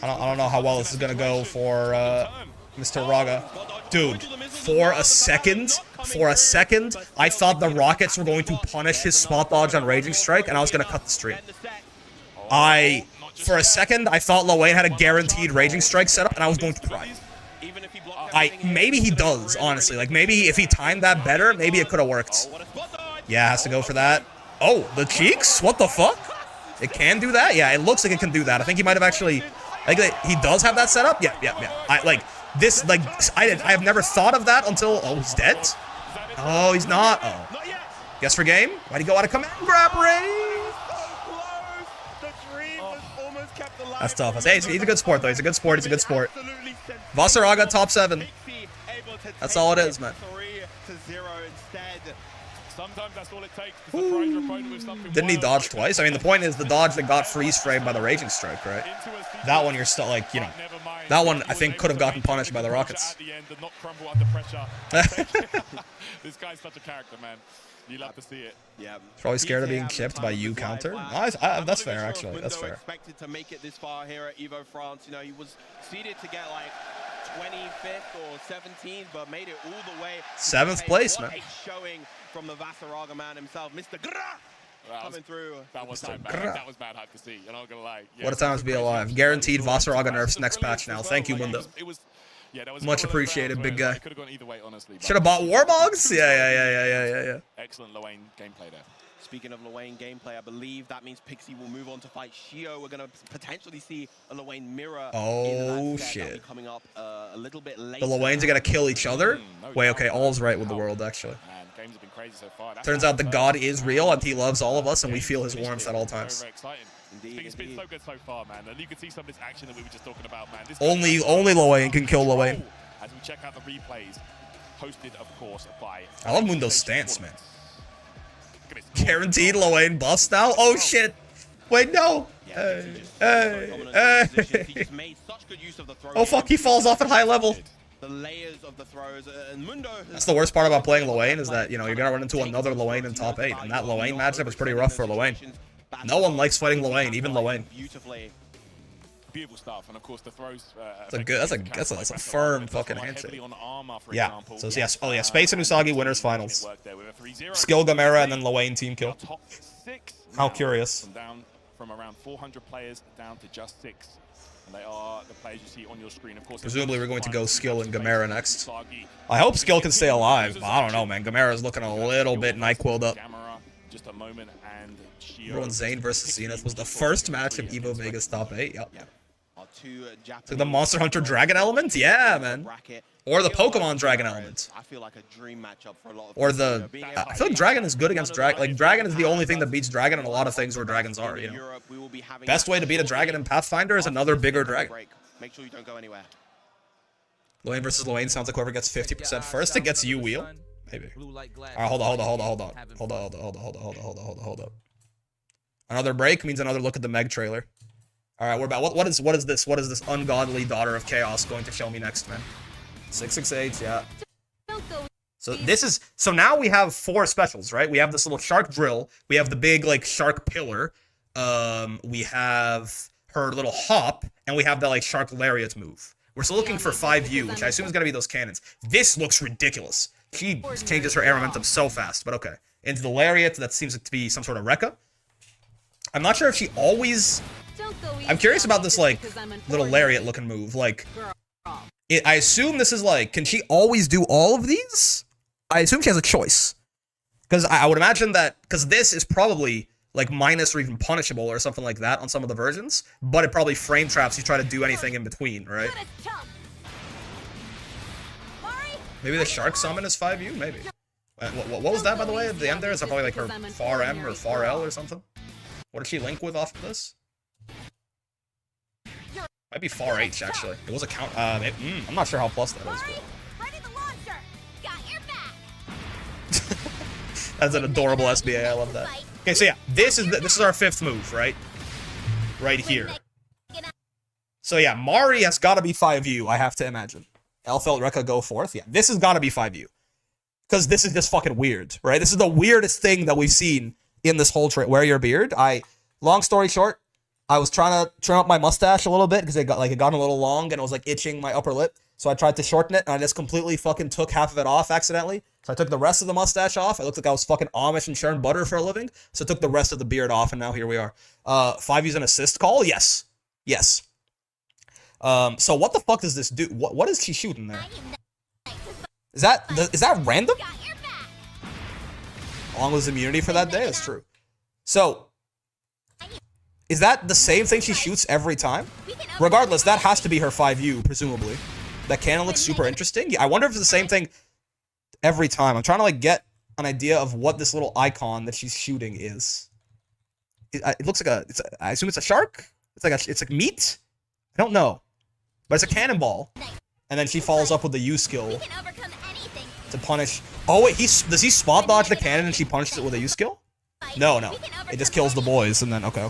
I don't know how well this is going to go for Mr. Raga. Dude, for a second, I thought the Rockets were going to punish his spot dodge on Raging Strike, and I was going to cut the stream. For a second, I thought Lowain had a guaranteed Raging Strike setup, and I was going to cry. Maybe he does, honestly. Like, maybe if he timed that better, maybe it could have worked. Yeah, has to go for that. Oh, the cheeks? What the fuck? It can do that? Yeah, it looks like it can do that. I think he might have actually... Like, he does have that set up? Yeah. I have never thought of that until... Oh, he's dead? Oh, he's not? Oh. Guess for game? Why'd he go out of command grab range? That's tough. Hey, he's a good sport, though. He's a good sport. Vossaraga top 7. That's all it is, man. Sometimes that's all it takes to surprise your opponent with something. Didn't he dodge twice? I mean, the point is the dodge that got freeze framed by the Raging Strike, right? That one you're still like, you know, that one I think could have gotten punished by the Rockets. At the end and not crumble under pressure. This guy's such a character, man. You love to see it. Yeah. Probably scared of being chipped by you counter. Nice. That's fair, actually. That's fair. Expected to make it this far here at Evo France. You know, he was seeded to get like 25th or 17th, but made it all the way. 7th place, man. Showing from the Vasaraga man himself, Mr. Gra, coming through. That was bad. That was bad hype to see. You're not gonna lie. Yeah, what a time to be alive. Guaranteed Vasaraga nerfs next patch now. Thank you, Mundo. Much appreciated, big guy. Could have gone either way, honestly. Should have bought Warbogs? Yeah. Excellent Lowain gameplay there. Speaking of Lowain gameplay, I believe that means Pixie will move on to fight Shio. We're going to potentially see a Lowain mirror. Oh, shit. Coming up a little bit later. The Lowains are going to kill each other? Wait, okay, all's right with the world, actually. Man, games have been crazy so far. Turns out the god is real and he loves all of us and we feel his warmth at all times. Very exciting. Indeed, it's been so good so far, man. And you can see some of this action that we were just talking about, man. Only Lowain can kill Lowain. As we check out the replays, hosted, of course, by... I love Mundo's stance, man. Guaranteed Lowain bust now? Oh, shit. Wait, no. Hey. Oh, fuck, he falls off at high level. The layers of the throws, and Mundo... That's the worst part about playing Lowain, is that, you know, you're going to run into another Lowain in top 8. And that Lowain matchup is pretty rough for Lowain. No one likes fighting Lowain, even Lowain. Beautiful stuff, and of course the throws. That's a firm fucking handshake. Yeah. So yeah. Oh yeah. Space and Usagi winners finals. Skill Gamera and then Lowain team kill. How curious. From around 400 players down to just 6, and they are the players you see on your screen. Of course. Presumably we're going to go Skill and Gamera next. I hope Skill can stay alive, but I don't know, man. Gamera's looking a little bit NyQuil'd up. Just a moment, and Everyone Zane versus Zenith was the first match of Evo Vegas top 8. Yep. So the Monster Hunter Dragon element? Yeah, man. Or the Pokemon Dragon element. I feel like a dream matchup for a lot of or the... I feel like Dragon is good against Dragon. Like, Dragon is the only thing that beats Dragon in a lot of things where Dragons are, you know. Best way to beat a Dragon in Pathfinder is another bigger Dragon. Make sure you don't go anywhere. Lowain versus Lowain sounds like whoever gets 50% first, it gets you wheel. Maybe. Alright, hold on. Another break means another look at the Meg trailer. Alright, we're about what is this ungodly daughter of chaos going to show me next, man? 668, yeah. So now we have 4 specials, right? We have this little shark drill, we have the big like shark pillar, we have her little hop, and we have that like shark lariat move. We're still looking for 5U, which I assume is gonna be those cannons. This looks ridiculous. She changes her air momentum so fast, but okay. Into the lariat, that seems to be some sort of Rekka. I'm not sure if she always... I'm curious about this, like, little lariat-looking move. Like, I assume this is, like, can she always do all of these? I assume she has a choice. Because I would imagine that... Because this is probably, like, minus or even punishable or something like that on some of the versions. But it probably frame traps you try to do anything in between, right? Maybe the shark summon is 5U? Maybe. What was that, by the way, at the end there? Is that probably, like, her far M or far L or something? What did she link with off of this? Might be far H, actually. It was a count. I'm not sure how plus that is. That's an adorable SBA. I love that. Okay, so yeah, this is our 5th move, right? Right here. So yeah, Mari has got to be 5U. I have to imagine. Elfelt Rekka go 4th. Yeah, this has got to be 5U. Because this is just fucking weird, right? This is the weirdest thing that we've seen in this whole wear your beard. Long story short, I was trying to trim up my mustache a little bit because it got a little long and it was like itching my upper lip. So I tried to shorten it and I just completely fucking took half of it off accidentally. So I took the rest of the mustache off. I looked like I was fucking Amish and sharing butter for a living. So I took the rest of the beard off and now here we are. 5U's an assist call? Yes. Yes. So what the fuck does this do? What is she shooting there? Is that random? Along with immunity for that day? That's true. So, is that the same thing she shoots every time? Regardless, that has to be her 5U, presumably. That cannon looks super interesting. Yeah, I wonder if it's the same thing every time. I'm trying to like get an idea of what this little icon that she's shooting is. It looks like I assume it's a shark? It's like meat? I don't know. But it's a cannonball. And then she follows up with the U skill to punish. Oh wait, does he spot dodge the cannon and she punches it with a U skill? No, no. It just kills the boys and then okay.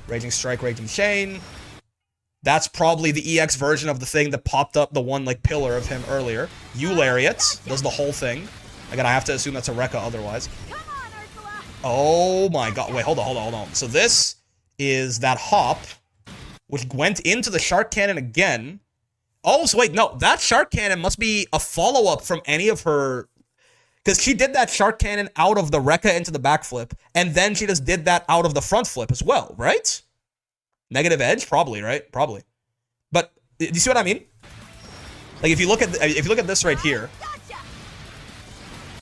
Raging Strike, Raging Chain. That's probably the EX version of the thing that popped up the one like pillar of him earlier. U Lariat does the whole thing. Again, I have to assume that's a Rekka otherwise. Oh my god. Wait, hold on. So this is that hop, which went into the Shark Cannon again. Oh, so wait, no. That Shark Cannon must be a follow-up from any of her... Because she did that Shark Cannon out of the Rekka into the backflip, and then she just did that out of the front flip as well, right? Negative edge? Probably, right? Probably. But, do you see what I mean? Like, if you look at this right here,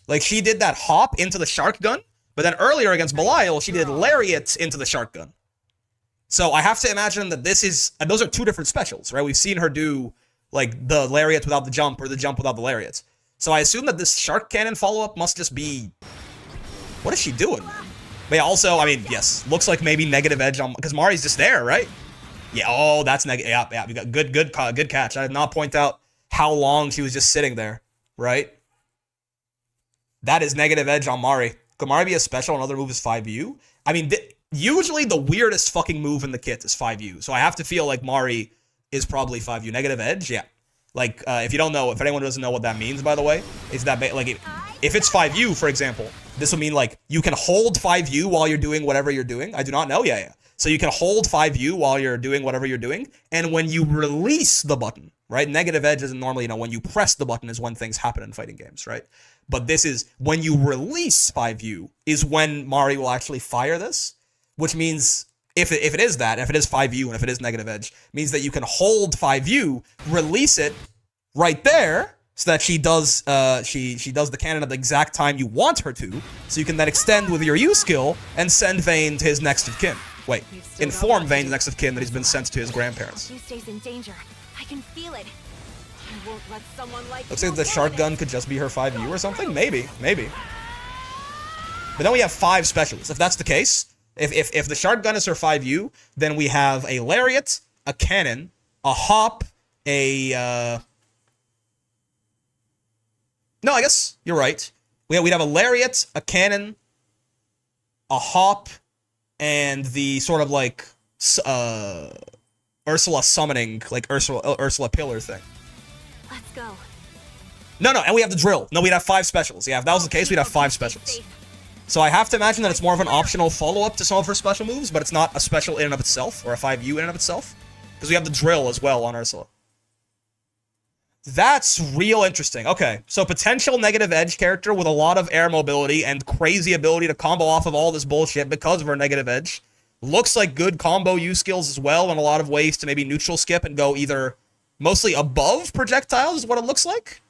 like, she did that hop into the Shark Gun, but then earlier against Belial, she did Lariat into the Shark Gun. So I have to imagine that this is... And those are two different specials, right? We've seen her do, like, the Lariat without the jump, or the jump without the Lariat. So I assume that this Shark Cannon follow-up must just be... What is she doing, man? But yeah, also, I mean, yes, looks like maybe negative edge on... Because Mari's just there, right? Yeah, oh, that's negative... Yeah, we got good catch. I did not point out how long she was just sitting there, right? That is negative edge on Mari. Could Mari be a special? Another move is 5U? I mean, usually the weirdest fucking move in the kit is 5U. So I have to feel like Mari is probably 5U. Negative edge? Yeah. Like, if you don't know, if anyone doesn't know what that means, by the way, is that, like, if it's 5U, for example, this will mean, like, you can hold 5U while you're doing whatever you're doing. I do not know. Yeah. So you can hold 5U while you're doing whatever you're doing, and when you release the button, right? Negative edge isn't normally, when you press the button is when things happen in fighting games, right? But this is, when you release 5U, is when Mari will actually fire this, which means... If it is that, if it is 5U and if it is negative edge, means that you can hold 5U, release it right there, so that she does the cannon at the exact time you want her to, so you can then extend with your U skill and send Vayne to his next of kin. Wait, inform Vayne's next of kin that he's been sent to his grandparents. He stays in danger. I can feel it. I won't let someone like Looks like the Shark Gun could just be her 5U or something? Maybe. But then we have 5 specialists. If that's the case... If the Shark Gun is her 5U, then we have a Lariat, a Cannon, a Hop, a... No, I guess you're right. We'd have a Lariat, a Cannon, a Hop, and the sort of like Ursula summoning, like Ursula Pillar thing. Let's go. No, and we have the Drill. No, we'd have 5 specials. Yeah, if that was the case, we'd have 5 specials. So I have to imagine that it's more of an optional follow-up to some of her special moves, but it's not a special in and of itself, or a 5U in and of itself. Because we have the Drill as well on Ursula. That's real interesting. Okay, so potential negative edge character with a lot of air mobility and crazy ability to combo off of all this bullshit because of her negative edge. Looks like good combo U skills as well, and a lot of ways to maybe neutral skip and go either mostly above projectiles is what it looks like.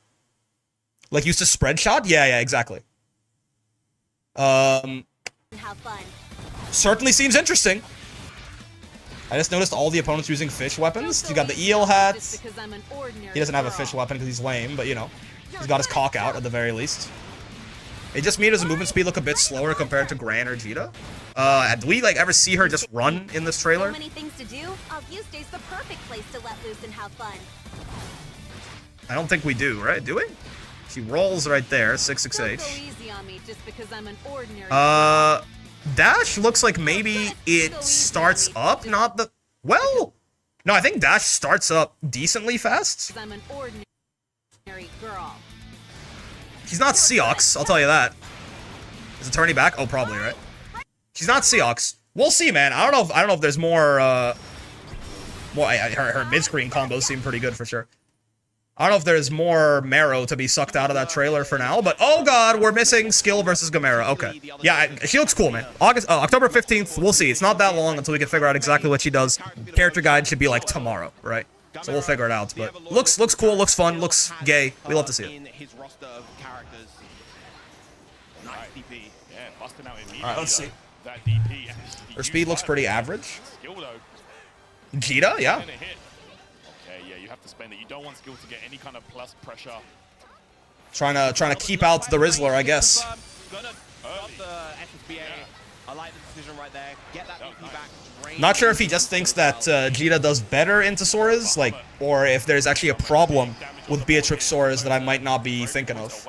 Like used to spread shot? Yeah, exactly. Certainly seems interesting. I just noticed all the opponents using fish weapons. You got the eel hat. He doesn't have a fish weapon because he's lame, but he's got his cock out at the very least. It just made his movement speed look a bit slower compared to Gran or Jita. Do we ever see her just run in this trailer? So many things to do. Auguste's the perfect place to let loose and have fun. I don't think we do, right? Do we? She rolls right there, 6-6H. Dash looks like maybe it starts up, not the... Well, no, I think Dash starts up decently fast. I'm an ordinary girl. She's not Seox, I'll tell you that. Is it turning back? Oh, probably, right? She's not Seox. We'll see, man. I don't know if there's more, her mid-screen combos seem pretty good for sure. I don't know if there's more marrow to be sucked out of that trailer for now, but oh god, we're missing skill versus Gamera. Okay. Yeah, she looks cool, man. October 15th, we'll see. It's not that long until we can figure out exactly what she does. Character guide should be like tomorrow, right? So we'll figure it out, but looks cool, looks fun, looks gay. We love to see it. Alright, let's see. Her speed looks pretty average. Jita, yeah. Have to spend it. You don't want skill to get any kind of plus pressure. Trying to keep out the Rizzler, I guess. Not sure if he just thinks that Jita does better into Soras, or if there's actually a problem with Beatrix Soras that I might not be thinking of.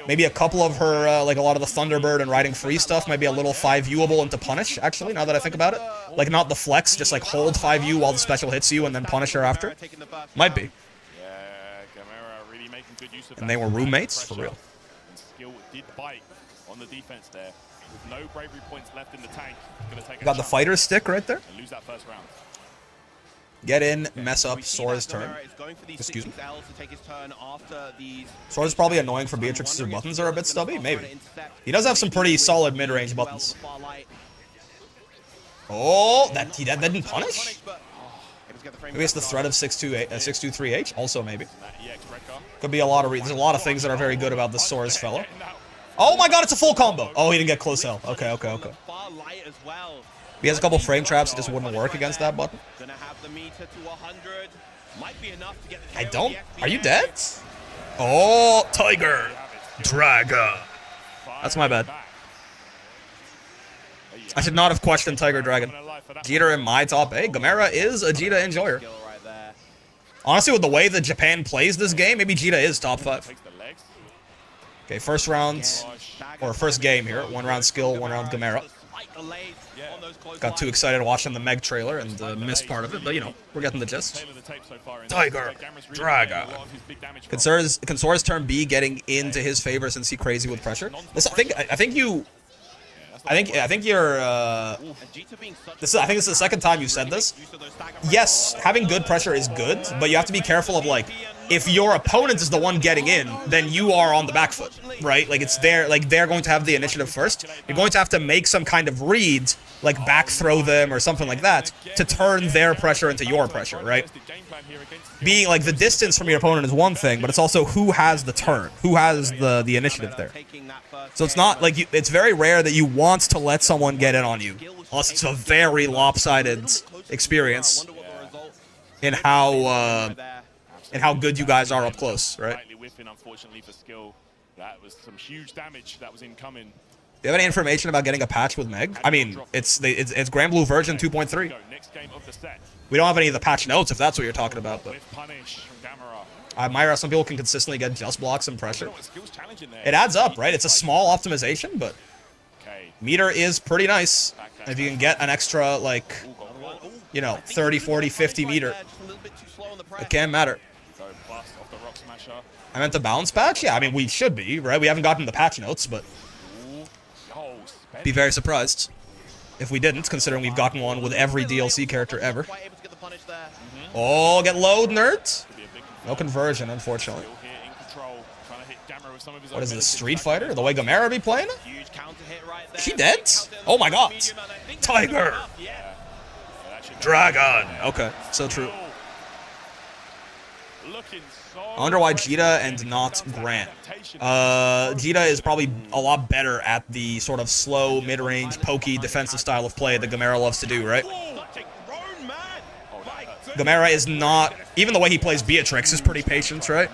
Maybe a couple of her, like a lot of the Thunderbird and riding free stuff might be a little 5Uable into punish, actually, now that I think about it. Like, not the flex, just like hold 5U while the special hits you and then punish her after. Might be. And they were roommates, for real. Skill did bite on the defense there. With no bravery points left in the tank. Got the fighter's stick right there. And lose that first round. Get in, mess up Sora's turn. Excuse me. Sora's probably annoying for Beatrix's buttons are a bit stubby, maybe. He does have some pretty solid mid-range buttons. Oh, that didn't punish? Maybe it's the threat of 623H, also maybe. Could be a lot of reasons. There's a lot of things that are very good about this Sora's fellow. Oh my god, it's a full combo! Oh, he didn't get close L. Okay. He has a couple frame traps, it just wouldn't work against that button. I don't... Are you dead? Oh, Tiger! Draga! That's my bad. I should not have questioned Tiger Dragon. Jeter in my top 8. Gamera is a Jita enjoyer. Honestly, with the way that Japan plays this game, maybe Jita is top 5. Okay, first round, or first game here. 1 round skill, 1 round Gamera. Got too excited watching the Meg trailer and missed part of it, but you know, we're getting the gist. Tiger, Draga. Can Sora's turn be getting into his favor since he's crazy with pressure? Listen, I think you're. This is the second time you said this. Yes, having good pressure is good, but you have to be careful of like, if your opponent is the one getting in, then you are on the back foot, right? Like it's their, like they're going to have the initiative first. You're going to have to make some kind of read, like back throw them or something like that, to turn their pressure into your pressure, right? Being like the distance from your opponent is one thing, but it's also who has the turn, who has the initiative there. So it's not like it's very rare that you want to let someone get in on you, unless it's a very lopsided experience in how good you guys are up close, right? That was some huge damage that was incoming. Do you have any information about getting a patch with Meg? I mean, it's Grand Blue version 2.3. We don't have any of the patch notes if that's what you're talking about, but Myra, some people can consistently get just blocks and pressure. It adds up, right? It's a small optimization, but meter is pretty nice. If you can get an extra, like, you know, 30, 40, 50 meter, it can matter. I meant the balance patch? Yeah, I mean, we should be, right? We haven't gotten the patch notes, but be very surprised if we didn't, considering we've gotten one with every DLC character ever. Oh, get low, nerds! No conversion, unfortunately. What is this, Street Fighter? The way Gamera be playing it? Is she dead? Oh my god! Tiger! Dragon! Okay, so true. I wonder why Jita and not Grant. Jita is probably a lot better at the sort of slow, mid-range, pokey, defensive style of play that Gamera loves to do, right? Gamera is not... Even the way he plays Beatrix is pretty patient, right?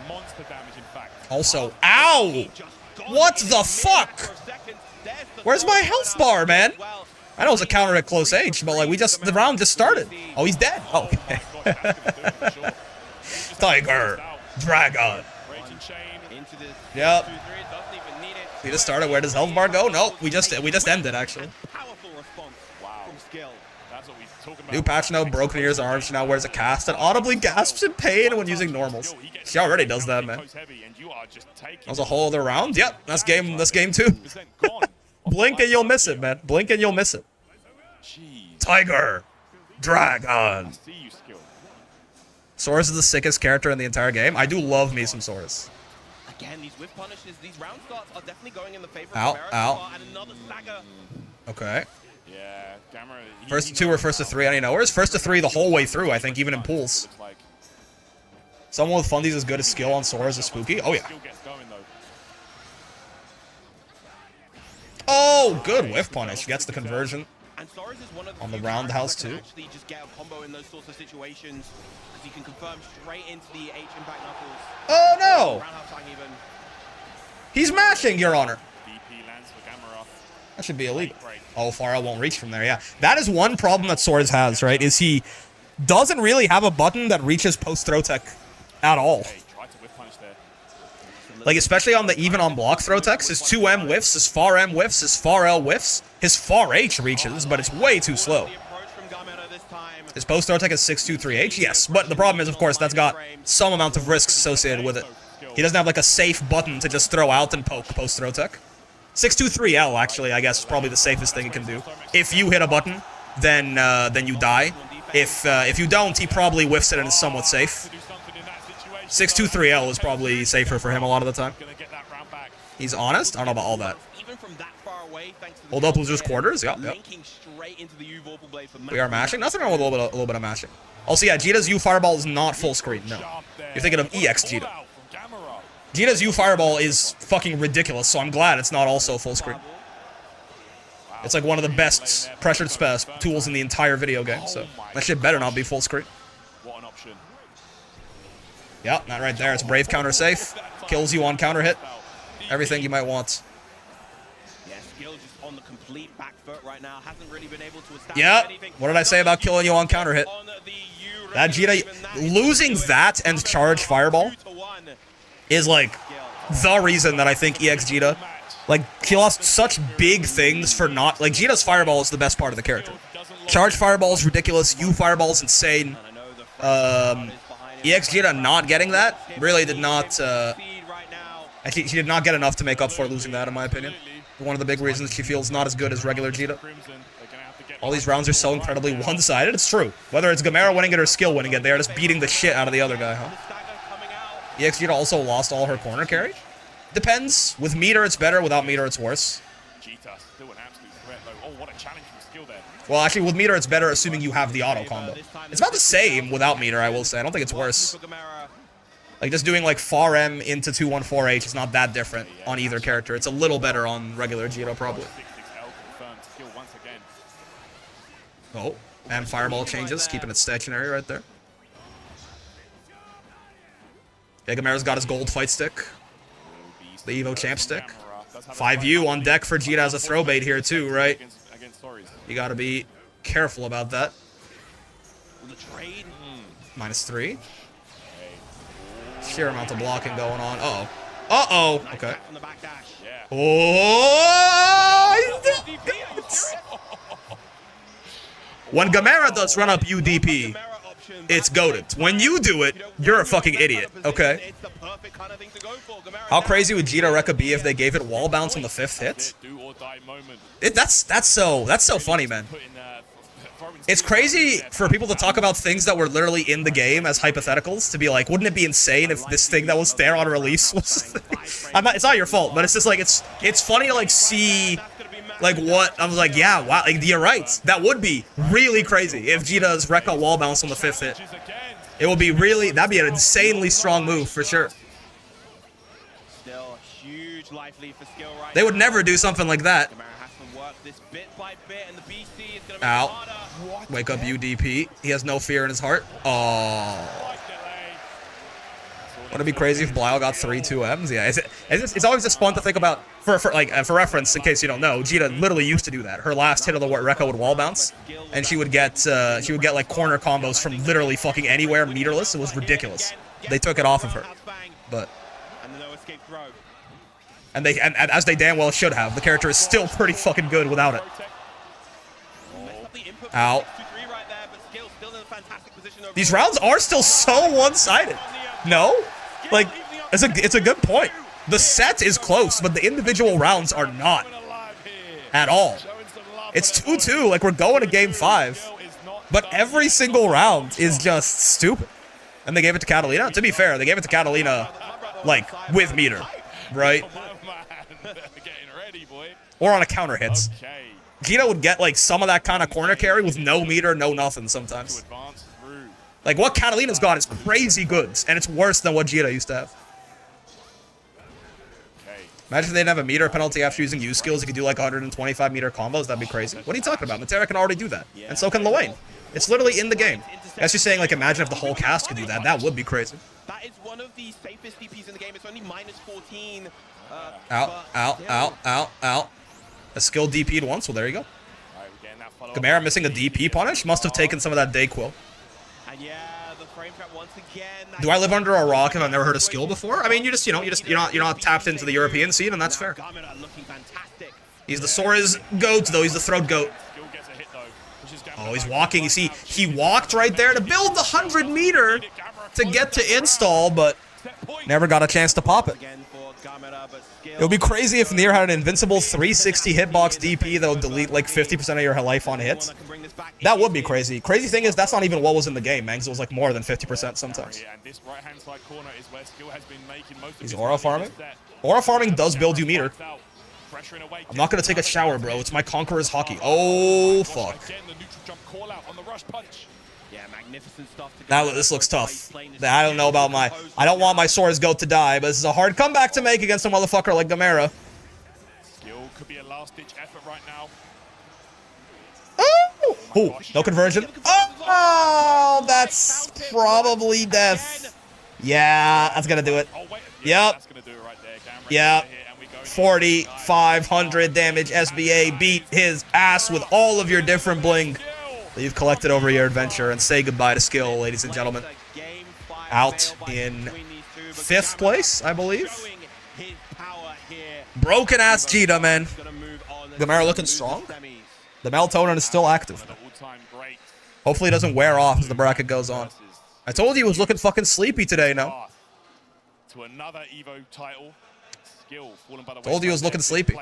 Also, ow! What the fuck? Where's my health bar, man? I know it's a counter at close age, but like the round just started. Oh, he's dead. Oh, okay. Tiger, Dragon. Yep. We just started. Where does health bar go? No, we just ended actually. New patch note, broken ears arms. She now wears a cast and audibly gasps in pain when using normals. She already does that, man. That was a whole other round. Yep, that's game 2. Blink and you'll miss it, man. Blink and you'll miss it. Tiger, Dragon. Soros is the sickest character in the entire game. I do love me some Soros. Again, these whiff punishes, these round starts are definitely going in the favor ow, of ow. And another stagger. Okay. Yeah, first to 2 or first to 3, I don't even know. Where's first to 3 the whole way through, I think, even in pools. Someone with fundies as good as skill on Soros is spooky. Oh, yeah. Oh, good whiff punish. Gets the conversion. On the roundhouse too. Just get a combo in those sorts of situations, because you can confirm straight into the H impact knuckles. Oh no! He's mashing, Your Honor. That should be illegal. Oh, Pharrell won't reach from there. Yeah, that is one problem that Swords has, right? Is he doesn't really have a button that reaches post throw tech at all. Like, especially on the even on block throw techs, his 2M whiffs, his far M whiffs, his far L whiffs, his far H reaches, but it's way too slow. His post throw tech is 623H, yes, but the problem is, of course, that's got some amount of risks associated with it. He doesn't have, like, a safe button to just throw out and poke post throw tech. 623L, actually, I guess, is probably the safest thing he can do. If you hit a button, then you die. If you don't, he probably whiffs it and is somewhat safe. 623L is probably safer for him a lot of the time. He's honest? I don't know about all that. Hold up losers quarters? Yep. We are mashing? Nothing wrong with a little bit of mashing. Also, yeah, Jita's U Fireball is not full screen, no. You're thinking of EX Jita. Jita's U Fireball is fucking ridiculous, so I'm glad it's not also full screen. It's like one of the best pressured tools in the entire video game, so that shit better not be full screen. Yep, that right there. It's Brave counter safe. Kills you on counter hit. Everything you might want. Yep. What did I say about killing you on counter hit? That Jita, losing that and charge Fireball is like the reason that I think EX Jita, like, he lost such big things for not, like, Jita's Fireball is the best part of the character. Charge Fireball is ridiculous. U Fireball is insane. EX Jita not getting that really did not, actually, she did not get enough to make up for losing that, in my opinion. One of the big reasons she feels not as good as regular Jita. All these rounds are so incredibly one-sided. It's true. Whether it's Gamera winning it or Skill winning it, they're just beating the shit out of the other guy, huh? EX Jita also lost all her corner carry. Depends. With meter, it's better. Without meter, it's worse. Well, actually, with meter, it's better, assuming you have the auto combo. It's about the same without meter, I will say. I don't think it's worse. Like, just doing, like, far M into 214H is not that different on either character. It's a little better on regular Jita, probably. Oh, and Fireball changes, keeping it stationary right there. Yeah, Gamera's got his gold fight stick. The Evo champ stick. 5U on deck for Jita as a throw bait here, too, right? You gotta be careful about that. -3. Sheer amount of blocking going on. Uh-oh. Uh-oh. Okay. Oh! When Gamera does run up UDP, it's goated. When you do it, you're a fucking idiot, okay? How crazy would Jita Rekka be if they gave it wall bounce on the 5th hit? That's so funny, man. It's crazy for people to talk about things that were literally in the game as hypotheticals, to be like, wouldn't it be insane if this thing that was there on release was... it's not your fault, but it's just like, it's funny to like see... Like, what? I was like, yeah, wow, like, you're right. That would be really crazy if Jita's Rekka wall bounce on the 5th hit. It would be really, that'd be an insanely strong move, for sure. They would never do something like that. Ow. Wake up UDP. He has no fear in his heart. Oh. Wouldn't it be crazy if Blyle got 3 2Ms? Yeah, it's always just fun to think about. For reference, in case you don't know, Jita literally used to do that. Her last hit of the Rekka would wall bounce, and she would get like corner combos from literally fucking anywhere, meterless. It was ridiculous. They took it off of her, but and as they damn well should have. The character is still pretty fucking good without it. Ow. These rounds are still so one-sided. No, like it's a good point. The set is close, but the individual rounds are not at all. It's 2-2, like we're going to game 5, but every single round is just stupid. And they gave it to Catalina. To be fair, they gave it to Catalina, like, with meter, right? Or on a counter hits. Jita would get, like, some of that kind of corner carry with no meter, no nothing sometimes. Like, what Catalina's got is crazy goods, and it's worse than what Jita used to have. Imagine if they didn't have a meter penalty after using U skills. You could do like 125 meter combos. That'd be crazy. What are you talking about? Matera can already do that. And so can Luane. It's literally in the game. That's just saying, like, imagine if the whole cast could do that. That would be crazy. That is one of the safest DPs in the game. It's only -14. Ow. A skill DP'd once. Well, there you go. Gamera missing a DP punish. Must have taken some of that Dayquil. Do I live under a rock if I've never heard a skill before? I mean, you're not tapped into the European scene, and that's fair. He's the Sora's goat, though. He's the throat goat. Oh, he's walking. You see, he walked right there to build the 100-meter to get to install, but never got a chance to pop it. It would be crazy if Nier had an invincible 360 hitbox DP that would delete like 50% of your life on hits. That would be crazy. Crazy thing is, that's not even what was in the game, man, 'cause it was like more than 50% sometimes. He's aura farming? Aura farming does build you meter. I'm not gonna take a shower, bro. It's my Conqueror's hockey. Oh, fuck. Now this looks tough. I don't know about my... I don't want my Sora's goat to die, but this is a hard comeback to make against a motherfucker like Gamera. Skill could be a last-ditch effort right now. Oh! Ooh, no conversion. Oh, that's probably death. Yeah, that's gonna do it. Yep. Yep. 4,500 damage. SBA beat his ass with all of your different bling that you've collected over your adventure, and say goodbye to skill, ladies and gentlemen. Out in 5th place, I believe. Broken ass Cheetah, man. Gamera looking strong. The melatonin is still active. Hopefully it doesn't wear off as the bracket goes on. I told you he was looking fucking sleepy today, no? To another Evo title. Skill falling by the Told you he was looking sleepy.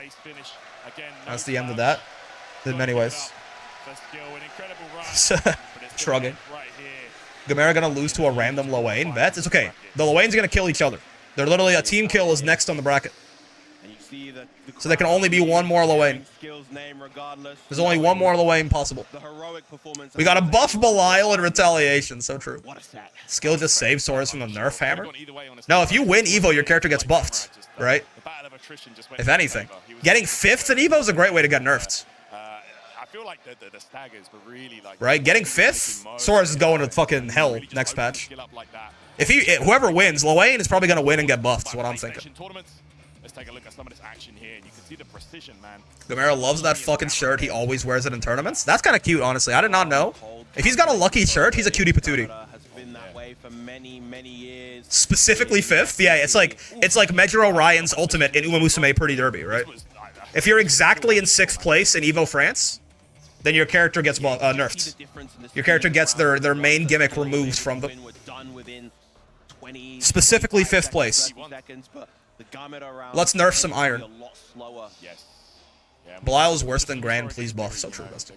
That's the end of that. In many ways. Shrugging. Gamera gonna lose to a random Loane. Bet it's okay. The Loane's gonna kill each other. They're literally a team kill is next on the bracket. So there can only be one more Loane. There's only one more Loane possible. We got a buff Belial in retaliation. So true. Skill just saves Sora's from the nerf hammer. No, if you win Evo, your character gets buffed, right? If anything, getting 5th in Evo is a great way to get nerfed. Right, getting 5th, Sora's is going to fucking hell next patch. If whoever wins, Loane is probably gonna win and get buffed. Is what I'm thinking. Let's take a look at some of this action here, and you can see the precision, man. Gamera loves that fucking shirt. He always wears it in tournaments. That's kind of cute, honestly. I did not know. If he's got a lucky shirt, he's a cutie patootie. Specifically 5th, yeah. It's like Major Orion's ultimate in Uma Musume Pretty Derby, right? If you're exactly in 6th place in Evo France, then your character gets nerfed. Your character gets their main gimmick removed from them. Specifically 5th place. Let's nerf some iron. Belial is worse than Grand, please buff. So true, Dustin.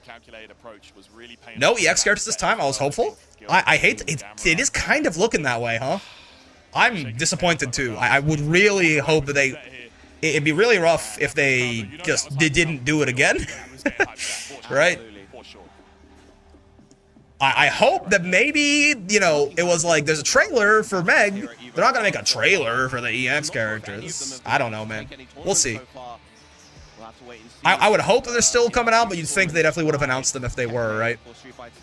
No EX characters this time, I was hopeful. I hate it. It is kind of looking that way, huh? I'm disappointed too. I would really hope that it'd be really rough if they didn't do it again. Right? I hope that maybe, you know, it was like, there's a trailer for Meg. They're not going to make a trailer for the EX characters. I don't know, man. We'll see. I would hope that they're still coming out, but you'd think they definitely would have announced them if they were, right?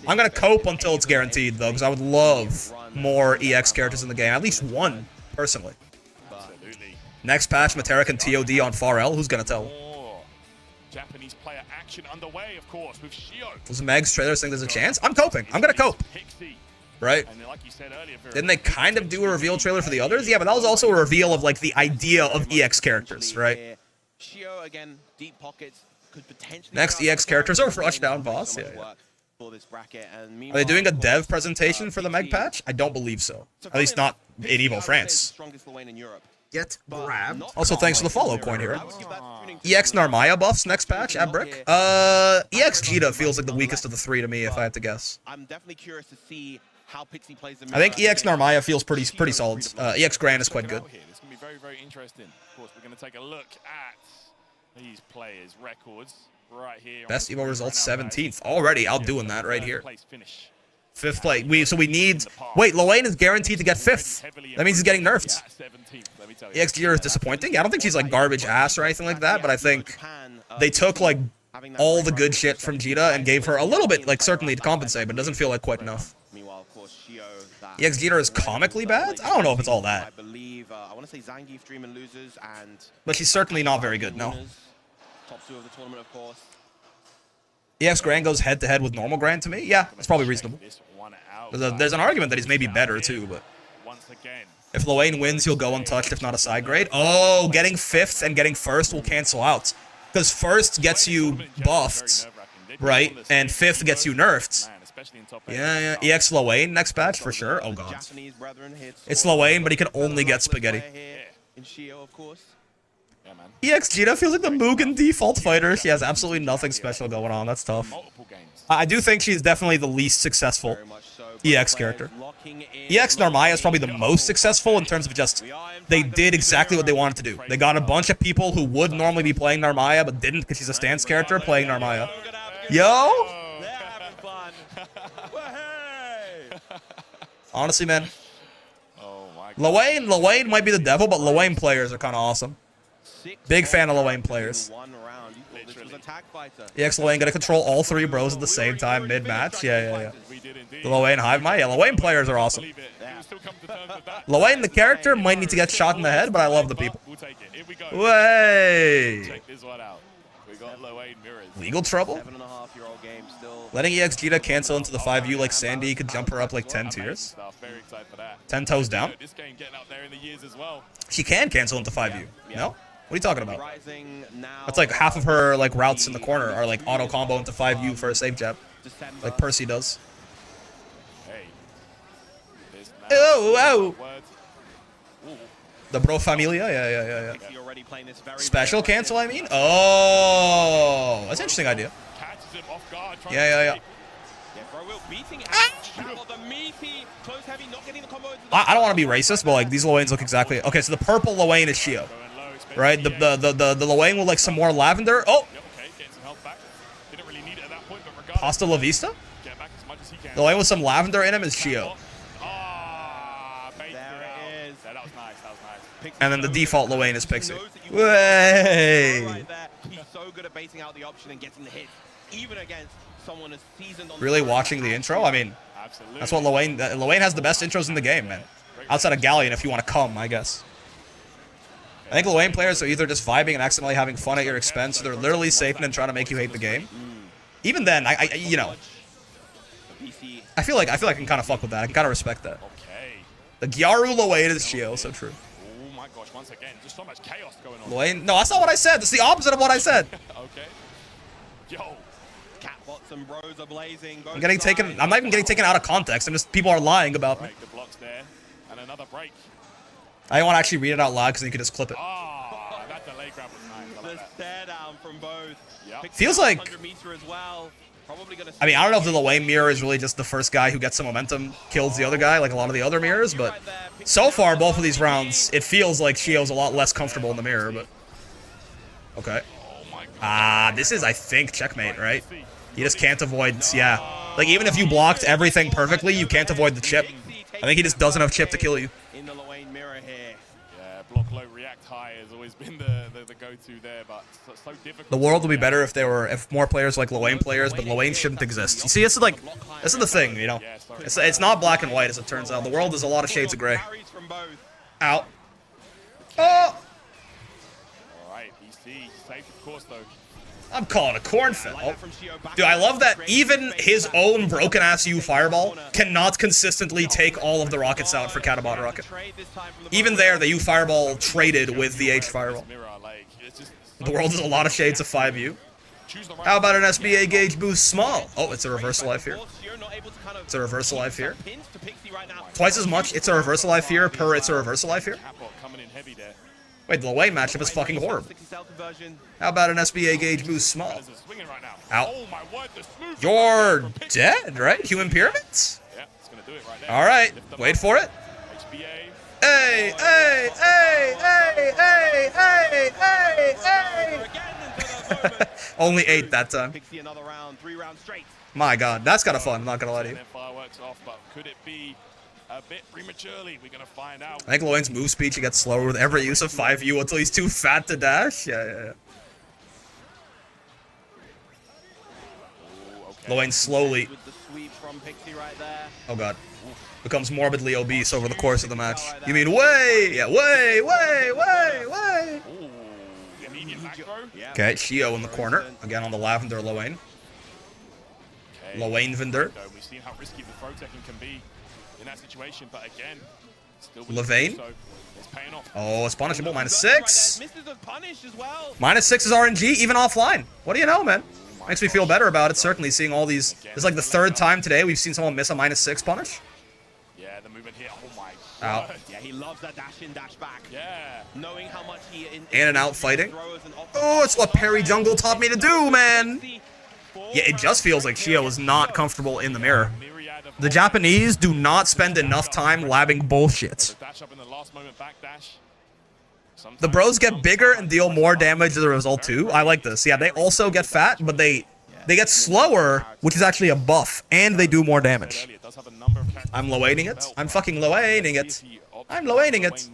I'm going to cope until it's guaranteed, though, because I would love more EX characters in the game. At least one, personally. Next patch, Meteric and TOD on Far L. Who's going to tell? Japanese player action underway, of course, with Shio. Was Meg's trailer saying there's a chance? I'm coping. I'm going to cope. Right? Didn't they kind of do a reveal trailer for the others? Yeah, but that was also a reveal of, like, the idea of EX characters, right? Next EX characters are Rushdown Boss. Yeah. Are they doing a dev presentation for the Meg patch? I don't believe so. At least not in Evo France. Get grabbed. Also, thanks for the follow, Coin Hero. EX Narmaya buffs next patch at Brick. EX Jita feels like the weakest of the three to me, if I had to guess. I'm definitely curious to see how Pixie plays the I think EX Narmaya feels pretty solid. EX Grand is quite good. This can be very, very interesting. Of course, we're going to take a look at these players' records right here. Best Evo results 17th. Already outdoing that right here. 5th place. So we need... Wait, Loane is guaranteed to get 5th. That means he's getting nerfed. EX Jita is disappointing. I don't think she's like garbage ass or anything like that, but I think they took like all the good shit from Jita and gave her a little bit, like certainly to compensate, but it doesn't feel like quite enough. EX Jita is comically bad? I don't know if it's all that. But she's certainly not very good, no. EX Grand goes head-to-head with normal Grand to me? Yeah, that's probably reasonable. This one out. There's an argument that he's maybe better, too, but... Once again. If Loane wins, he'll go untouched, if not a side grade. Oh, getting 5th and getting 1st will cancel out. Because 1st gets you buffed, right? And 5th gets you nerfed. Yeah, EX Loane next batch for sure. Oh god. It's Loane, but he can only get spaghetti. EX Gina feels like the Mugen default fighter. She has absolutely nothing special going on. That's tough. I do think she's definitely the least successful EX character. EX Narmaya is probably the most successful in terms of just they did exactly what they wanted to do. They got a bunch of people who would normally be playing Narmaya but didn't because she's a stance character playing Narmaya. Yo! Honestly, man. Loane might be the devil, but Loane players are kind of awesome. Big fan of Loane players. EX Loane gonna control all 3 bros at the same time mid-match. Yeah. The Loane Hive Mind. Yeah, Loane players are awesome. Loane, the character, might need to get shot in the head, but I love the people. Way! Legal trouble? Letting EX Gita cancel into the 5U like Sandy could jump her up like 10 tiers. 10 toes down? She can cancel into 5U. No? What are you talking about? That's like half of her like routes in the corner are like auto combo into 5U for a safe jab. Like Percy does. Oh! The Bro Familia? Yeah. Special cancel, I mean? Oh! That's an interesting idea. Yeah. I don't want to be racist, but like these Loanes look exactly... Okay, so the purple Loane is Shio. Right? The Loane with like some more lavender. Oh! Pasta La Vista? The Loane with some lavender in him is Shio. And then the default Loane is Pixie. Way! He's so good at baiting out the option and getting the hit, even against someone as seasoned on. Really watching the intro? I mean, that's what Loane has the best intros in the game, man. Outside of Galleon, if you want to come, I guess. I think Loane players are either just vibing and accidentally having fun at your expense, or they're literally safe and trying to make you hate the game. Even then, you know, I feel like I can kind of fuck with that. I can kind of respect that. The Gyaru Loane is Shio, so true. Oh my gosh, once again, just so much chaos going on. Loane, no, that's not what I said. That's the opposite of what I said. Okay. Yo. Catbots and bros are blazing. I'm not even getting taken out of context. I'm just, people are lying about me. The blocks there, and another break. I don't want to actually read it out loud because then you can just clip it. Ah, that delay grab was nice. The stare down from both. Yep. Feels like... I mean, I don't know if the Loane mirror is really just the first guy who gets some momentum, kills the other guy, like a lot of the other mirrors, but so far, both of these rounds, it feels like Shio's a lot less comfortable in the mirror, but... Okay. This is, I think, checkmate, right? You just can't avoid, yeah. Like, even if you blocked everything perfectly, you can't avoid the chip. I think he just doesn't have chip to kill you. Block low, react high has always been the go-to there, but so difficult. The world would be better if more players like Loane players, but Loane shouldn't exist. You see, this is the thing, you know. It's not black and white as it turns out. The world is a lot of shades of gray. Out. Oh! Alright, BC, safe of course though. I'm calling a cornfed. Oh. Dude, I love that even his own broken-ass U Fireball cannot consistently take all of the rockets out for Katabot Rocket. Even there, the U Fireball traded with the H Fireball. The world is a lot of shades of 5U. How about an SBA gauge boost small? Oh, it's a reversal life here. It's a reversal life here. Twice as much, it's a reversal life here per it's a reversal life here. Wait, the Loane matchup is fucking horrible. How about an SBA gauge boost small? Out. You're dead, right? Human pyramids? Alright, wait for it. Hey, hey, hey, hey, hey, hey, hey, hey! Only 8 that time. My god, that's kind of fun, I'm not gonna lie to you. A bit prematurely, we're gonna find out. I think Loane's move speed should get slower with every use of 5U until he's too fat to dash. Yeah. Loane slowly. Oh god. Becomes morbidly obese over the course of the match. You mean way? Yeah, way. Okay, Shio in the corner. Again on the lavender Loane. Lowain Vinder. We've seen how risky the throw teching can be in that situation, but again, still Levain. so it's paying off. Oh, it's punishable. -6. Misses a punish as well. -6 is RNG, even offline. What do you know, man? Makes me feel better about it, certainly, seeing all these. This is like the 3rd time today we've seen someone miss a -6 punish. Yeah, the movement here. Oh my Out. god. Yeah, he loves that dash in, dash back. Yeah. Knowing how much he In and out fighting. Oh, it's what Perry Jungle taught me to do, man. Yeah, it just feels like Shio is not comfortable in the mirror. The Japanese do not spend enough time labbing bullshit. Dash up in the last moment backdash. The bros get bigger and deal more damage as a result too. I like this. Yeah, they also get fat, but they get slower, which is actually a buff, and they do more damage. I'm low-aiding it. I'm fucking low-aiding it. I'm low-aiding it.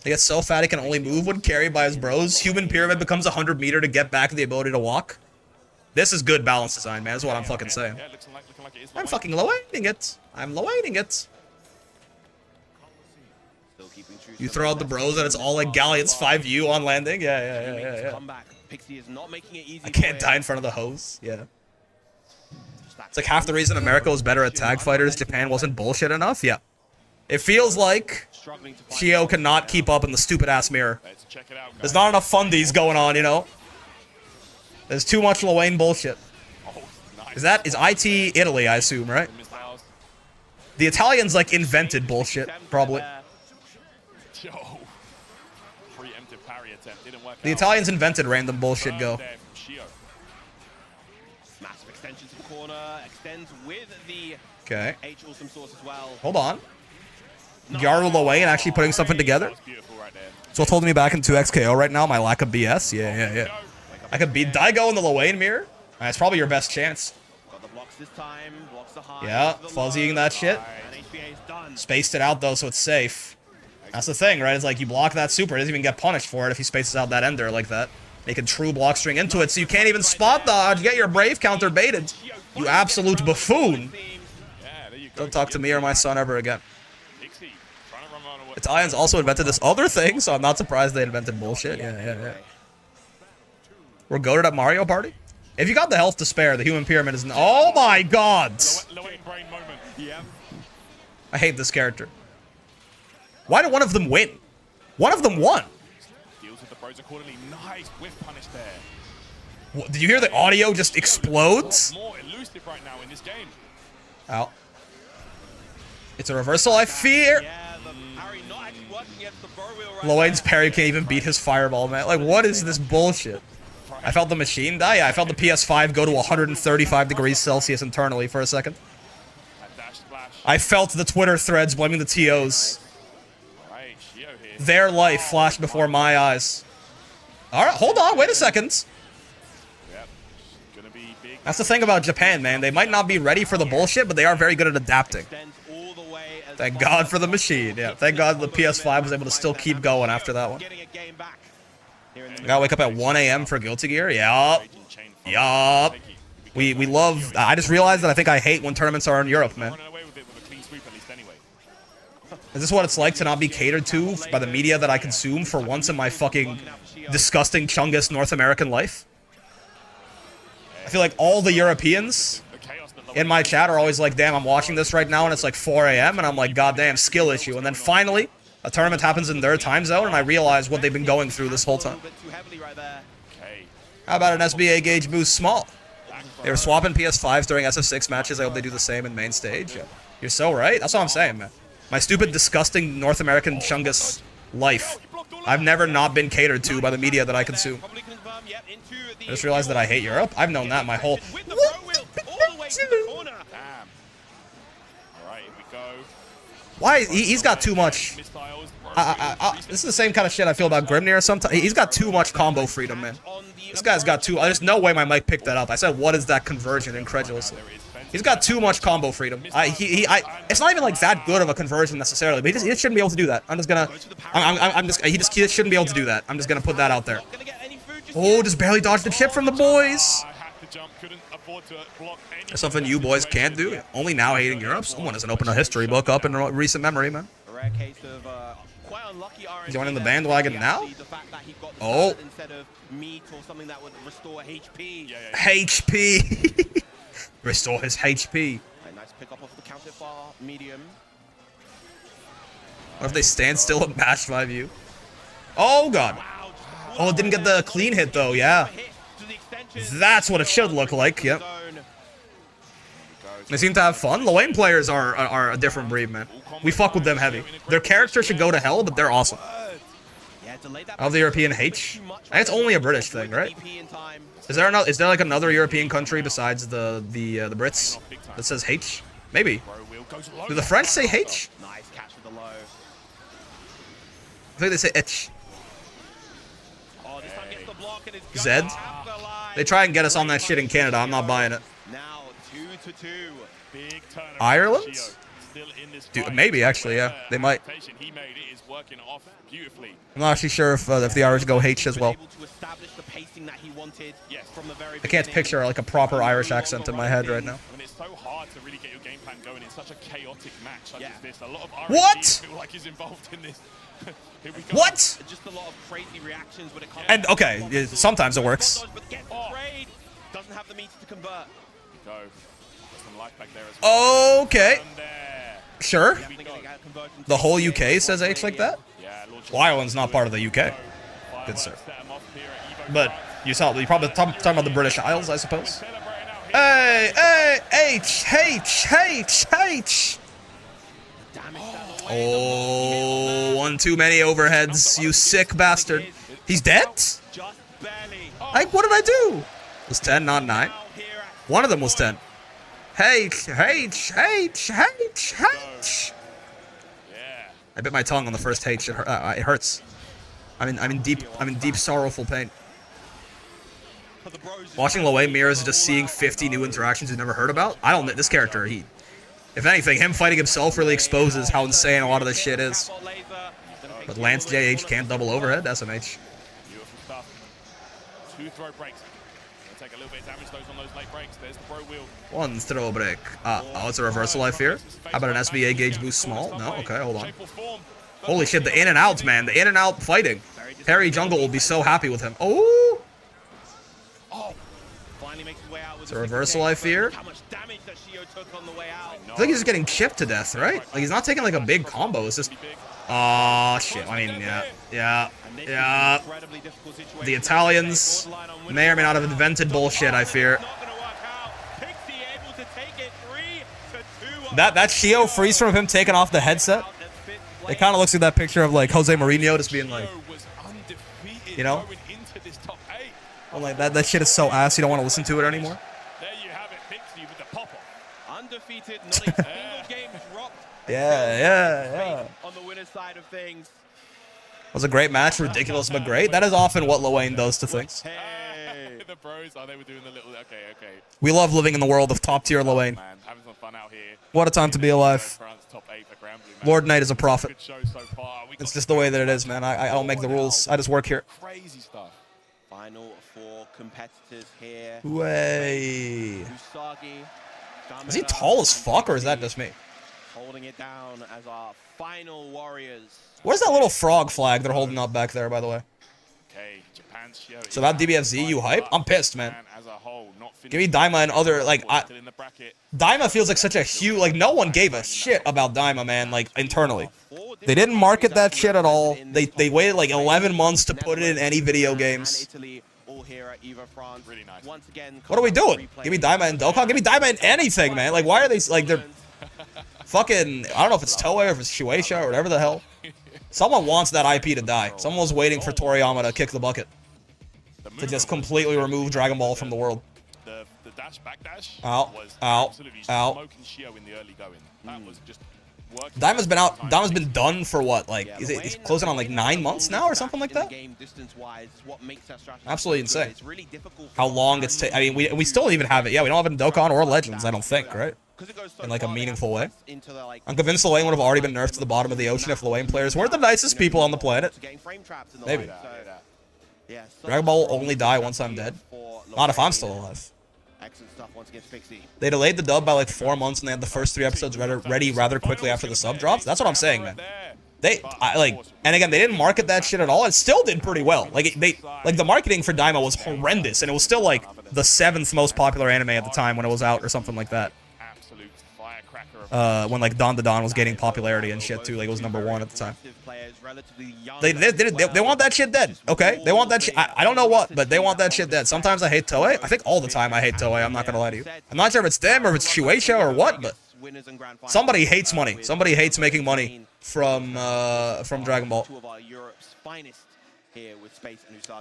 They get so fat he can only move when carried by his bros. Human Pyramid becomes 100 meter to get back the ability to walk. This is good balance design, man. That's what I'm fucking saying. I'm fucking low-aiding it. I'm low-aiding it. You throw out the bros and it's all like Galliot's 5U on landing? Yeah. I can't die in front of the hose. Yeah. It's like half the reason America was better at tag fighters, Japan wasn't bullshit enough. Yeah. It feels like Shio cannot keep up in the stupid-ass mirror. There's not enough fundies going on, you know? There's too much Lowain bullshit. Is IT Italy, I assume, right? The Italians, like, invented bullshit, probably. The Italians invented random bullshit go. Massive extension to the corner, extends with the Okay. H awesome source as well. Hold on. Gyaru Lowain actually putting something together. So it's holding me back in 2XKO right now, my lack of BS. Yeah. I could beat Daigo in the Lowain mirror. That's probably your best chance. Got the blocks this time, blocks the high. Yeah, fuzzying that shit. And HBA is done. Spaced it out though, so it's safe. That's the thing, right? It's like you block that super, it doesn't even get punished for it if he spaces out that ender like that. They can true block string into it, so you can't even spot dodge, get your brave counter baited. You absolute buffoon. Don't talk to me or my son ever again. Italians also invented this other thing, so I'm not surprised they invented bullshit. Yeah. We're goated at Mario Party? If you got the health to spare, the human pyramid is... Oh my god! I hate this character. Why did one of them win? One of them won. What, did you hear the audio just explodes? Ow. It's a reversal, I fear. Lowain's parry can't even beat his fireball, man. Like, what is this bullshit? I felt the machine die. Yeah, I felt the PS5 go to 135 degrees Celsius internally for a second. I felt the Twitter threads blaming the TOs. Their life flashed before my eyes. Alright, hold on, wait a second. That's the thing about Japan, man. They might not be ready for the bullshit, but they are very good at adapting. Thank God for the machine. Yeah, thank God the PS5 was able to still keep going after that one. I gotta wake up at 1 a.m. for Guilty Gear? Yup. We love... I just realized that I think I hate when tournaments are in Europe, man. Is this what it's like to not be catered to by the media that I consume for once in my fucking disgusting Chungus North American life? I feel like all the Europeans in my chat are always like, damn, I'm watching this right now and it's like 4 a.m. and I'm like, goddamn, skill issue. And then finally, a tournament happens in their time zone and I realize what they've been going through this whole time. How about an SBA gauge boost small? They were swapping PS5s during SF6 matches. I hope they do the same in main stage. Yeah. You're so right. That's what I'm saying, man. My stupid, disgusting North American Chungus life. I've never not been catered to by the media that I consume. I just realized that I hate Europe. I've known that my whole... Why? He's got too much... this is the same kind of shit I feel about Grimnir sometimes. He's got too much combo freedom, man. This guy's got too... There's no way my mic picked that up. I said, what is that conversion incredulously? He's got too much combo freedom. It's not even like that good of a conversion necessarily, but he just shouldn't be able to do that. I'm just gonna... he just shouldn't be able to do that. I'm just gonna put that out there. Oh, just barely dodged the chip from the boys. There's something you boys can't do. Only now hating Europe. Someone hasn't opened a history book up in recent memory, man. A rare case of quite unlucky RNG Joining the there. bandwagon now? The fact that he got the Oh. stun instead of meat or something that would restore HP. HP. Restore his HP. A nice pick up off the counter far medium. What if they stand still and match 5U? Oh god. Wow, Oh, it didn't get the clean hit though, yeah. That's what it should look like, yep. They seem to have fun. Lane players are a different breed, man. We fuck with them heavy. Their character should go to hell, but they're awesome. Of the European H? I think it's only a British thing, right? Is there like another European country besides the Brits that says H? Maybe. Do the French say H? Nice catch with the low. I think they say H. Oh, this time gets the block and it's Zed? off the line. They try and get us on that shit in Canada. I'm not buying it. Now 2-2. Big turnaround. Ireland? Gio still in this Dude, fight. maybe actually, yeah. They might. He made it is working off beautifully. I'm not actually sure if the Irish go H as well. Able to establish the pacing that he wanted from the very I can't beginning. picture like a proper Irish accent in my head right now. I mean, it's so hard to really get your game plan going in such a chaotic match such as this. A lot of What? RNG feel like is involved in this. Here we go. What? Just a lot of crazy reactions when it comes And to okay, yeah, sometimes it works. but gets the trade. Doesn't have the means to convert. Go. Some life back there as well. Okay, And there. sure. I think they got conversion The whole UK says H like that? Yeah, launches Well, Ireland's not part of the UK. Good sir. But you probably talking about the British Isles, I suppose. Hey, hey, H, H, H, H. Oh, one too many overheads, you sick bastard. He's dead? Just barely. Like, what did I do? It was 10, not 9. One of them was 10. H, H, H, H, H. I bit my tongue on the first H. It hurts. I'm in deep sorrowful pain. Watching Loe mirrors is just seeing 50 new interactions you've never heard about. I don't know this character. If anything, him fighting himself really exposes how insane a lot of this shit is. But Lance JH can't double overhead. SMH. Beautiful stuff. 2 throw breaks. They'll take a little bit of damage those on those late breaks. There's the bro wheel. One throw break. Oh, it's a reversal, I fear. How about an SBA gauge boost small? No? Okay, hold on. Holy shit, the in and outs, man. The in and out fighting. Harry Jungle will be so happy with him. Oh! It's a reversal, I fear. I think he's just getting chipped to death, right? Like, he's not taking, like, a big combo. It's just... Oh, shit. I mean, yeah. The Italians may or may not have invented bullshit, I fear. That Shio freeze from him taking off the headset, it kind of looks like that picture of, like, Jose Mourinho just being like, you know? Well, like, that shit is so ass, you don't want to listen to it anymore. There you have it, Pixie with the pop-off. Undefeated, not a single game dropped. Yeah. On the winner's side of things. It was a great match, ridiculous but great. That is often what Loane does to things. Hey. The bros, they were doing the little, okay. We love living in the world of top-tier Loane. Man, having some fun out here. What a time to be alive. France top 8 for Grambling, man. Lord Knight is a prophet. Good show so far. It's just the way that it is, man. I don't make the rules. I just work here. Crazy stuff. Final 4 competitors here. Way. Usagi, Is he tall as fuck, or is that just me? holding it down as our final warriors. Where's that little frog flag they're holding up back there, by the way? Okay, Japan's show. So that DBFZ, you hype? I'm pissed, man. As a whole, not Give me Daima and other, like, in the bracket. Daima feels like such a huge, like, no one gave a shit about Daima, man, like, internally. They didn't market that shit at all. They waited, like, 11 months to put it in any video games. Really nice. What are we doing? Give me Daima and Dokkan? Give me Daima in anything, man. Like, why are they, like, they're fucking, I don't know if it's Toei or if it's Shueisha or whatever the hell. Someone wants that IP to die. Someone was waiting for Toriyama to kick the bucket. To just completely remove Dragon Ball from the world. The dash backdash Ow. was Ow. absolutely Ow. smoking Shio in the early going. That was just working. Daima's been out. Daima's been done for what? Like, is it? It's closing on like 9 months now or something like that. Absolutely insane. How long it's taken? I mean, we still don't even have it. Yeah, we don't have it in Dokkan or Legends. I don't think, right? In like a meaningful way. I'm convinced Lane would have already been nerfed to the bottom of the ocean if Lane players weren't the nicest people on the planet. Maybe. Dragon Ball will only die once I'm dead. Not if I'm still alive. They delayed the dub by like 4 months and they had the first 3 episodes ready rather quickly after the sub drops. That's what I'm saying, man. And again, they didn't market that shit at all. It still did pretty well. Like the marketing for Daima was horrendous, and it was still like the 7th most popular anime at the time when it was out or something like that. When like Don the Don was gaining popularity and shit too, like it was #1 at the time. They want that shit dead, okay? They want that shit. I don't know what, but they want that shit dead. Sometimes I hate Toei. I think all the time I hate Toei. I'm not gonna lie to you. I'm not sure if it's them or if it's Shueisha or what, but somebody hates money. Somebody hates making money from Dragon Ball. They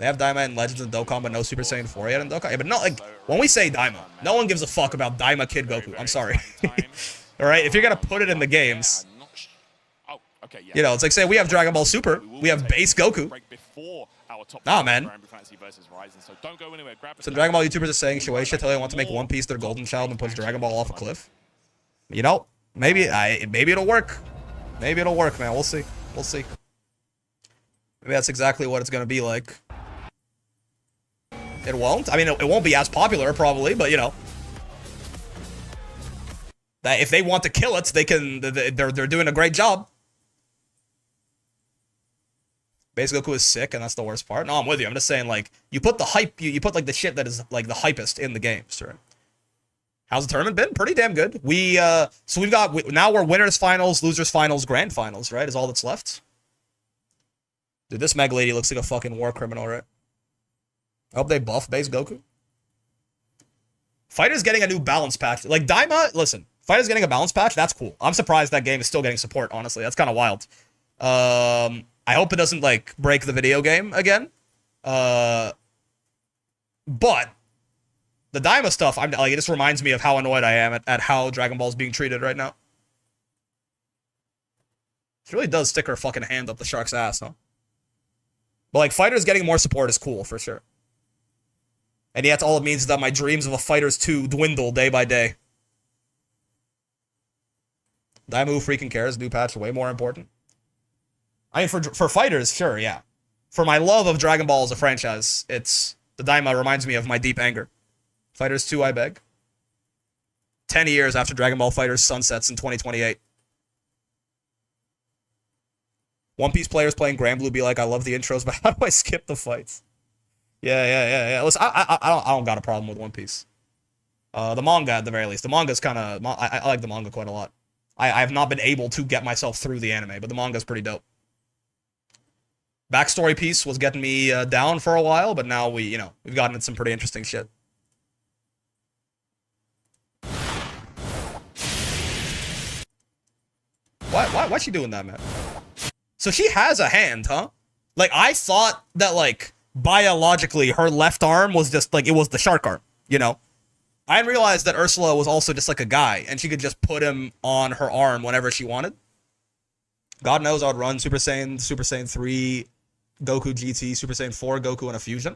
have Daima and Legends and Dokkan, but no Super Saiyan 4 yet in Dokkan. Yeah, but no, like when we say Daima, no one gives a fuck about Daima Kid Goku. I'm sorry. All right, if you're gonna put it in the games, you know, it's like say we have Dragon Ball Super, we have base Goku. Nah, man. Some Dragon Ball YouTubers are saying Shueisha tell they want to make One Piece their golden child and push Dragon Ball off a cliff. You know, maybe it'll work. Maybe it'll work, man. We'll see. We'll see. Maybe that's exactly what it's gonna be like. It won't. I mean, it won't be as popular probably, but you know. That if they want to kill it, they can. They're doing a great job. Base Goku is sick, and that's the worst part. No, I'm with you. I'm just saying, like, you put the hype, you put like the shit that is like the hypest in the games, right? How's the tournament been? Pretty damn good. So we've got now we're winners finals, losers finals, grand finals, right? Is all that's left. Dude, this Meg lady looks like a fucking war criminal, right? I hope they buff Base Goku. Fighter's getting a new balance patch. Like Daima, listen. Fighter's getting a balance patch, that's cool. I'm surprised that game is still getting support, honestly. That's kind of wild. I hope it doesn't, like, break the video game again. But the Daima stuff, like, it just reminds me of how annoyed I am at how Dragon Ball is being treated right now. She really does stick her fucking hand up the shark's ass, huh? But, like, Fighters getting more support is cool, for sure. And yet all it means is that my dreams of a Fighters 2 dwindle day by day. Daima, who freaking cares? New patch way more important. I mean, for Fighters, sure, yeah. For my love of Dragon Ball as a franchise, it's the Daima reminds me of my deep anger. Fighters 2, I beg. 10 years after Dragon Ball Fighters sunsets in 2028. One Piece players playing Grand Blue be like, I love the intros, but how do I skip the fights? Yeah. Listen, I don't got a problem with One Piece. The manga, at the very least. The manga's kind of... I like the manga quite a lot. I have not been able to get myself through the anime, but the manga's pretty dope. Backstory piece was getting me down for a while, but now we've gotten into some pretty interesting shit. Why's she doing that, man? So she has a hand, huh? Like, I thought that, like, biologically, her left arm was just, like, it was the shark arm, you know? I didn't realize that Ursula was also just like a guy, and she could just put him on her arm whenever she wanted. God knows I would run Super Saiyan 3, Goku GT, Super Saiyan 4, Goku, and a fusion.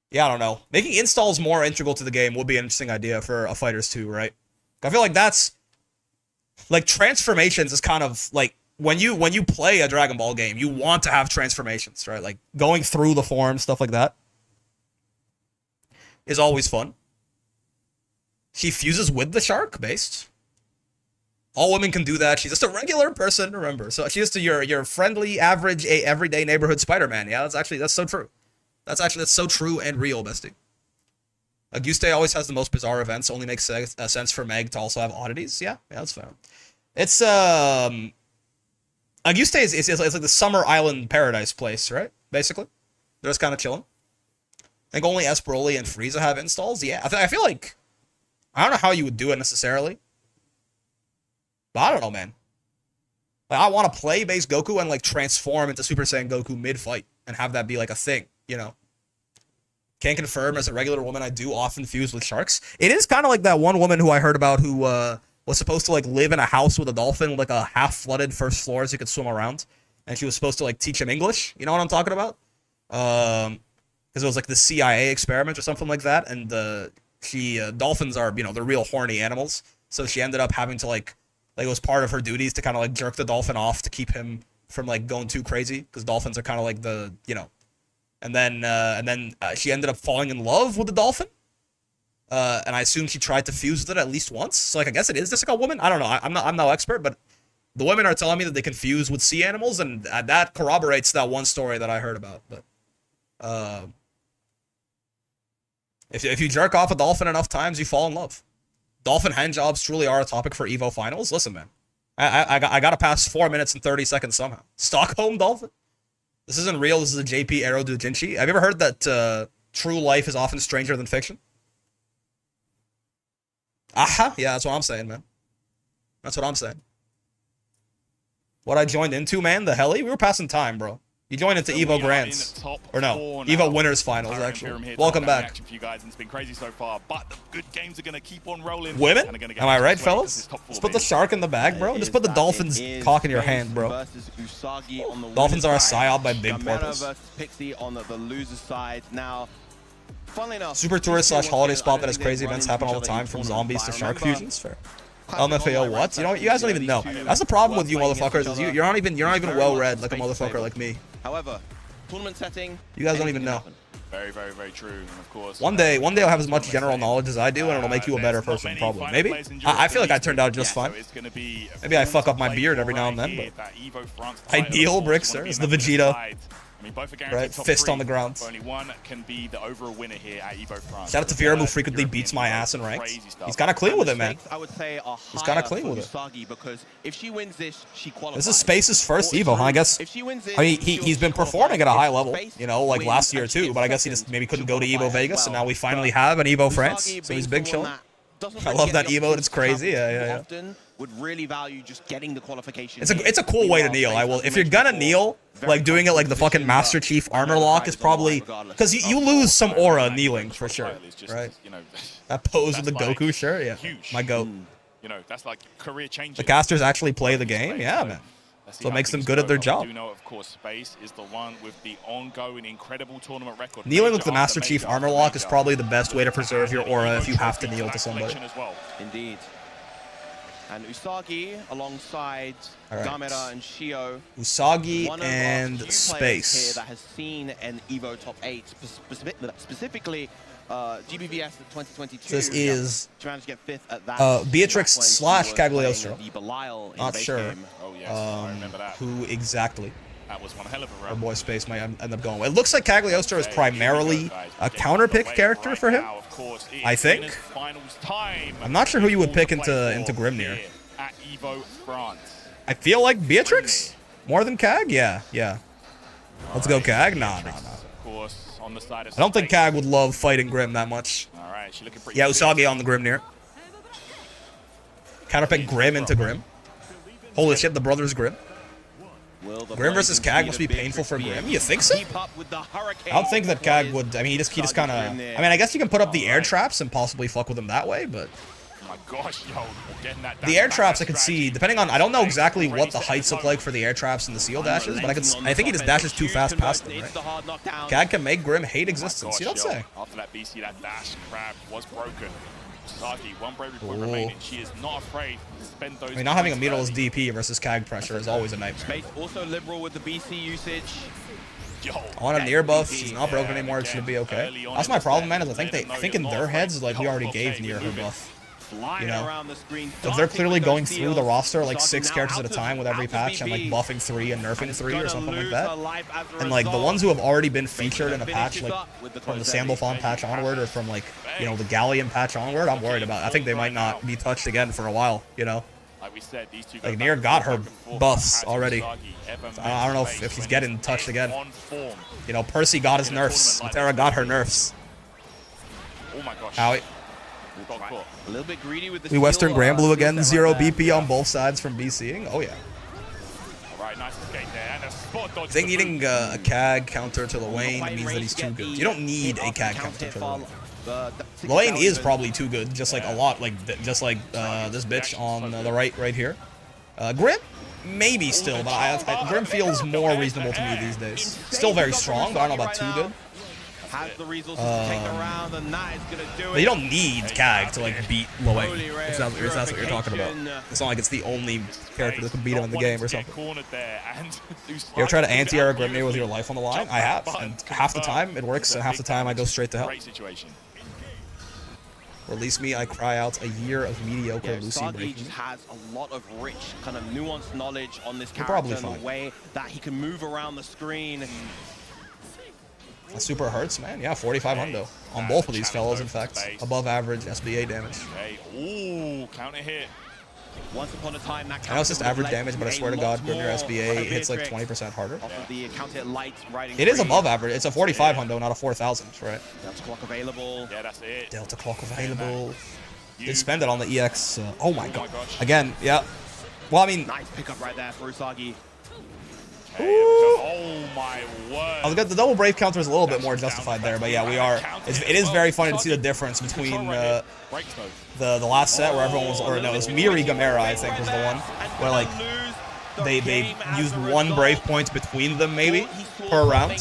Yeah, I don't know. Making installs more integral to the game would be an interesting idea for a Fighters 2, right? I feel like that's... Like, transformations is kind of, like, when you play a Dragon Ball game, you want to have transformations, right? Like, going through the form, stuff like that, is always fun. She fuses with the shark, based. All women can do that. She's just a regular person, remember. So she's just your friendly, average, everyday neighborhood Spider-Man. Yeah, that's so true. That's so true and real, bestie. Auguste always has the most bizarre events. Only makes sense for Meg to also have oddities. Yeah, that's fair. It's Auguste is like the summer island paradise place, right? Basically, they're just kind of chilling. I think only Esperoli and Frieza have installs. Yeah, I feel like I don't know how you would do it necessarily, but I don't know, man. Like, I want to play base Goku and like transform into Super Saiyan Goku mid-fight and have that be like a thing, you know. Can't confirm as a regular woman I do often fuse with sharks. It is kind of like that one woman who I heard about who was supposed to like live in a house with a dolphin with like a half-flooded first floor so he could swim around. And she was supposed to like teach him English. You know what I'm talking about? Because it was like the CIA experiment or something like that. And dolphins are, they're real horny animals. So she ended up having to like it was part of her duties to kind of like jerk the dolphin off to keep him from like going too crazy. Because dolphins are kind of like the, And then she ended up falling in love with the dolphin. And I assume she tried to fuse with it at least once. So like I guess it is just like a woman. I don't know. I'm no expert, but The women are telling me that they confuse with sea animals, and that corroborates that one story that I heard about. But if you jerk off a dolphin enough times, you fall in love. Dolphin handjobs truly are a topic for Evo finals. Listen, man, I got to pass 4 minutes and 30 seconds somehow. Stockholm dolphin. This isn't real. This is a JP Aero Doujinshi. Have you ever heard that true life is often stranger than fiction? Aha, yeah, that's what I'm saying, man. That's what I'm saying. What I joined into, man, the heli? We were passing time, bro. You joined into Evo Grants. Or no, Evo Winners Finals, actually. Welcome back. For you guys, and it's been crazy so far, but the good games are going to keep on rolling. Women? Am I right, fellas? Just put the shark in the bag, bro. Just put the dolphin's cock in your hand, bro. Dolphins are a psyop by big porpoise. Super tourist / holiday spot that has crazy events happen all the time, from zombies to shark fusions. Fair. LMFAO what? You know, you guys don't even know. That's the problem with you motherfuckers. Is you're not even well read like a motherfucker like me. However, tournament setting. You guys don't even know. Very, very, very true. And of course, one day I'll have as much general knowledge as I do, and it'll make you a better person. Probably, maybe. I feel like I turned out just fine. Maybe I fuck up my beard every now and then, but ideal Brickster is the Vegeta. I mean, both are right, fist on the ground. Only one can be the overall winner here at Evo France. Shout out to Fiora, who frequently beats my ass in ranks. He's kind of clean with it, man. He's kind of clean with it. Because if she wins this, she qualifies. This is Space's first Evo, huh? I guess. I mean, he's been performing at a high level, you know, like last year too. But I guess he just maybe couldn't go to Evo Vegas, and now we finally have an Evo France. So he's big chilling. I love that emote. It's crazy. Yeah. Would really value just getting the qualification. It's a cool way to kneel. I will. If you're gonna kneel, like doing it like the fucking Master Chief armor lock is probably because you lose some aura kneeling for sure, right? That pose with the Goku shirt, yeah, my goat. You know, that's like career changing. The casters actually play the game, yeah, man. So it makes them good at their job. I do know, of course, Space is the one with the ongoing incredible tournament record. Kneeling with the Master Chief armor lock is probably the best way to preserve your aura if you have to kneel to somebody. Indeed. And Usagi alongside Gamera and Shio. Usagi and Space. Here that has seen an Evo top 8, specifically GBVS 2022. This is trying to get 5th at that. Beatrix / Cagliostro. Not sure Oh, yes, I remember that. Who exactly. That was one hell of a run. Our boy Space might end up going. It looks like Cagliostro is primarily a counter-pick character for him. I think. I'm not sure who you would pick into Grimnir. At Evo France. I feel like Beatrix more than Cag. Yeah. Let's go Cag. Nah. I don't think Cag would love fighting Grim that much. Yeah, Usagi on the Grimnir. Counter-pick Grim into Grim. Holy shit, the brothers Grim. Grim versus Cag must be painful for Grim. You think so? I don't think that Cag would. I mean, he just kind of. I mean, I guess you can put up the air traps and possibly fuck with him that way, but. Oh my gosh, yo, the air traps I could see, depending on. I don't know exactly what the heights look like for the air traps and the seal dashes, but I think he just dashes too fast past them, right? Cag can make Grim hate existence. You don't say. After that BC, that dash crab was broken. Saki, one bravery point remaining. She is not afraid to spend those. I mean, not having a Meatless DP versus Cag pressure is always a nightmare. Space also liberal with the BC usage. I want a near buff. She's not broken anymore. It should be okay. That's my problem, man. Is I think in their heads, like we already gave near her buff. You know, if they're clearly going through the roster like 6 characters at a time with every patch and like buffing 3 and nerfing 3 or something like that, and like the ones who have already been featured in a patch like from the Sandalphon patch onward or from like, you know, the Galleon patch onward, I'm worried about. I think they might not be touched again for a while, you know. Like Nier got her buffs already. So I don't know if he's getting touched again. You know, Percy got his nerfs. Matera got her nerfs. Oh my gosh. Howie. A little bit greedy with the we Western Grand Blue again, 0 BP on both sides from BCing. Oh yeah. Alright, nice escape there. And a spot dodge. I think needing a Cag counter to Lwane means that he's too good. You don't need a Cag counter to Lwane. Lwane is probably too good, just like a lot, like this bitch on the right here. Grim, maybe still, but Grim feels more reasonable to me these days. Still very strong, but I don't know about too good. Has the resources to take the round, and that is going to do it. You don't need Cag to like beat Lwane, if that's what you're talking about. It's not like it's the only character that can beat him in the game or something. You ever try to anti-air Grimnir with your life on the line? I have, and half the time it works, and half the time I go straight to hell. Release me, I cry out. A year of mediocre Lucy Usagi breaking. just has a lot of rich, kind of nuanced knowledge on this We're probably character and the fine. way that he can move around the screen. That super hurts, man. Yeah, 45 hundo on both of these fellows, in fact. Above average SBA damage. Okay. Ooh, counter hit. Once upon a time, that I know it's just average damage, but I swear to God, Grimnir more SBA of hits like Beatrix 20% harder. off of the counter hit light riding It is free. above average. It's a 45 hundo, not a 4,000, right? Delta clock available. Yeah, that's it. Delta clock available. You- Did spend it on the EX. Oh my God. gosh. Again, yeah. Well, I mean, Nice pickup right there for Usagi. Okay, there we go. Oh my word. I was the double brave counter is a little bit more justified there, but yeah, we are. It is very funny to see the difference between the last set where everyone was, or no, it was Miri Gamera, I think, was the one where like they used one brave point between them maybe per round.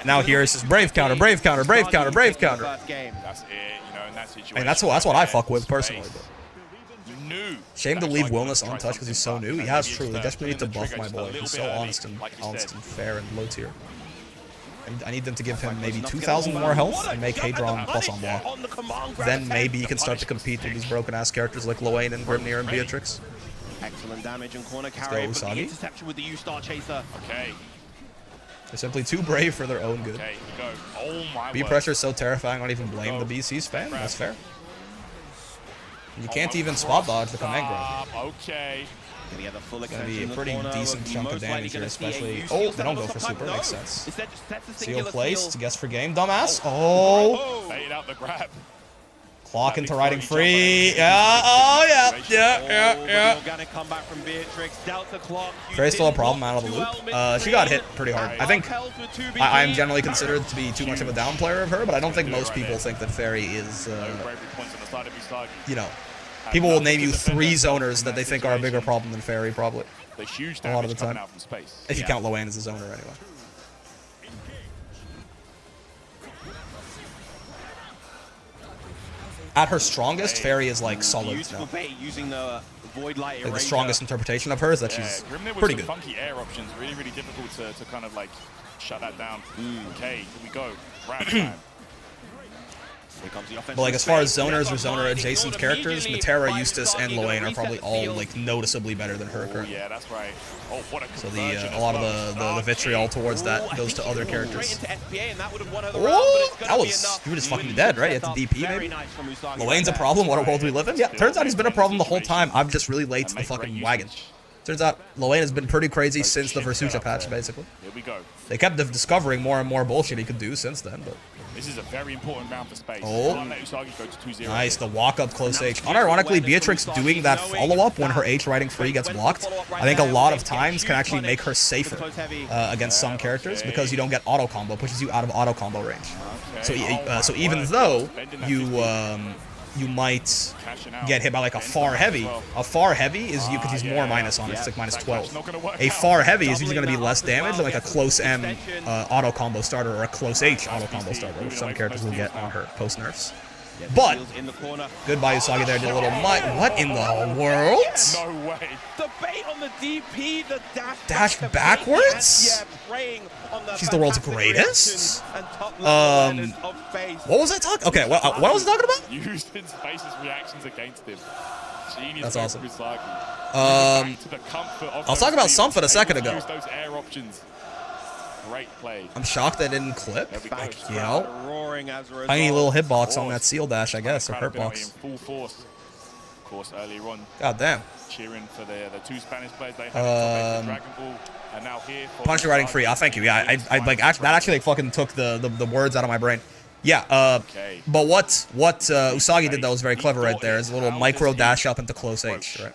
Now here it's just brave counter, brave counter, brave counter, brave counter. First game. That's it, you know, in that situation. And that's what I fuck with personally. But. New. Shame to That's leave like Wilness try untouched because he's so something new. He fast. has Maybe truly. just Desperately need to pin the buff trigger my just a boy. little He's bit so early, honest and like you honest said. and fair and low tier. I need them to give him maybe 2,000 more health and make Hadron plus on block. On the command grab Then attempt. maybe he can start to compete with these broken ass characters like Loane and Grimnir and Beatrix. Excellent damage and corner go, carry, but the Usagi. interception with the U-Star Chaser. Okay, They're simply too brave for their own good. okay, we go. Oh my B word. pressure is so terrifying, I don't even blame the BC's fan. That's fair. You can't even spot dodge the command grab. Okay. Gonna get the full Gonna be a extension in the pretty corner. decent chunk of Most likely damage here, gonna see a especially. U Oh, seal they don't go set for up super. no. Makes sense. Instead, just sets a Seal singular placed. seal. Guess for game, dumbass. Oh, Bait out the grab. clock into riding free. Yeah. Oh yeah. Yeah. Oh, Yeah. but Yeah. the organic comeback from Beatrix. Delta clock. You Trey's still a didn't problem block out of the two loop. elements She got free. hit pretty hard. I think Arkells with 2 I'm BT. generally considered to be too much of a down player of her, but I don't think most people think that Fairy is, No bravery points on the side of Usagi. you know, people will name you 3 zoners that they think are a bigger problem than Fairy, probably. The huge A lot of damage the coming time. out from space. If you count Loane as a zoner, anyway. At her strongest, Fairy is like solid Beautiful now. bait using the void light Like the eraser. strongest interpretation of her is that Yeah, she's Grimnir with pretty some good. funky air options. Really, really difficult to kind of like shut that down. Okay, here we go. Grab time. Here comes the offensive But like as far as space. zoners or That's zoner offline, adjacent ignored characters, immediately Matera, by Eustace, and Usagi. Gonna Loane are reset probably the all field. like noticeably better than her Oh, currently. yeah, that's right. Oh, what a So conversion a as lot well. of the vitriol towards that I goes think to he other went characters. straight into SPA and that would have won her the Oh, round, but it's gonna that be was- enough. you were just fucking Really dead, right? You set had to up. DP Very maybe? nice from Usagi Loane's right a there. problem. What a world we live in. Yeah, turns out he's been a problem the whole time. I've just really laid to the And make fucking great wagon. usage. Turns out Loane has been pretty crazy since the shit Versucha setup patch, there. basically. Here we go. They kept discovering more and more bullshit he could do since then, but This is a very important round for space. Oh. Can't let Usagi go to 2-0. nice. The walk up close H. Unironically, Beatrix doing that follow up when her H riding free gets blocked, I think a lot of times can actually make her safer against some characters because you don't get auto combo, pushes you out of auto combo range. So, so even though you might get hit by like a far heavy is you because he's more minus on it. It's like minus 12. A far heavy is usually going to be less damage than like a close M auto combo starter or a close H auto combo starter, which some characters will get on her post nerfs. But In the corner. goodbye Usagi there, did a little what in the world? No way. The bait on the DP, the Dash back, the backwards? bait, and, yeah, preying on the She's the world's fantastic greatest? reaction and top-level awareness of space. What was I talking? Okay, what was I talking about? Used in Space's reactions against him. Genius. That's awesome. Usagi. Um, Back to the comfort of I was talking about those Sumphat a fields, second able to ago. Use those air options. Great play. I'm shocked that didn't clip. There we go. Back, Crowd yo. roaring as a result. Tiny little hitbox on that seal dash, I guess, or Crowd hurt penalty box. in full force. Of course, earlier on, God damn. cheering for the 2 Spanish players they had Dragon Ball, and now here for Punch riding free. Oh, thank you. Yeah, I like that actually like fucking took the words out of my brain. Yeah. But what Usagi did that was very clever right there is a little micro dash up into close H, right?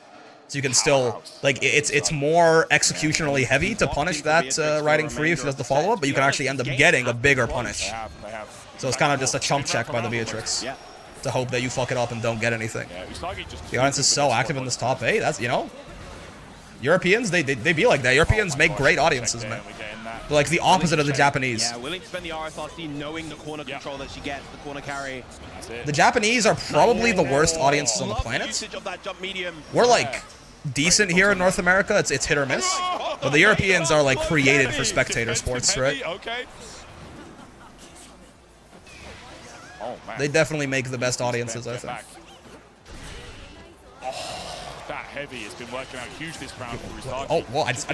So you can still like it's more executionally heavy to punish that riding free if she does the follow up, but you can actually end up getting a bigger punish. They have. So it's kind of just a chump check by the Beatrix Yeah. to hope that you fuck it up and don't get anything. Yeah, Usagi just The audience is so active in this top 8. That's Europeans they be like that. Europeans make great audiences, man. They're like the opposite of the Japanese. Yeah, willing to spend the RSRC knowing the corner control that she gets, the corner carry. The Japanese are probably the worst audiences on the Love planet. usage of that jump medium. We're like decent here in North America. It's hit or miss. But the Europeans are like created for spectator sports, right? Okay. Oh, man. They definitely make the best audiences, I think. That heavy has been working out huge this round for Usagi. Oh, well, I just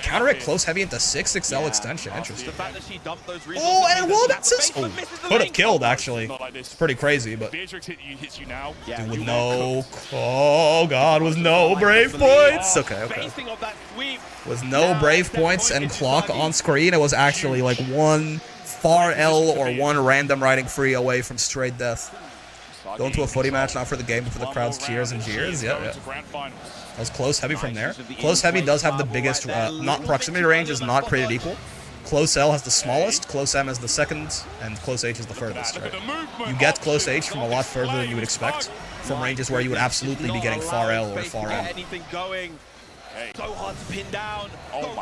counter it close heavy into 6XL extension. Interesting. The fact that she dumped those Oh, and resources wall into dances. that Oh, space, but misses the could have link. killed, actually. Not like this. It's pretty crazy, but Beatrix hits you now. Yeah, dude, with you no, oh god, with no brave points. Okay, okay. Facing of that sweep. With no brave points and clock on screen, it was actually like one far L or one random riding free away from straight death. Going to a footy match, not for the game, but for the crowd's cheers and jeers. Yeah, yeah. That was close heavy from there. Close heavy does have the biggest, not proximity range is not created equal. Close L has the smallest, close M has the second, and close H is the furthest, right? You get close H from a lot further than you would expect, from ranges where you would absolutely be getting far L or far M. Anything going. So hard to pin down.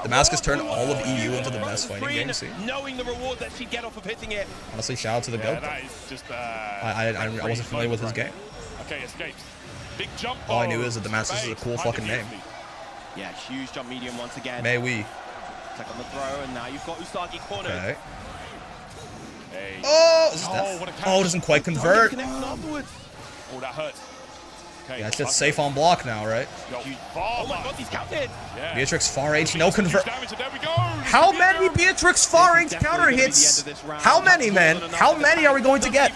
Damascus turned all of EU into the best fighting game, see? Knowing the reward that she'd get off of hitting it. Honestly, shout out to the GOAT. That is just, I wasn't familiar with his game. Okay, escapes. Big jump. All I knew is that Damascus is a cool fucking name. Yeah, huge jump medium once again. May we. Check on the throw, and now you've got Usagi cornered. Okay. Hey. Oh, is Oh, that? what a catch. Oh, doesn't quite convert. Afterwards. Oh, that hurts. Okay. Yeah, it's just safe on block now, right? Oh my god, he's counted. Yeah. Beatrix far H, no convert. Damage, and there we go. How many Beatrix far H counter hits? How many, man? How many are we going to get?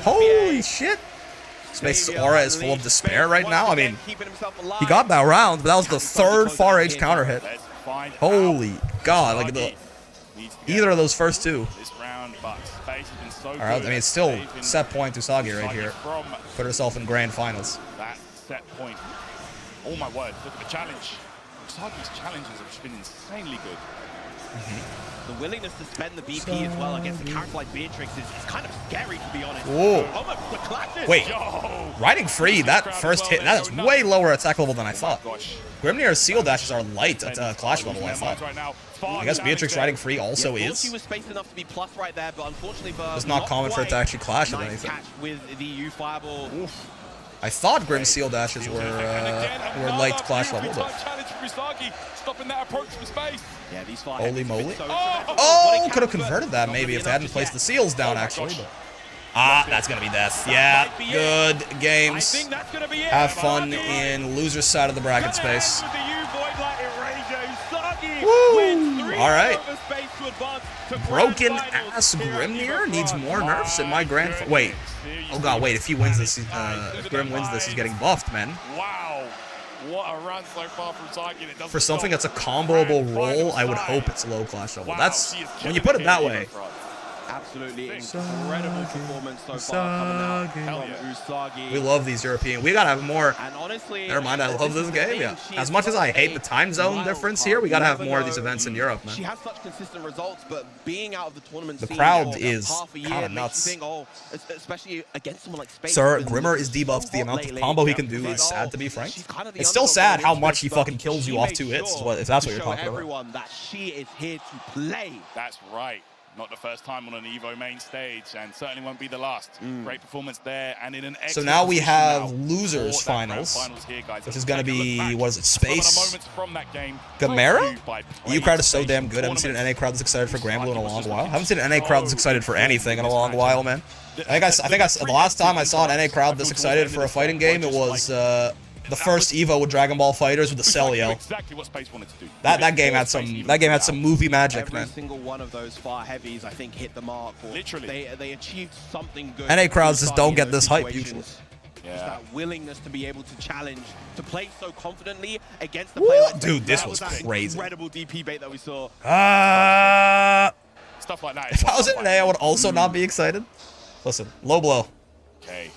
Holy shit. Space's aura is full of despair right now. I mean, he got that round, but that was the third far H counter hit. Holy god, like either of those first two. This round, but Space has been so All right, I mean, it's still set point Usagi right here. From Put herself in grand finals. that set point. Oh my word, look at the challenge. Usagi's challenges have just been insanely good. The willingness to spend the BP as well against a character like Beatrix is kind of scary, to be honest. Whoa. Oh my, the clashes. Wait, Yo. riding free, that first hit, that is way lower attack level than I thought. Gosh. Grimnir's seal dashes are light at clash level, I thought. Right now. I guess Beatrix riding free also She is. was spaced enough to be plus right there, but unfortunately for It's not common for it to actually clash with anything. Catch with the EU fireball. I thought Grim's seal dashes were light clash level, but Challenge from Usagi, stopping that approach from Space. Yeah, these fire holy heavies have been moly. so Oh, could have converted that maybe if they hadn't placed the seals down, actually. But. Ah, that's going to be death. Yeah, good I games. think that's going to be it. Have fun in loser's side of the bracket space. With the U void light erasure, Usagi Woo! wins 3 All right. over space to advance to Broken grand finals. ass Grimnir needs more nerfs in my grand. Wait. Oh god, wait. If he wins this, if Grim wins this, he's getting buffed, man. Wow. What a run so far from Usagi. And it doesn't For something stop. that's a comboable roll, I would hope it's low clash level. That's when you put it that way. Absolutely incredible performance so far coming out from Usagi. We love these European. We gotta have more. And honestly, Never mind, I love this game. Yeah. As much as I hate the time zone difference here, we gotta have more of these events in Europe, She man. has such consistent results, but being out of the tournament The scene crowd for is half a year kinda makes nuts. you think, oh, especially against someone like Space. Sir, who's been Grimmer is so debuffed. The hot amount of lately. combo he can do But, is sad to be oh, frank. she's kind of the It's still underdog sad going how into much this, he but fucking kills you she off made 2 hits, sure if that's what to you're show talking about. everyone that she is here to play. That's right. Not the first time on an EVO main stage, and certainly won't be the last. Great performance there, and in an excellent now we position have now losers for that grand finals, here, guys. which is gonna Take a look be, back. what is it, Some of the Space? moments from that game Gamera? brought to you by EU crowd is so PlayStation damn good. I haven't seen an NA crowd that's excited for Tournaments. Granblue in a Usagi long was while. I just haven't seen an NA crowd that's excited for anything in a long while, man. I think the last time I saw an NA crowd this excited for a fighting game, it was the first EVO with Dragon Ball Fighters with the Cell yell. Exactly what Space wanted to do. That game had some movie magic, Every man. single one of those far heavies, I think, hit the mark. Or Literally. they achieved something good. NA crowds just don't Usagi get in this those hype situations. Yeah. Just that willingness to be able to challenge, to play so confidently against the Woo! player like Dude, this that was that crazy. incredible DP bait that we saw. Stuff like that. If I was in NA, I would also not be excited. Listen, low blow. Okay,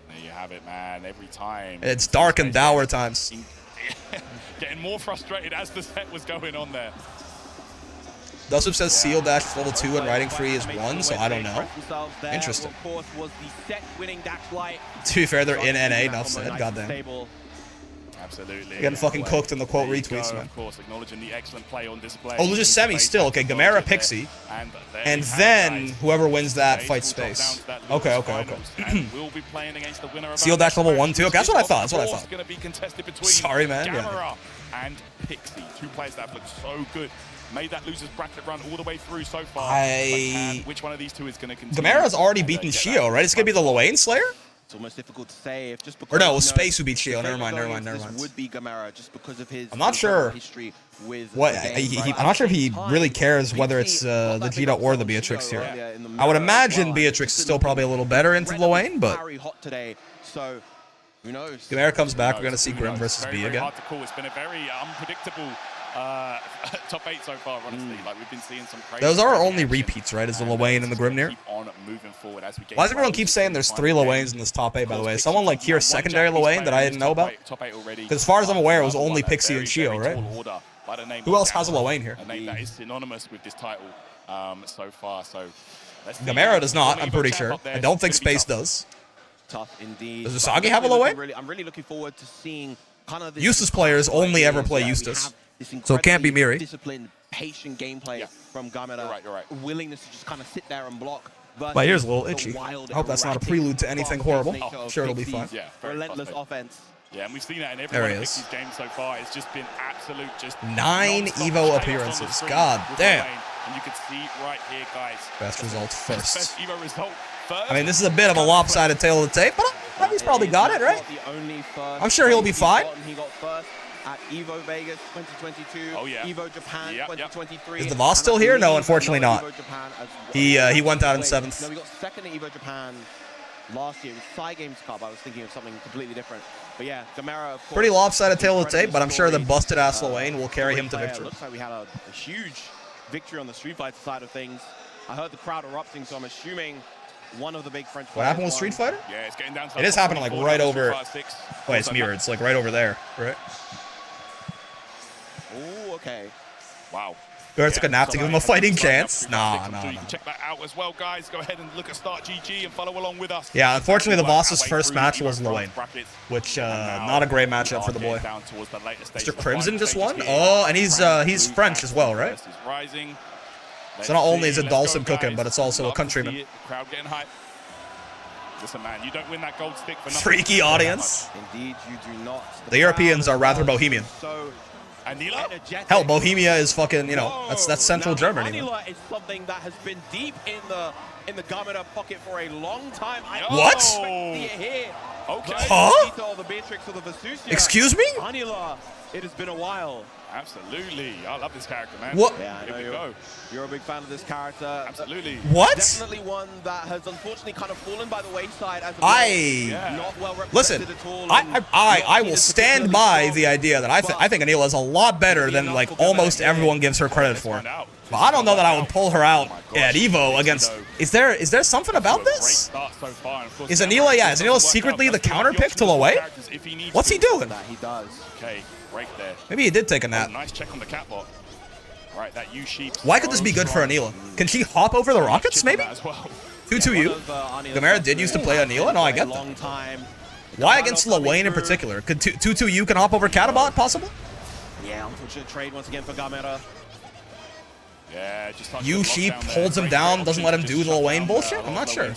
there you have it, man. Every time. It's dark and dour times. Getting more frustrated as the set was going on there. Dusub says Seal Dash is level 2 and Riding Free is 1, so I don't know. Interesting. Of course, was the set-winning dash light. To be fair, they're in NA, enough said, goddamn. Absolutely. Getting fucking cooked in the quote There you retweets, go, man. Of course, acknowledging the excellent play on display. Oh, losers semi still. Okay, Gamera Pixie. And then whoever wins that fights Space. Okay, okay, okay. Seal Dash level 1 too? Okay, that's what I thought. That's what I thought. Sorry, Sorry, man. Gamera and Pixie, two players that have looked so good made that loser's bracket run all the way through so far. Which one of these two is going to continue? Gamera's already beaten Shio, right? It's going to be the Loane Slayer? It's almost difficult to say. If just because, or no, it was Space who beat Shio. Never mind. This would be Gamera just because of his I'm not sure history with what I'm not sure if he really cares whether it's the Vegeta or the Beatrix here. I would imagine Beatrix is still probably a little better into Loane, but so who knows? Gamera comes back. We're gonna see Grim versus B again. Hard to call. It's been a very unpredictable top 8 so far, honestly. Like, we've been seeing some crazy. Those are only repeats, right? Is the Loane and the Grimnir? Why does everyone keep saying there's 3 Loanes in this top 8, by the way? Is someone like here secondary Loane that I didn't know about? Because as far as I'm aware, it was only Pixie and Shio, right? Who else has a Loane here? A name that is synonymous with this title so far. So Gamera does not, I'm pretty sure. I don't think Space does. Tough indeed. Does Usagi have a Loane? I'm really looking forward to seeing kind of this Eustace players only ever play Eustace. So it can't be Miri. Disciplined, patient gameplay from Gamera. You're right. Willingness to just kind of sit there and block. My ear's a little itchy. I hope that's not a prelude to anything horrible. I'm sure it'll be fine. Yeah, relentless offense. Yeah, and we've seen that in every one of Pixie's games so far. It's just been absolute, just 9 Evo appearances. God damn. And you can see right here, guys. Best result first. Best Evo result first. I mean, this is a bit of a lopsided tail of the tape, but he's probably got it, right? I'm sure he'll be fine. He got first at Evo Vegas 2022. Oh, yeah. Evo Japan 2023. Is the Voss still here? No, unfortunately not. He went out in 7th. No, we got second at Evo Japan last year. It was Psy Games Cup. I was thinking of something completely different. But yeah, Gamera, of course. Pretty lopsided tail of the tape, but I'm sure the busted ass Loane will carry him to victory. Looks like we had a huge victory on the Street Fighter side of things. I heard the crowd erupting, so I'm assuming one of the big French players. What happened with Street Fighter? Yeah, it's getting down to it is happening like right over. Wait, it's mirrored. It's like right over there, right? Oh, okay. Wow. Or took a nap to give him a fighting chance. Nah. Check that out as well, guys. Go ahead and look at Start GG and follow along with us. Yeah, unfortunately, the Voss's first match was Loane, which not a great matchup for the boy. Mr. Crimson just won. Oh, and he's French as well, right? So not only is it Dawson cooking, but it's also a countryman. Crowd getting hyped. Listen, man, you don't win that gold stick for nothing. Freaky audience. Indeed, you do not. The Europeans are rather bohemian. Anila? Hell, Bohemia is fucking, you know, that's central Germany. Anila is something that has been deep in the Gamera pocket for a long time. What? Okay. Huh? Excuse me? Anila, it has been a while. Absolutely. I love this character, man. What? Yeah, I know you're a big fan of this character. Absolutely. What? Definitely one that has unfortunately kind of fallen by the wayside as not well listen, at all. I will stand by the idea that I think Anila is a lot better than like almost everyone gives her credit for. But I don't know that I would pull her out at Evo against. Is there something about this? Is Anila secretly the counter pick to Loane? What's he doing? He does. Okay, right there. Maybe he did take a nap. Nice check on the catwalk. Right, that U-sheep. Why could this be good for Anila? Can she hop over the rockets, maybe? 2-2-U. Gamera did used to play Anila? No, I get that. Why against Loane in particular? Could 2-2-U can hop over Catabot, possible? Yeah, unfortunate trade once again for Gamera. Yeah, just U-sheep holds him down, doesn't let him do the Loane bullshit? I'm not sure.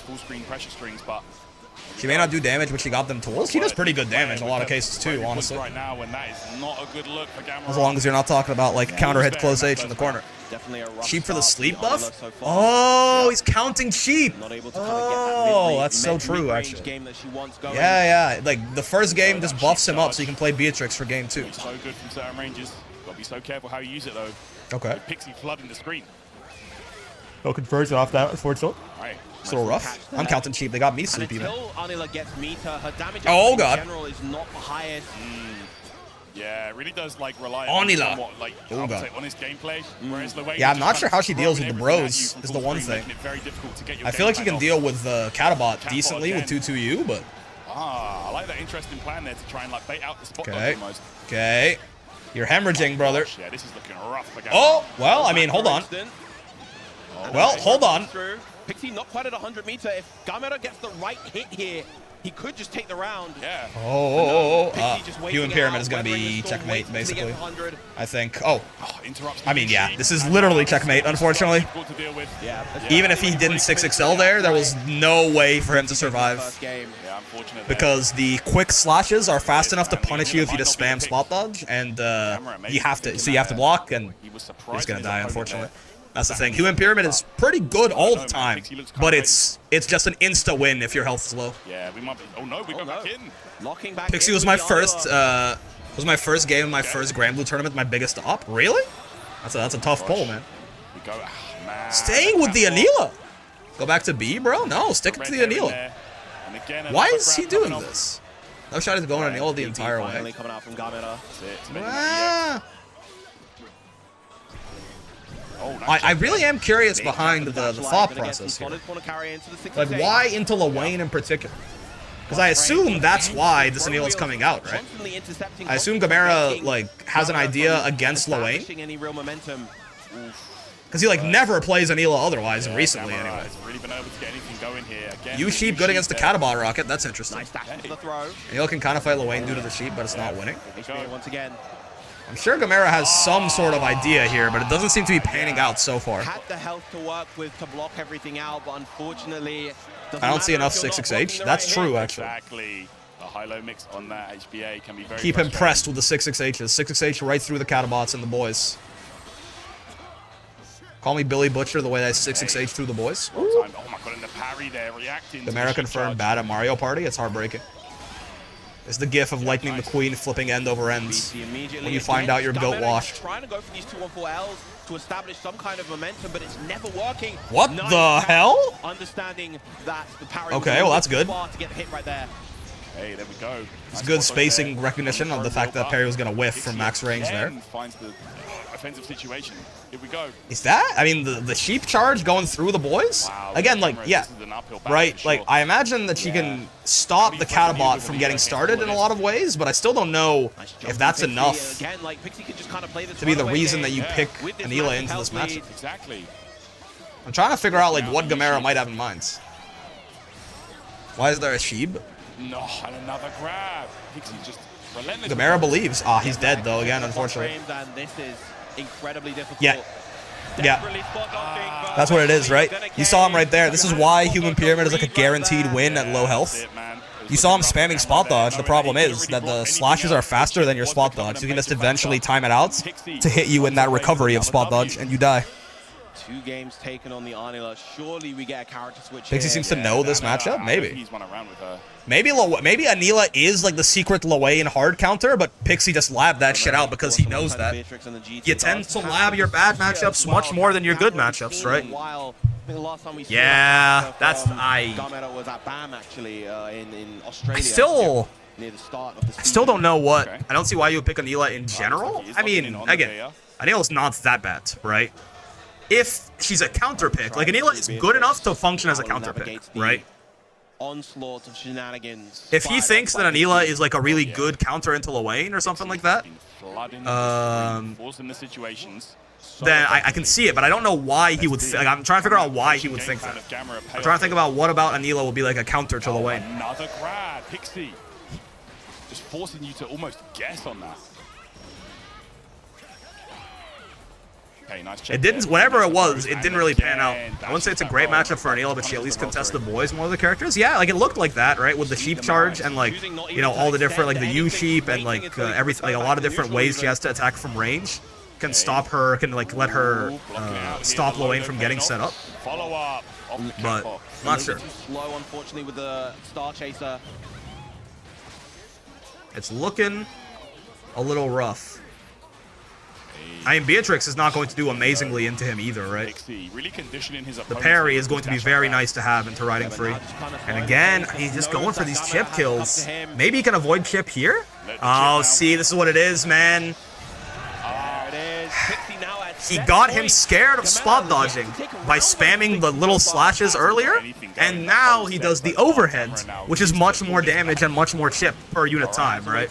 She may not do damage, but she got them tools. She does pretty good damage in a lot of cases too, honestly. Right now, when that is not a good look for Gamera. As long as you're not talking about like counter hit close H in the corner. Sheep for the sleep buff? Oh, he's counting sheep. Oh, that's so true, actually. Yeah. Like the first game just buffs him up so you can play Beatrix for game 2. So good from certain ranges. Gotta be so careful how you use it though. Okay. Pixie flooding the screen. No conversion off that, unfortunately. Right. It's a little rough. I'm counting sheep. They got me sleepy, man. Anila gets meter, her damage oh god. in general is not the highest. Yeah, it really does like rely on somewhat, like on his gameplay. Whereas Loane, yeah, I'm not sure how she deals with the bros. Is the one thing. I feel like she can deal with the Catabot decently with 2-2-U, but. I like that interesting plan there to try and like bait out the spot almost. Okay. You're hemorrhaging, brother. Yeah, this is looking rough for Gamera. Oh, well, I mean, hold on. Well, hold on. Pixie not quite at 100 meter. If Gamera gets the right hit here, he could just take the round. Yeah. Human Pyramid is going to be checkmate, basically. I think. I mean, yeah, this is literally checkmate, unfortunately. Even if he didn't 6XL there was no way for him to survive. unfortunate because the quick slashes are fast enough to punish you if you just spam spot dodge, and you have to block, and you're just gonna die, unfortunately. That's the thing. Human Pyramid is pretty good all the time, but it's just an insta win if your health is low. Yeah, we might be. Oh no, we got back in. Locking back Pixie was my first game of my first Grand Blue tournament, my biggest op. Really? That's a tough pull, man. We go, man. Staying with the Anila. Go back to B, bro? No, stick to the Anila. Why is he doing this? No shot is going Anila the entire way. Coming out from Gamera. I really am curious behind the thought process here. Like, why into Lawayne in particular? Because I assume that's why this Anila is coming out, right? I assume Gamera, like, has an idea against Lawayne. Because he, like, never plays Anila otherwise, and recently, anyway. You Sheep good against the Catabot Rocket, that's interesting. Anila can kind of fight Lawayne due to the Sheep, but it's not winning. Once again. I'm sure Gamera has some sort of idea here, but it doesn't seem to be panning out so far. Had the health to work with to block everything out, but unfortunately, I don't see enough 668. That's true, actually. Exactly. A high-low mix on that HBA can be very Keep him pressed with the 668s. 668 right through the Catabots and the boys. Call me Billy Butcher the way that 668 through the boys. Oh my god, and the parry there reacting. Gamera confirmed bad at Mario Party. It's heartbreaking. It's the gif of Lightning McQueen flipping end over ends when you find out you're goat washed. Trying to go for these 2-1-4Ls to establish some kind of momentum, but it's never working. What the hell? Understanding that the parry. Okay, well that's good. To get hit right there. Hey, there we go. It's good spacing recognition of the fact that parry was gonna whiff from max range there. Finds the offensive situation. Here we go. Is that? I mean, the sheep charge going through the boys? Wow, again, like, yeah, right? Like, I imagine that she can stop the Catabot from getting started in a lot of ways, but I still don't know if that's enough to be the reason that you pick Anila into this match. Exactly. I'm trying to figure out, like, what Gamera might have in mind. Why is there a Sheeb? No, and another grab. Pixie just relentless. Gamera believes. Ah, he's dead, though, again, unfortunately. This is incredibly difficult. Yeah. Yeah. That's what it is, right? You saw him right there. This is why Human Pyramid is like a guaranteed win at low health. You saw him spamming spot dodge. The problem is that the slashes are faster than your spot dodge. You can just eventually time it out to hit you in that recovery of spot dodge, and you die. 2 games taken on the Anila. Surely we get a character switch. Thinks he seems to know this matchup? Maybe. He's won around with her. Maybe Anila is like the secret Lawayne hard counter, but Pixie just labbed that shit out because he knows that. You tend to lab your bad matchups much more than your good matchups, right? Yeah, that's I still don't know what. I don't see why you would pick Anila in general. I mean, again, Anila's not that bad, right? If she's a counter pick, like Anila is good enough to function as a counter pick, right? Onslaught of shenanigans. If he thinks that Anila is like a really good counter into Lawayne or something like that, then I can see it, but I don't know why he would. Like, I'm trying to figure out why he would think that. I'm trying to think about what about Anila will be like a counter to Lawayne. Another grab, Pixie. Just forcing you to almost guess on that. Okay, nice check. It didn't. Whatever it was, it didn't really pan out. I wouldn't say it's a great matchup for Anila, but she at least contests the boys more of the characters. Yeah, like it looked like that, right? With the sheep charge and like all the different like the U sheep and like everything, like a lot of different ways she has to attack from range. Can stop her, can like let her stop Lawayne from getting set up. But not sure. Slow, unfortunately, with the Star Chaser. It's looking a little rough. I mean, Beatrix is not going to do amazingly into him either, right? The parry is going to be very nice to have into riding free. And again, he's just going for these chip kills. Maybe he can avoid chip here? Oh, see, this is what it is, man. He got him scared of spot dodging by spamming the little slashes earlier, and now he does the overhead, which is much more damage and much more chip per unit time, right?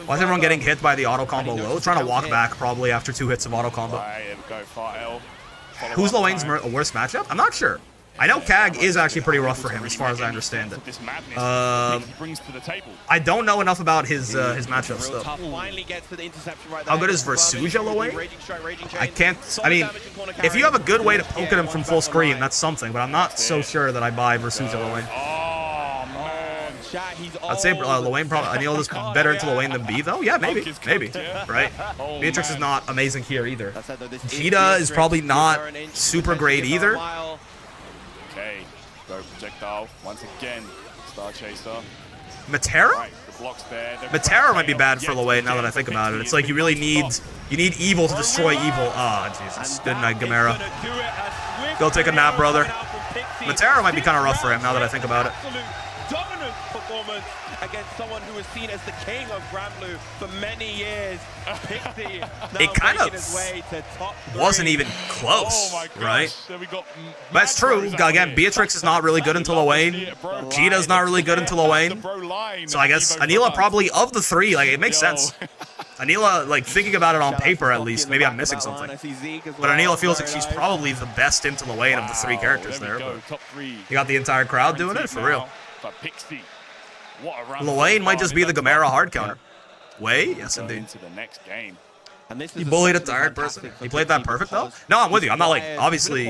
Why is everyone getting hit by the auto combo low? Trying to walk back probably after 2 hits of auto combo. Who's Lawayne's worst matchup? I'm not sure. I know CAG is actually pretty rough for him, as far as I understand it. I don't know enough about his matchups, though. How good is Versuja Lawayne? I can't... I mean, if you have a good way to poke at him from full screen, that's something, but I'm not so sure that I buy Versuja Lawayne. I'd say Lwane probably Anila is better into Lwane than B though. Yeah, maybe, right? Beatrix is not amazing here either. Cheetah is probably not super great either. Okay, go projectile once again. Star Chaser. Matera? Right, the blocks there. Matera might be bad for Lwane now that I think about it. It's like you really need evil to destroy evil. Ah, Jesus. Good night, Gamera. Go take a nap, brother. Matera might be kind of rough for him now that I think about it. Dominant performance against someone who was seen as the king of Granblue for many years. Pixie It kind of wasn't even close, right? So That's true. Again, Beatrix is not really good into Lwane. Cheetah's not really good into Lwane. So I guess Anila probably, of the three, like, it makes sense. Anila, like, thinking about it on paper at least, maybe I'm missing something. But Anila feels like she's probably the best into Lwane of the three characters there. But you got the entire crowd doing it, for real. Lwane might just be the Gamera hard counter. Way? Yes, indeed. He bullied a tired person. He played that perfect, though? No, I'm with you. I'm not like, obviously,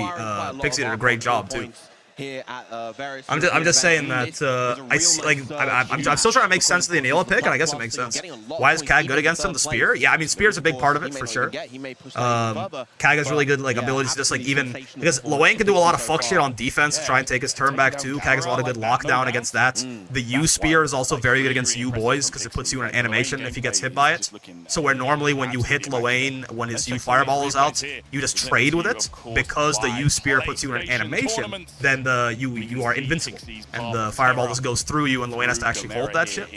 Pixie did a great job, too. I'm just saying that I'm still trying to make sense of the Anila pick, and I guess it makes sense. Why is Kag good against him? The spear? Yeah, I mean spear's a big part of it for sure. Kag has really good like abilities to just like even because Lwane can do a lot of fuck shit on defense to try and take his turn back too. Kag has a lot of good lockdown against that. The U spear is also very good against U boys because it puts you in an animation if he gets hit by it. So where normally when you hit Lwane when his U fireball is out, you just trade with it because the U spear puts you in an animation. Then you are invincible, and the fireball just goes through you, and Lwane has to actually hold that shit.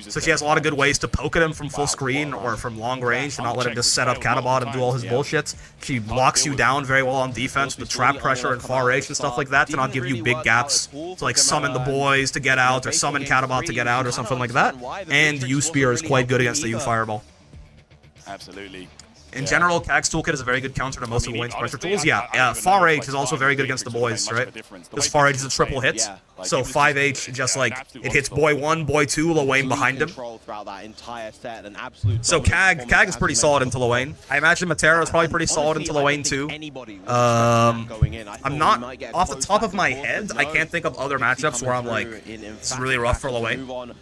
So she has a lot of good ways to poke at him from full screen or from long range to not let him just set up Catabot and do all his bullshit. She blocks you down very well on defense with trap pressure and far range and stuff like that to not give you big gaps to like summon the boys to get out or summon Catabot to get out or something like that. And U Spear is quite good against the U Fireball. Absolutely. In general, Kag's toolkit is a very good counter to most of Lwane's pressure tools. Yeah, Far Rage is also very good against the boys, right? Because Far Rage is a triple hit. So 5H, just like, it hits boy 1, boy 2, Lwane behind him. So Kag is pretty solid into Lwane. I imagine Matera is probably pretty solid into Lwane too. I'm not, off the top of my head, I can't think of other matchups where I'm like, it's really rough for Lwane.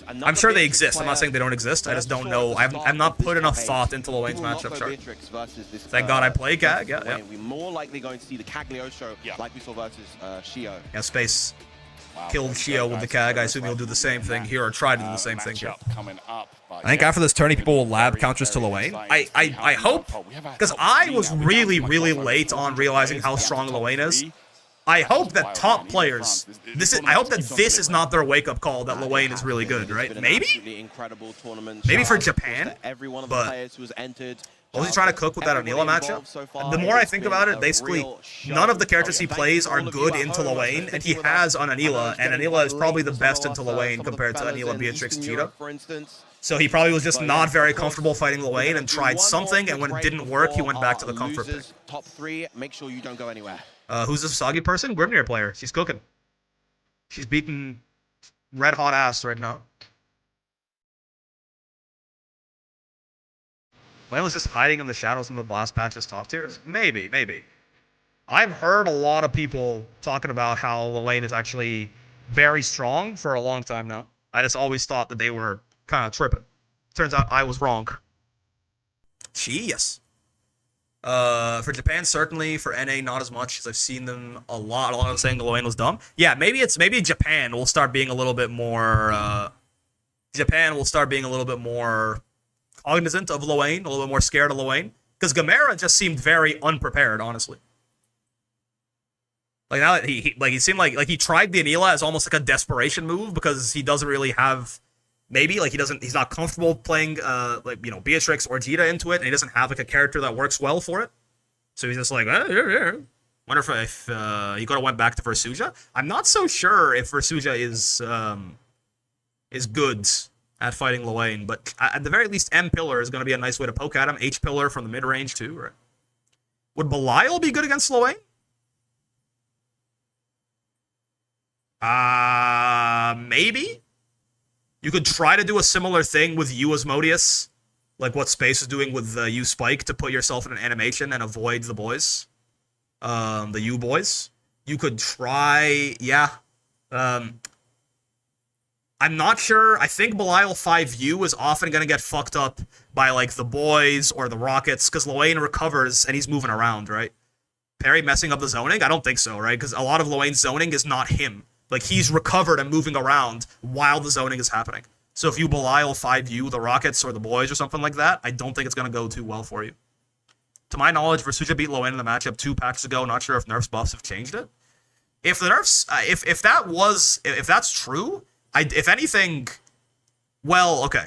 I'm sure they exist. I'm not saying they don't exist. I just don't know. I've not put enough thought into Lwane's matchup chart. Thank God I play Kag. Yeah. We're more likely going to see the Cagliostro like we saw versus Shio. Yeah, Space killed Shio with the Kag. I assume he'll do the same thing here or try to do the same thing here. I think after this tourney, people will lab counters to Lwane. I hope, because I was really late on realizing how strong Lwane is. I hope that top players, I hope that this is not their wake-up call that Lwane is really good, right? Maybe? Maybe for Japan, but what was he trying to cook with that Anila matchup? The more I think about it, basically, none of the characters he plays are good into Lwane, and he has on Anila, and Anila is probably the best into Lwane compared to Anila, Beatrix, Cheetah. So he probably was just not very comfortable fighting Lwane and tried something, and when it didn't work, he went back to the comfort pick. Top 3, make sure you don't go anywhere. Who's this soggy person? Grimnir player. She's cooking. She's beating red hot ass right now. Lwane was just hiding in the shadows in the last patch's top tiers? Maybe. I've heard a lot of people talking about how Lwane is actually very strong for a long time now. I just always thought that they were kind of tripping. Turns out I was wrong. Yes. For Japan, certainly. For NA, not as much, because I've seen them a lot. A lot of them saying Lwane was dumb. Yeah, maybe Japan will start being a little bit more. Japan will start being a little bit more cognizant of Lwane, a little bit more scared of Lwane, because Gamera just seemed very unprepared, honestly. Like now that he seemed like he tried the Anila as almost like a desperation move because he doesn't really have. Maybe like he's not comfortable playing Beatrix or Jita into it, and he doesn't have like a character that works well for it. So he's just like, yeah. Wonder if he could have went back to Versuja. I'm not so sure if Versuja is good at fighting Lwane, but at the very least, M pillar is going to be a nice way to poke at him. H pillar from the mid range too. Right? Would Belial be good against Lwane? Maybe. You could try to do a similar thing with U Asmodeus, like what Space is doing with U Spike, to put yourself in an animation and avoid the boys, the U boys. You could try, yeah. I'm not sure. I think Belial 5U is often going to get fucked up by, like, the boys or the Rockets, because Loane recovers and he's moving around, right? Perry messing up the zoning? I don't think so, right? Because a lot of Loane's zoning is not him. Like, he's recovered and moving around while the zoning is happening. So if you Belial 5U, the Rockets or the boys or something like that, I don't think it's going to go too well for you. To my knowledge, Versucha beat Loane in the matchup 2 patches ago. Not sure if nerfs buffs have changed it. If the nerfs, if that's true, if anything, well, okay.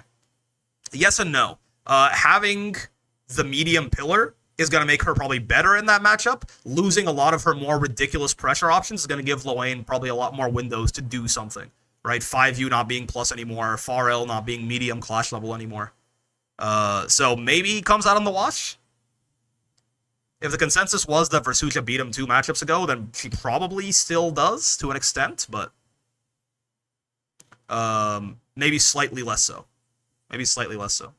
Yes and no. Having the medium pillar is going to make her probably better in that matchup. Losing a lot of her more ridiculous pressure options is going to give Loane probably a lot more windows to do something, right? 5U not being plus anymore, Far L not being medium clash level anymore. So maybe he comes out on the wash. If the consensus was that Versucha beat him 2 matchups ago, then she probably still does to an extent, but maybe slightly less so. Maybe slightly less so.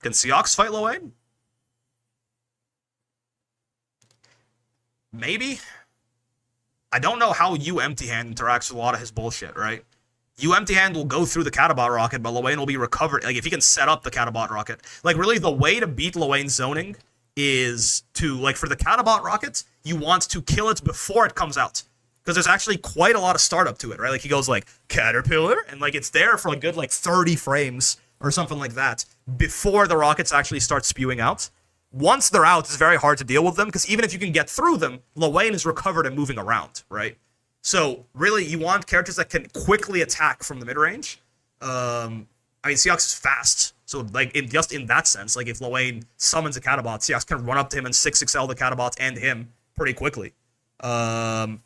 Can Seox fight Loane? Maybe. I don't know how you Empty Hand interacts with a lot of his bullshit, right? You Empty Hand will go through the Catabot rocket, but Loane will be recovered. Like, if he can set up the Catabot rocket. Like, really, the way to beat Loane's zoning is to, like, for the Catabot rocket, you want to kill it before it comes out. Because there's actually quite a lot of startup to it, right? Like, he goes, like, Caterpillar, and, like, it's there for a good, like, 30 frames or something like that before the rockets actually start spewing out. Once they're out, it's very hard to deal with them, because even if you can get through them, Loane is recovered and moving around, right? So, really, you want characters that can quickly attack from the mid-range. I mean, Seox is fast, so, like, just in that sense, like, if Loane summons a Catabot, Seox can run up to him and 6XL the Catabot and him pretty quickly. And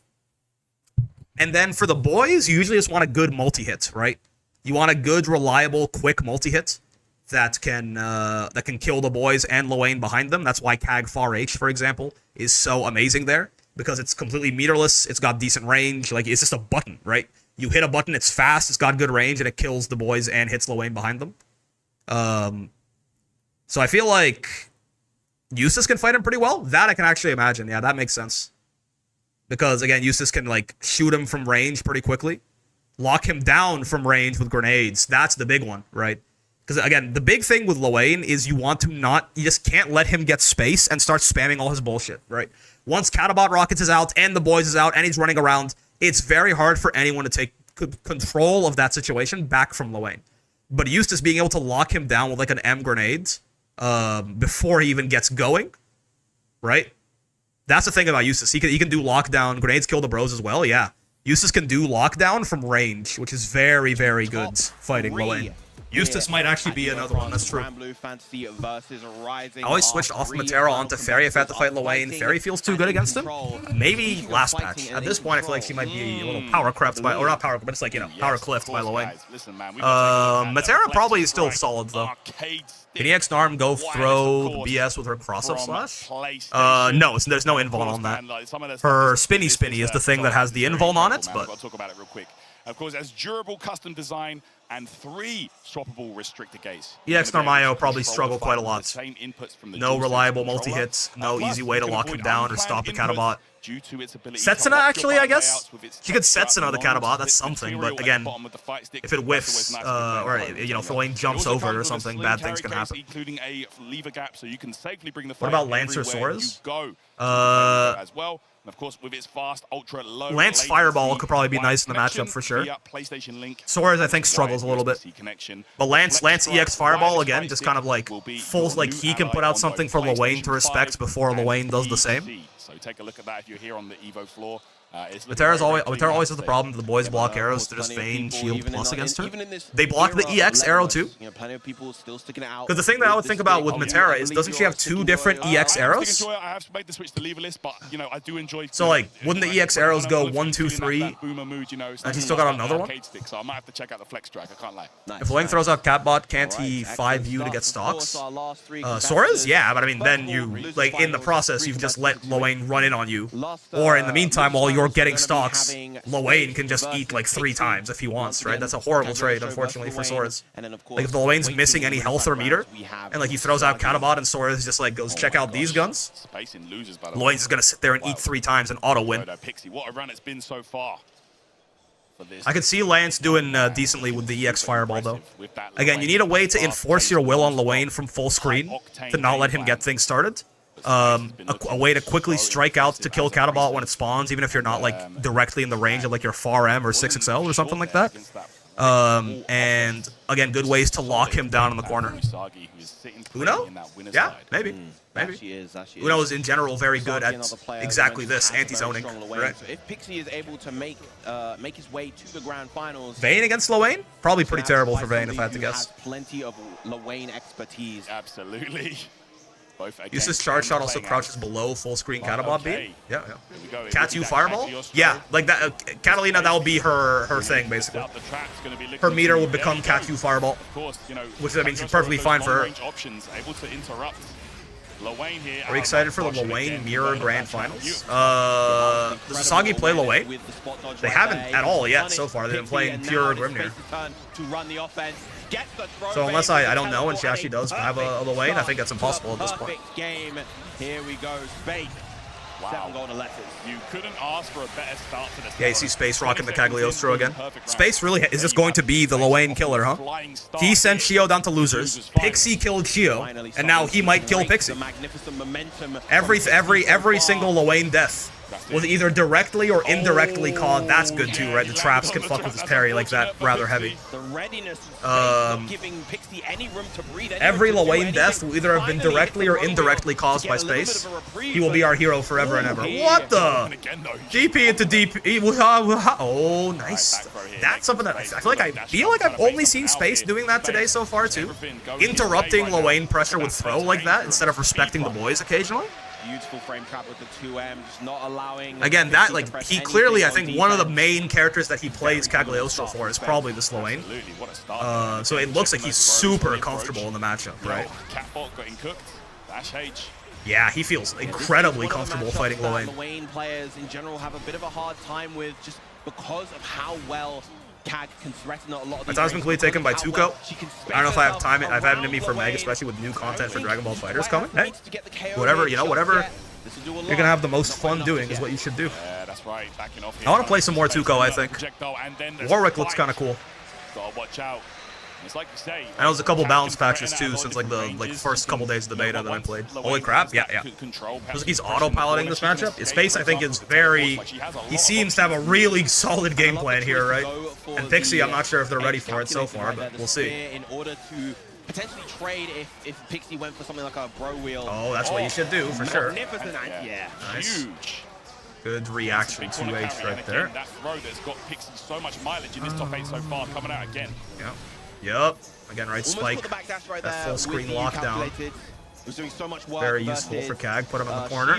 then for the boys, you usually just want a good multi-hit, right? You want a good, reliable, quick multi-hit that can kill the boys and Loane behind them. That's why CAG Far H, for example, is so amazing there, because it's completely meterless, it's got decent range, like, it's just a button, right? You hit a button, it's fast, it's got good range, and it kills the boys and hits Loane behind them. So I feel like Eustace can fight him pretty well. That I can actually imagine. Yeah, that makes sense. Because, again, Eustace can, like, shoot him from range pretty quickly. Lock him down from range with grenades. That's the big one, right? Because, again, the big thing with Loane is you just can't let him get space and start spamming all his bullshit, right? Once Catabot Rockets is out and the boys is out and he's running around, it's very hard for anyone to take control of that situation back from Loane. But Eustace being able to lock him down with, like, an M grenade before he even gets going, right? That's the thing about Eustace. He can do lockdown. Grenades kill the bros as well, yeah. Eustace can do lockdown from range, which is very, very good fighting Loane. Eustace might actually be another one, that's true. I always switched off Matera onto Fairy if I had to fight Loane. Fairy feels too good against him. Maybe last patch. At this point, I feel like she might be a little power crept by, or not power, but it's like, you know, power cliffed by Loane. Matera probably is still solid, though. Can EX Narm go throw the BS with her cross-up slash? No, there's no invuln on that. Her spinny is the thing that has the invuln on it, but... I'll talk about it real quick. Of course, as durable custom design and 3 swappable restrictor gates. EX Narmayo probably struggle quite a lot. No reliable multi-hits, no easy way to lock him down or stop the Catabot. Setsuna, actually, I guess? She could Setsuna the Catabot, that's something, but again, if it whiffs, or, you know, if Loane jumps over it or something, bad things can happen. What about Lancer Soras? Of course, with its fast, ultra low Lance Fireball could probably be nice in the matchup for sure. Soras, I think, struggles a little bit. But Lance EX Fireball, again, just kind of like full, like he can put out something for Loane to respect before Loane does the same. So take a look at that if you're here on the Evo floor. Matera always has the problem that the boys block arrows to just Vayne shield plus against her. They block the EX arrow too. Because the thing that I would think about with Matera is, doesn't she have 2 different EX arrows? I have to make the switch to leave a list, but you know I do enjoy. So like, wouldn't the EX arrows go 1, 2, 3, and he's still got another one? So I might have to check out the flex track. I can't lie. If Loane throws out Catbot, can't he 5U to get stocks? Soras? Yeah, but I mean, then you, like, in the process, you've just let Loane run in on you. Or in the meantime, while you're getting stocks, Loane can just eat like 3 times if he wants, right? That's a horrible trade, unfortunately, for Soras. Like, if Loane's missing any health or meter, and like he throws out Catabot and Soras just like goes, check out these guns, Loane's just gonna sit there and eat 3 times and auto-win. Pixie, what a run it's been so far. I could see Lance doing decently with the EX Fireball, though. Again, you need a way to enforce your will on Lwane from full screen to not let him get things started. A way to quickly strike out to kill Catabot when it spawns, even if you're not like directly in the range of like your Far M or 6XL or something like that. And again, good ways to lock him down in the corner. Uno? Yeah, maybe. Maybe. Uno is in general very good at exactly this, anti-zoning. Right. So if Pixie is able to make his way to the grand finals, Vayne against Lwane? Probably pretty terrible for Vayne if I had to guess. Plenty of Lwane expertise. Absolutely. Uses charge shot also crouches below full screen Catabot beat. Yeah, yeah. Catu Fireball? Yeah, like that. Catalina, that will be her thing basically. Her meter will become Catu Fireball, which I mean she's perfectly fine for her. Are we excited for the Lwane Mirror Grand Finals? Does Asagi play Lwane? They haven't at all yet so far. They've been playing pure Grimnir. So unless I don't know and she actually does have a Lwane, I think that's impossible at this point. Here we go, Space. Wow. You couldn't ask for a better start to this. Yeah, you see Space rocking the Cagliostro again. Space really is this going to be the Lwane killer, huh? He sent Shio down to losers. Pixie killed Shio, and now he might kill Pixie. Every single Lwane death was either directly or indirectly caused. That's good too, right? The traps can fuck with his parry like that, rather heavy. Every Lwane death will either have been directly or indirectly caused by Space. He will be our hero forever and ever. What the? DP into DP. Oh, nice. That's something that I feel like I've only seen Space doing that today so far too. Interrupting Lwane pressure with throw like that instead of respecting the boys occasionally. Beautiful frame trap with the 2M, just not allowing... Again, that, like, he clearly, I think, one of the main characters that he plays Cagliostro for is probably this Lwane. So it looks like he's super comfortable in the matchup, right? Yeah, he feels incredibly comfortable fighting Lwane. Lwane players in general have a bit of a hard time with just because of how well Cag can threaten a lot of my time's been completely taken by Tuco. I don't know if I have time. I've had it in me for Meg, especially with new content for Dragon Ball Fighters coming. Hey, whatever, you know, whatever you're gonna have the most fun doing is what you should do. I want to play some more Tuco, I think. Warwick looks kind of cool. I know there's a couple balance patches too since like the first couple days of the beta that I played. Holy crap, yeah. Looks like he's auto-piloting this matchup. His face, I think, is very... He seems to have a really solid game plan here, right? And Pixie, I'm not sure if they're ready for it so far, but we'll see. In order to potentially trade if Pixie went for something like a bro wheel. Oh, that's what you should do, for sure. Yeah. Nice. Huge. Good reaction to H right there. That throw that's got Pixie so much mileage in this top 8 so far, coming out again. Yeah. Yep. Again, right spike. That full screen lockdown. Very useful for Cag. Put him in the corner.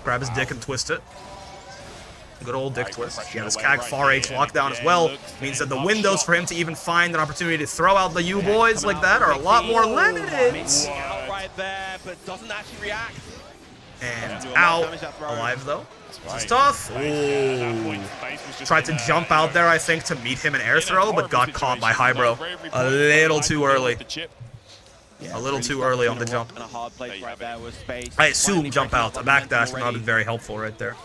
Grab his dick and twist it. Good old dick twist. Yeah, this Cag far H lockdown as well means that the windows for him to even find an opportunity to throw out the U-boys like that are a lot more limited. And out. Alive though. This is tough. Ooh. Tried to jump out there, I think, to meet him in air throw, but got caught by Hybro. A little too early. A little too early on the jump. I assume jump out. A backdash would not have been very helpful right there.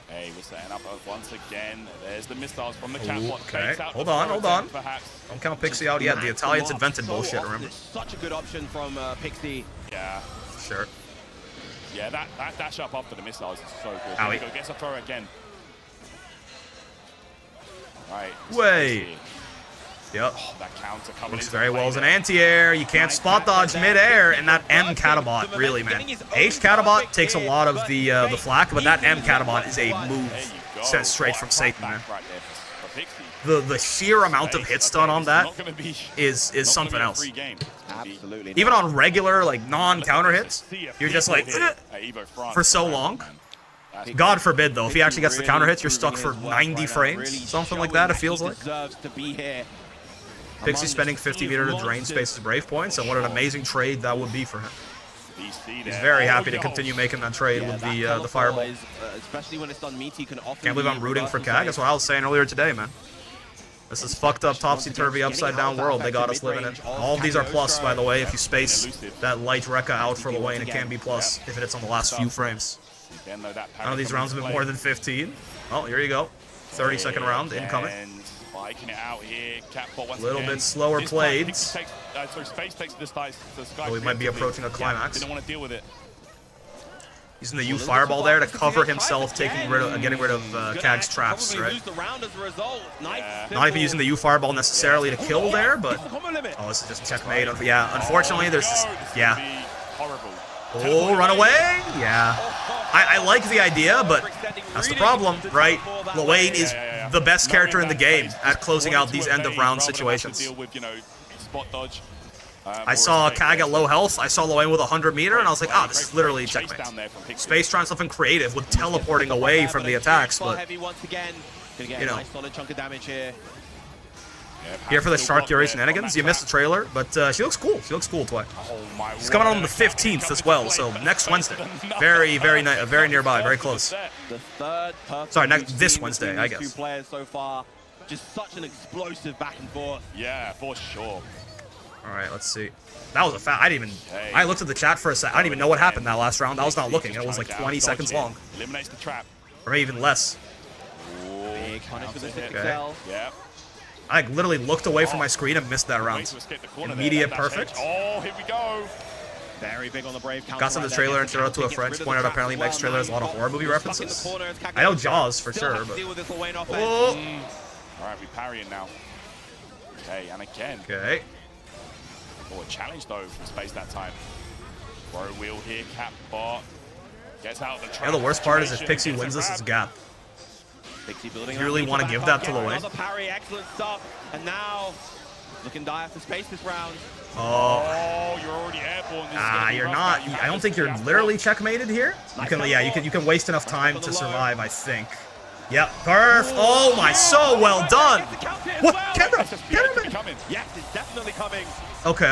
Hey, we're setting up once again. There's the missiles from the catwalk. Okay, hold on. Don't count Pixie out yet. The Italians invented bullshit, remember? Such a good option from Pixie. Yeah. Sure. Yeah, that dash up after the missiles is so good. Owie. Go, gets a throw again. Right. Wait. Yep. Oh, that counter coming looks very well as an anti-air. You can't spot dodge mid-air, and that M Catabot, really, man. H Catabot takes a lot of the flack, but that M Catabot is a move sent straight from Satan, man. The sheer amount of hit stun on that is something else. Absolutely. Even on regular, like, non-counter hits, you're just like, for so long. God forbid, though, if he actually gets the counter hits, you're stuck for 90 frames, something like that, it feels like. Pixie spending 50 meter to drain Space's Brave points, and what an amazing trade that would be for him. He's very happy to continue making that trade with the Fireball. Can't believe I'm rooting for Cag, that's what I was saying earlier today, man. This is fucked up, topsy-turvy, upside-down world they got us living in. All of these are plus, by the way. If you space that light Rekka out for Lwane, it can be plus if it hits on the last few frames. Again, though, that None of these rounds have been more than 15. Oh, here you go. 30-second round incoming. And spiking it out here. Catbot once Little again. bit slower This played. time, Space takes the sky. So we might be approaching a climax. Didn't want to deal with it. Using the U fireball there to cover himself, getting rid of Kag's traps, right? Not even using the U fireball necessarily to kill there, but oh, this is just checkmate. Yeah, unfortunately, there's this, yeah. Horrible. Oh, run away! Yeah. I like the idea, but that's the problem, right? Luane is the best character in the game at closing out these end-of-round situations. Spot dodge. I saw Kag at low health, I saw Luane with 100 meter, and I was like, this is literally checkmate. Space trying something creative with teleporting away from the attacks, but, you know. Here for the Shark Fury shenanigans. You missed the trailer, but she looks cool. She looks cool, Twi. She's coming out on the 15th as well, so next Wednesday. Very nearby, very close. Sorry, this Wednesday, I guess. Just such an explosive back and forth. Yeah, for sure. All right, let's see. That was a foul. I looked at the chat for a sec. I didn't even know what happened that last round. I was not looking. It was like 20 seconds long. Eliminates the trap. Or maybe even less. Big punish for the Okay. Yeah. I literally looked away from my screen and missed that round. Immediate perfect. Oh, here we go. Very big on the brave counter. Got some of the trailer and showed out to a friend. Pointed out apparently Meg's trailer has a lot of horror movie references. I know Jaws for sure, but... All right, we parrying now. Okay, and again. Okay. Oh, a challenge though from Space that time. Bro wheel here, Catbot. Gets out of the trap. Yeah, the worst part is if Pixie wins this, it's gap. You really want to give that to Luane? Another parry, excellent stuff. And now, looking dire for Space this round. Oh, you're already airborne. You're not. I don't think you're literally checkmated here. You can waste enough time to survive, I think. Yep, perf. Oh my, so well done. What? Camera! Yes, it's definitely coming. Okay.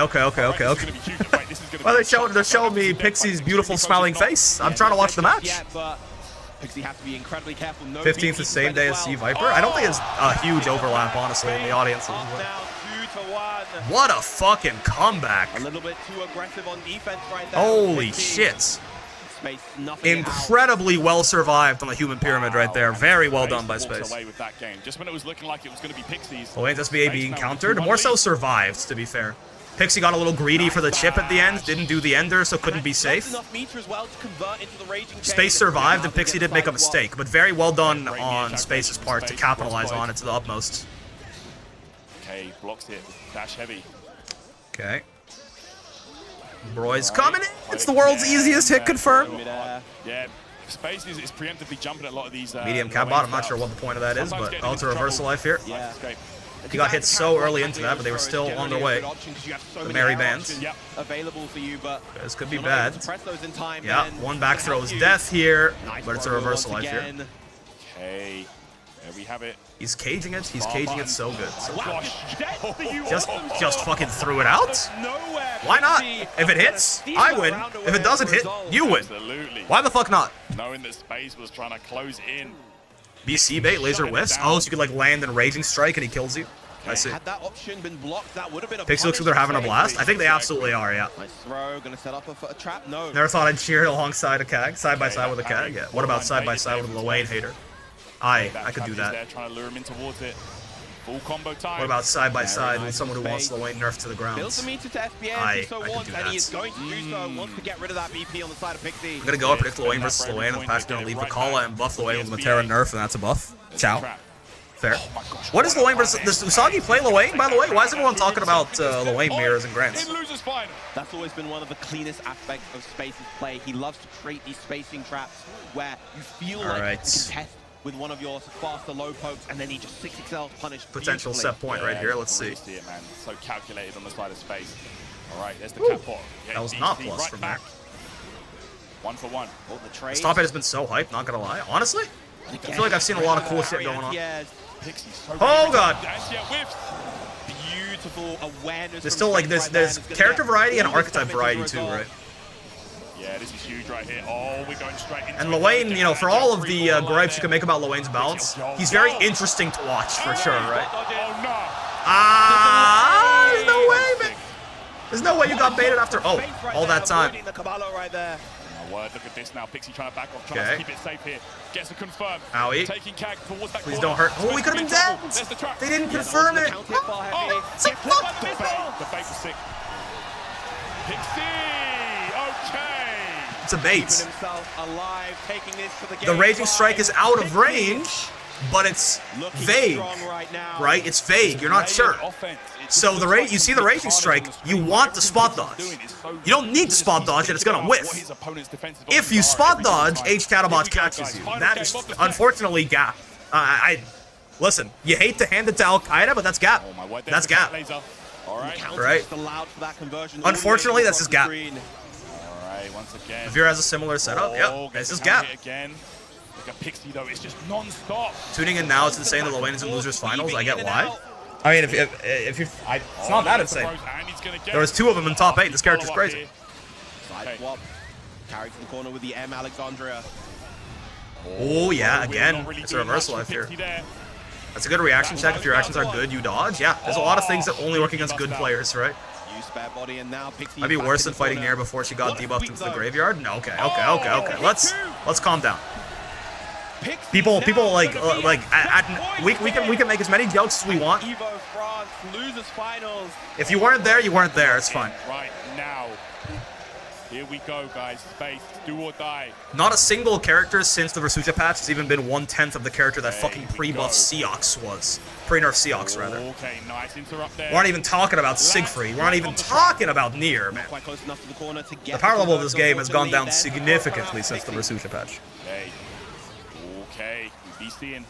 Well, they're showing me Pixie's beautiful smiling face. I'm trying to watch the match. Pixie has to be incredibly careful. 15th the same day as Sea Viper. I don't think it's a huge overlap, honestly, in the audiences. What a fucking comeback. A little bit too aggressive on defense right there. Holy shit. Incredibly well survived on the human pyramid right there. Very well done by Space. Just when it was looking like it was going to be Pixie's. Luane's SBA being countered. More so survived, to be fair. Pixie got a little greedy for the chip at the end. Didn't do the ender, so couldn't be safe. Space survived, and Pixie did make a mistake. But very well done on Space's part to capitalize on it to the utmost. Okay, blocks it. Dash heavy. Okay. Broy's coming in. It's the world's easiest hit confirmed. Yeah, Space is preemptively jumping at a lot of these. Medium Catbot. I'm not sure what the point of that is, but it's a reversal life here. Yeah. He got hit so early into that, but they were still on their way. The merry bands. Available for you, but this could be bad. Time, yeah, one back throw is death here, but it's a reversal life here. Okay, there we have it. He's caging it. He's caging it so good. So just fucking threw it out. Why not? If it hits, I win. If it doesn't hit, you win. Absolutely. Why the fuck not? Knowing that Space was trying to close in. BC bait, laser whiffs. Oh, so you could like land and raging strike and he kills you. I see. Had that option been blocked, that would have been a Pixie looks like they're having a blast. I think they absolutely are, yeah. Nice throw, gonna set up a trap. No. Never thought I'd cheer alongside a Kag, side by side with a Kag. Yeah. What about side by side with a Luane hater? I could do that. Trying to lure him in towards it. Full combo time. What about side by side with someone who wants Luane nerfed to the ground? Builds the meter to FPS, so wants, and he is going to do so. Wants to get rid of that BP on the side of Pixie. I'm gonna go up predict Luane versus Luane, and the patch gonna leave Vakala and buff Luane with Matera nerf, and that's a buff. Ciao. Fair. What is Luane versus... Does Usagi play Luane, by the way? Why is everyone talking about Luane mirrors and grants? That's always been one of the cleanest aspects of Space's play. He loves to create these spacing traps where you feel like you can test with one of your faster low pokes, and then he just 6XL punish. Potential set point right here. Let's see. See it, man. So calculated on the side of Space. All right, there's the Catbot. That was not plus from there. 1 for 1. This top 8 has been so hyped, not gonna lie. Honestly, I feel like I've seen a lot of cool shit going on. Oh god! Beautiful awareness. There's still like there's character variety and archetype variety too, right? Yeah, this is huge right here. Oh, we're going straight into and Luane, you know, for all of the gripes you can make about Luane's balance, he's very interesting to watch for sure, right? There's no way, man. There's no way you got baited after all that time. word, look at this now. Pixie trying to back off, trying to keep it safe here. Gets a confirm. Owie. Taking Kag towards that Please corner. don't hurt. Oh, we could have been dead. There's the trap. They didn't confirm it. The bait was sick. Pixie! Okay! It's a bait. Himself alive, taking this to the The Raging Strike is out of range, but it's vague, right? It's vague. You're not sure. So you see the Raging Strike, you want to spot dodge. You don't need to spot dodge, and it's gonna whiff. If you spot dodge, H-Catabot catches you. That is unfortunately gap. Listen, you hate to hand it to Al-Qaeda, but that's gap. That's gap. Right? Unfortunately, that's his gap. Once again. Veer has a similar setup. Yeah, this is gap. Again. Like a Pixie though, it's just non-stop. Tuning in now, it's insane that Lowain is in losers finals. I get why. I mean, if you, it's not that insane. There was 2 of them in top 8. This character's crazy. Side swap. Carried to the corner with the M Alexandria. Oh yeah, again, it's a reversal life here. That's a good reaction check. If your actions are good, you dodge. Yeah, there's a lot of things that only work against good players, right? Might be worse than fighting Nair before she got debuffed into the graveyard. No, okay. Let's calm down. People like we can make as many jokes as we want. If you weren't there, you weren't there. It's fine. Right now, here we go, guys. Space, do or die. Not a single character since the Versucha patch has even been 1/10 of the character that fucking pre-buff Seox was. Pre-nerf Seox, rather. Okay, nice interrupt there. We're not even talking about Siegfried. We're not even talking about Nier, man. The power level of this game has gone down significantly since the Versucha patch. Okay, we be seeing.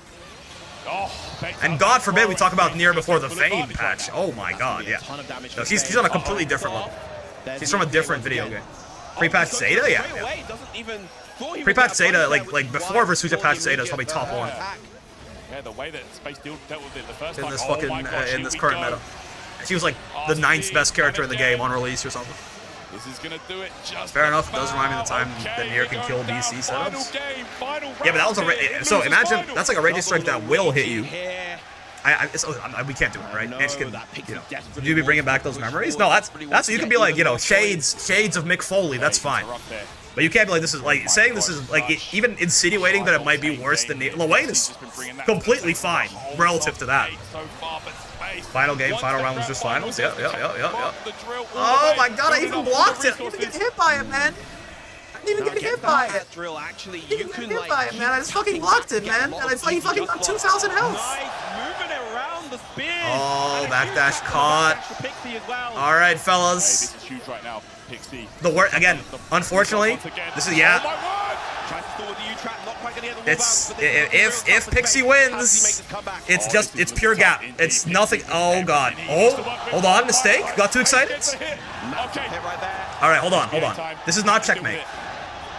And God forbid we talk about Nier before the Vayne patch. Oh my god, yeah. No, she's on a completely different level. She's from a different video game. Pre-patch Zeta? Yeah. Pre-patch Zeta, like before Versucha patch Zeta is probably top 1. Yeah, the way that Space dealt with it the first time. In this fucking, in this current meta. She was like the 9th best character in the game on release or something. This is gonna do it just fair enough. It does remind me of the time that Nier can kill BC setups. Yeah, but that was a so imagine that's like a Raging Strike that will hit you. We can't do it, right? And she can, would you be bringing back those memories? No, that's you can be like, shades of Mick Foley. That's fine. But you can't be like, this is like saying this is like even insinuating that it might be worse than Nier. Lowain is completely fine relative to that. Final game, final round was just finals. Yeah. Oh my god, I even blocked it. I didn't even get hit by it, man. I didn't even get hit by it. I just fucking blocked it, man. And I thought he fucking got 2,000 health. Oh, backdash caught. All right, fellas. The word again. Unfortunately, this is It's if Pixie wins, it's pure gap. It's nothing. Oh god. Oh, hold on, mistake. Got too excited. All right, hold on. This is not checkmate.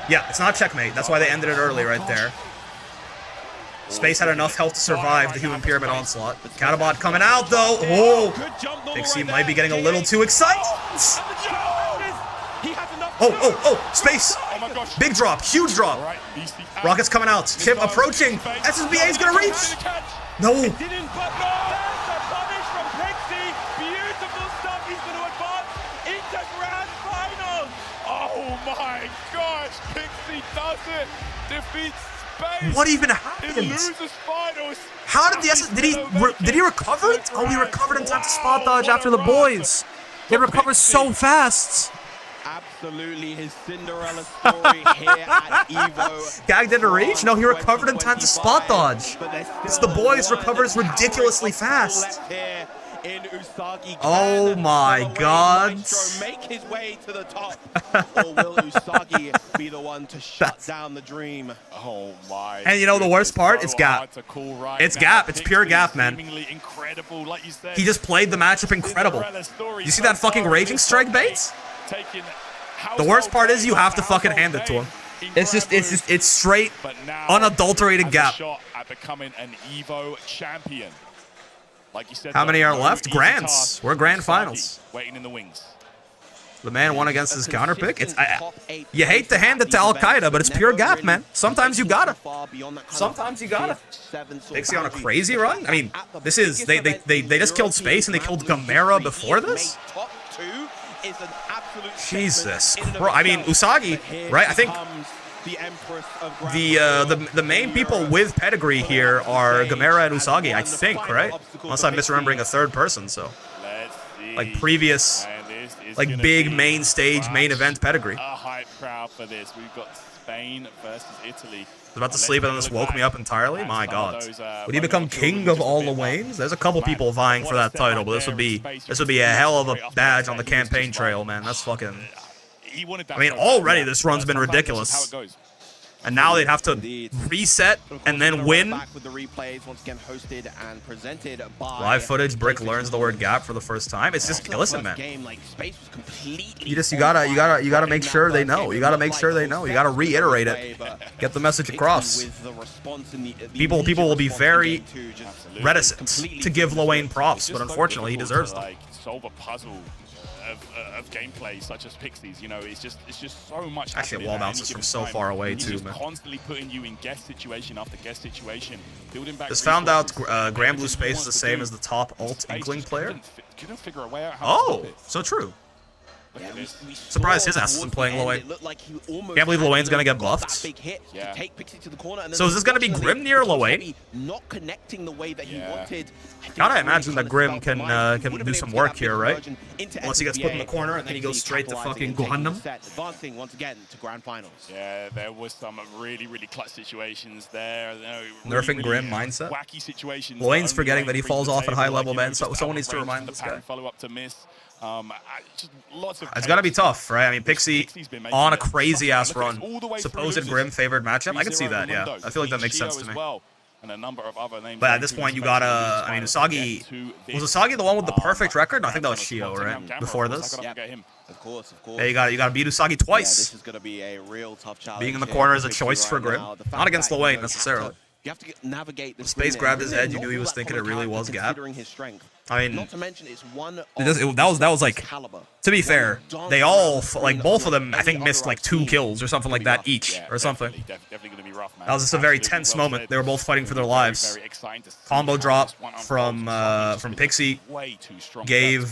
Yeah, it's not checkmate. That's why they ended it early right there. Space had enough health to survive the human pyramid onslaught. Catabot coming out though. Oh, Pixie might be getting a little too excited. Oh, Space. Big drop, huge drop. Rocket's coming out. Chip approaching. SSBA is gonna reach. No. Oh my gosh, Pixie does it. Defeats Space. What even happened? How did did he recover it? Oh, he recovered in time to spot dodge after the boys. They recovered so fast. Absolutely his Cinderella story here at Evo. Gag didn't reach? No, he recovered in time to spot dodge. It's the boys recovers ridiculously fast. Oh my god. Make his way to the top. Or will Usagi be the one to shut down the dream? Oh my. And you know the worst part? It's gap. It's gap. It's pure gap, man. He just played the matchup incredible. You see that fucking Raging Strike bait? The worst part is you have to fucking hand it to him. It's straight, unadulterated gap. At becoming an Evo champion. Like you said, how many are left? Grands. We're grand finals. Waiting in the wings. The man won against his counter pick. You hate to hand it to Al-Qaeda, but it's pure gap, man. Sometimes you gotta. Pixie on a crazy run? I mean, this is they just killed Space and they killed Gamera before this? Jesus Christ. I mean, Usagi, right? I think the main people with pedigree here are Gamera and Usagi, I think, right? Unless I'm misremembering a third person, so. Like previous, like big main stage, main event pedigree. A hype crowd for this. We've got Spain versus Italy. I was about to sleep and then this woke me up entirely. My God. Would he become king of all the Waynes? There's a couple people vying for that title, but this would be a hell of a badge on the campaign trail, man. That's fucking. I mean, already this run's been ridiculous. And now they'd have to reset and then win. Live footage, Brick learns the word gap for the first time. It's just, listen, man. You gotta make sure they know. You gotta make sure they know. You gotta reiterate it. Get the message across. People will be very reticent to give Lowain props, but unfortunately he deserves them. Solve a puzzle of gameplay such as Pixies, you know, it's just so much. Actually, wall bounces from so far away He's too, just man. constantly putting you in guest situation after guest situation, building back. Just found out Grand Blue Space is the same as the top alt Inkling player. Couldn't figure a way out how to stop it. So true. Look at this. Surprised his ass isn't playing Lowain. Can't believe Lowain's gonna get buffed. Yeah. So is this gonna be Grim near Lowain? Gotta imagine that Grim can do some work here, right? Once he gets put in the corner and then he goes straight to fucking Guhandam. Yeah, there was some really clutch situations there. Nerfing Grim mindset. Wacky situations. Lowain's forgetting that he falls off at high level, man. So someone needs to remind this guy. Follow up to miss. It's gotta be tough, right? I mean, Pixie on a crazy ass run. Supposed Grim favored matchup. I can see that, yeah. I feel like that makes sense to me. But at this point, you gotta. I mean, Usagi. Was Usagi the one with the perfect record? No, I think that was Shio, right? Before this. Of course. Yeah, you gotta beat Usagi twice. This is gonna be a real tough challenge. Being in the corner is a choice for Grim. Not against Lowain necessarily. You have to navigate this. Space grabbed his head. You knew he was thinking it really was Gap. I mean, not to mention it's one that was like. To be fair, they all like both of them. I think missed like 2 kills or something like that each or something. That was just a very tense moment. They were both fighting for their lives. Combo drop from Pixie gave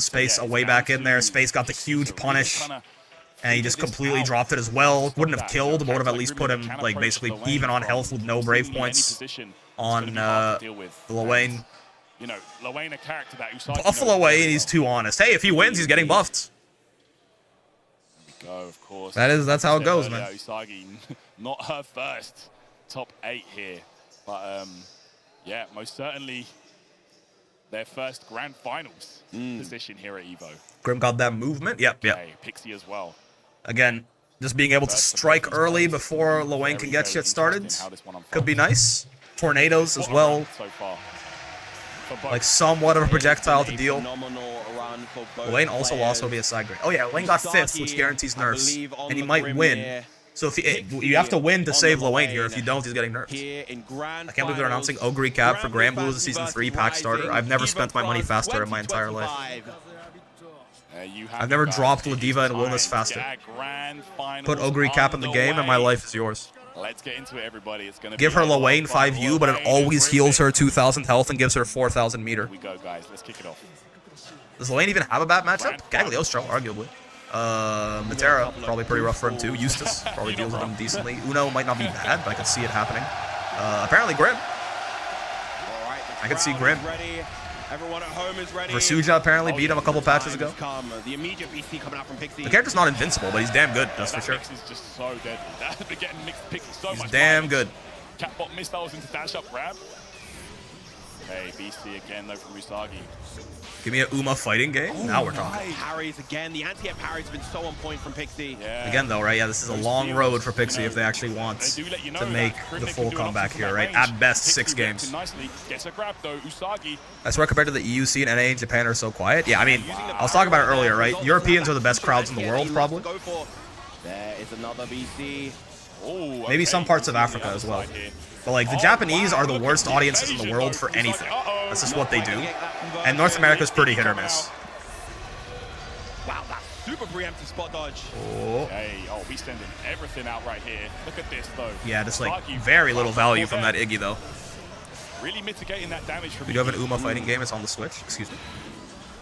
Space a way back in there. Space got the huge punish. And he just completely dropped it as well. Wouldn't have killed, but would have at least put him like basically even on health with no Brave points on Lowain. You know, Lowain, a character that Buffalo Wayne, he's too honest. Hey, if he wins, he's getting buffed. Go, of course. That's how it goes, man. Usagi, not her first top 8 here, but yeah, most certainly their first grand finals position here at Evo. Grim got that movement. Yep. Pixie as well. Again, just being able to strike early before Lowain can get shit started could be nice. Tornadoes as well. Like somewhat of a projectile to deal. Lowain also lost OBS side grade. Oh yeah, Lowain got 5th, which guarantees nerfs, and he might win. So if you have to win to save Lowain here. If you don't, he's getting nerfed. I can't believe they're announcing Ogre Cap for Grand Blue as a Season 3 pack starter. I've never spent my money faster in my entire life. I've never dropped Ladiva and Wilness faster. Put Ogre Cap in the game and my life is yours. Let's get into it, everybody. It's gonna give her Lowain 5U, but it always heals her 2,000 health and gives her 4,000 meter. Here we go, guys. Let's kick it off. Does Lowain even have a bad matchup? Cagliostro, arguably. Matera, probably pretty rough for him too. Eustace probably deals with him decently. Uno might not be bad, but I can see it happening. Apparently Grim. I can see Grim. Everyone at home is ready. Versuja apparently beat him a couple patches ago. The immediate BC coming out from Pixie. The character's not invincible, but he's damn good, that's for sure. Pixie's just so deadly. They're getting mixed Pixie so much. He's damn good. Catbot missiles into dash up grab. Okay, BC again though from Usagi. Give me a Uma fighting game. Now we're talking. Parries again. The anti-air parries have been so on point from Pixie. Yeah. Again though, right? Yeah, this is a long road for Pixie if they actually want to make the full comeback here, right? At best, 6 games. That's why compared to the EU scene, NA and Japan are so quiet. Yeah, I mean, I was talking about it earlier, right? Europeans are the best crowds in the world, probably. There is another BC. Maybe some parts of Africa as well. But like the Japanese are the worst audiences in the world for anything. That's just what they do. And North America's pretty hit or miss. Wow, that's super preemptive spot dodge. Hey, we sending everything out right here. Look at this though. Yeah, just like very little value from that Iggy though. Really mitigating that damage from. We do have an Uma fighting game. It's on the Switch. Excuse me.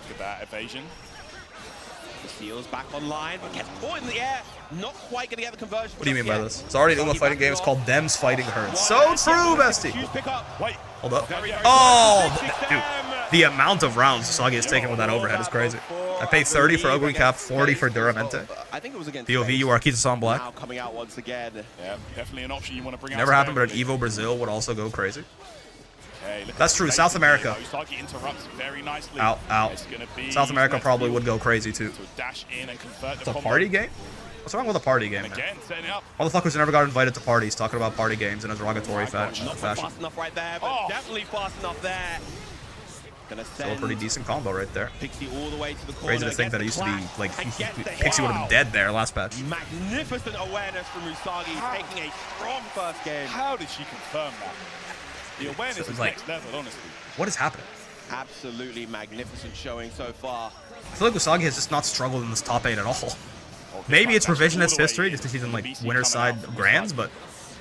Look at that evasion. The Seal's back online, but gets caught in the air. Not quite going to get the conversion. What do you mean by this? It's already in the fighting game. It's called Them's Fighting Her. It's so true, bestie. Wait. Hold up. Oh, dude. The amount of rounds Usagi has taken with that overhead is crazy. I paid 30 for Ugly Cap, 40 for Duramente. I think it was against POV, you are Kita-san Black. now coming out once again. Yeah, definitely an option you want to bring out. Never happened, but an Evo Brazil would also go crazy. Okay, That's true. South America. Usagi interrupts very nicely. Out. It's gonna be South America probably would go crazy too. to dash in and convert It's the a combo. party game? What's wrong with a party game, man? Again, setting it up. Motherfuckers never got invited to parties talking about party games in a derogatory fashion. Not quite fast enough right there, but definitely fast enough there. Gonna Still a send pretty decent combo right there. Pixie all the way to the corner. Crazy to think that it used to be like Pixie would have been dead there last patch. Magnificent awareness from Usagi, taking a strong first game. How did she confirm that? The awareness It's is like- next level, honestly. What is happening? Absolutely magnificent showing so far. I feel like Usagi has just not struggled in this top 8 at all. Okay, Maybe it's dash all revisionist the way history in. just because she's in like BC winner coming side out from grands, Usagi. but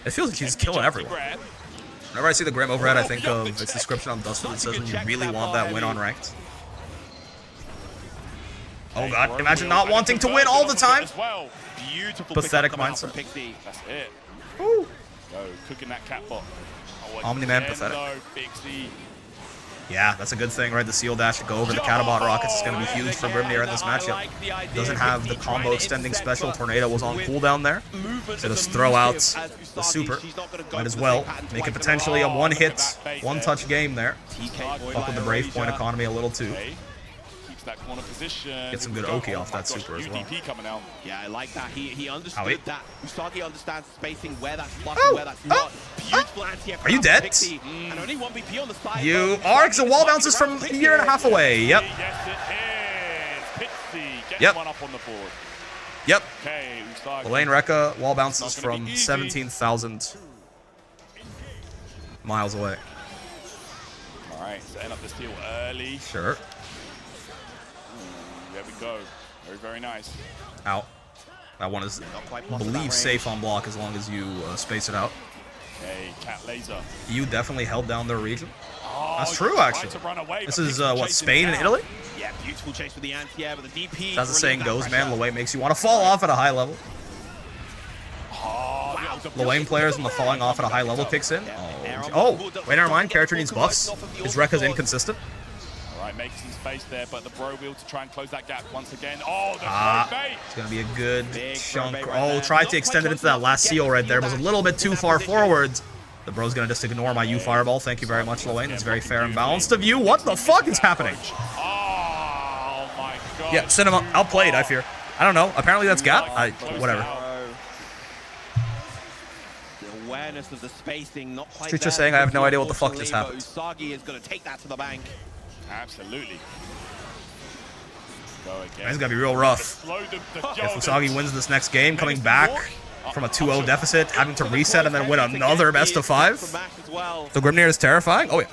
it feels like she's Empty killing jump to everyone. grab. Whenever I see the Grim overhead, I think of its description on Dustful that says when you really want that win on ranked. Oh god, imagine not wanting to win all the time. As well. Beautiful Pathetic pickup coming out from mindset. Pixie. That's it. Woo. Go, cooking that cat pot. Oh, Omni-Man again, pathetic. though, Pixie. Yeah, that's a good thing, right? The Seal Dash to go over the Catabot Rockets is going to be huge for Grimnir in this matchup. Doesn't have the combo extending special. Tornado was on cooldown there. So just throw out the super. Might as well make it potentially a one-hit, one-touch game there. Fuck with the Brave Point economy a little too. Okay. Keeps that corner position. Get some good Here we Oki go. off Oh my that gosh, super as well. UDP coming out. Yeah, I like that. He understood Owie. that. Usagi understands spacing, where that's plus Oh, and where that's not. Beautiful anti-air Are you from dead? Pixie, and only 1 BP on the side. You are, because the wall bounces from a year and a half away. Yep. Yes, it is. Pixie gets Yep. one up on the board. Yep. Okay, Usagi. Lane Rekka, wall bounces Not gonna from be easy. 17,000 miles away. All right, setting up the steal early. Sure. There we go. Very, very nice. Out. That one is, quite I plus of that believe, range. safe on block as long as you space it out. Okay, cat laser. You definitely held down their region. Oh, That's he true, tried actually. to run away, This but is, Pixie what, chasing Spain him and down. Italy? Yeah, beautiful chase with the anti-air, but the DP. That's the saying relieves goes, that man. pressure. Loay makes you want to fall off at a high level. Oh, the Loay players when the falling off at a high level kicks in. Oh, wait, never mind. Character needs buffs. His Rekka's inconsistent. All right, making some space there, but the bro wheel to try and close that gap once again. Oh, the Ah, throw bait. it's going to be a good Big chunk. throw bait right Oh, there. tried Not to extend quite it into that close last enough. seal right there. It Get was a the little bit in too that far position. forwards. The bro's going to just ignore my U fireball. Thank you very much, Loay. It's very fair and balanced of you. What the fuck is happening? Oh, my God. Yeah, Cinema outplayed, I fear. I don't know. Apparently that's gap. Whatever. The awareness of the spacing, not quite Streets are there saying I have no for idea what the fuck just unfortunately, but Usagi is going to take that to the bank. Absolutely. Go again. It's going to be real rough. Slow the If Usagi wins this next game, coming back from a 2-0 deficit, having to reset and then win another best of 5. From Max as well. The Grimnir is terrifying. Oh, yeah.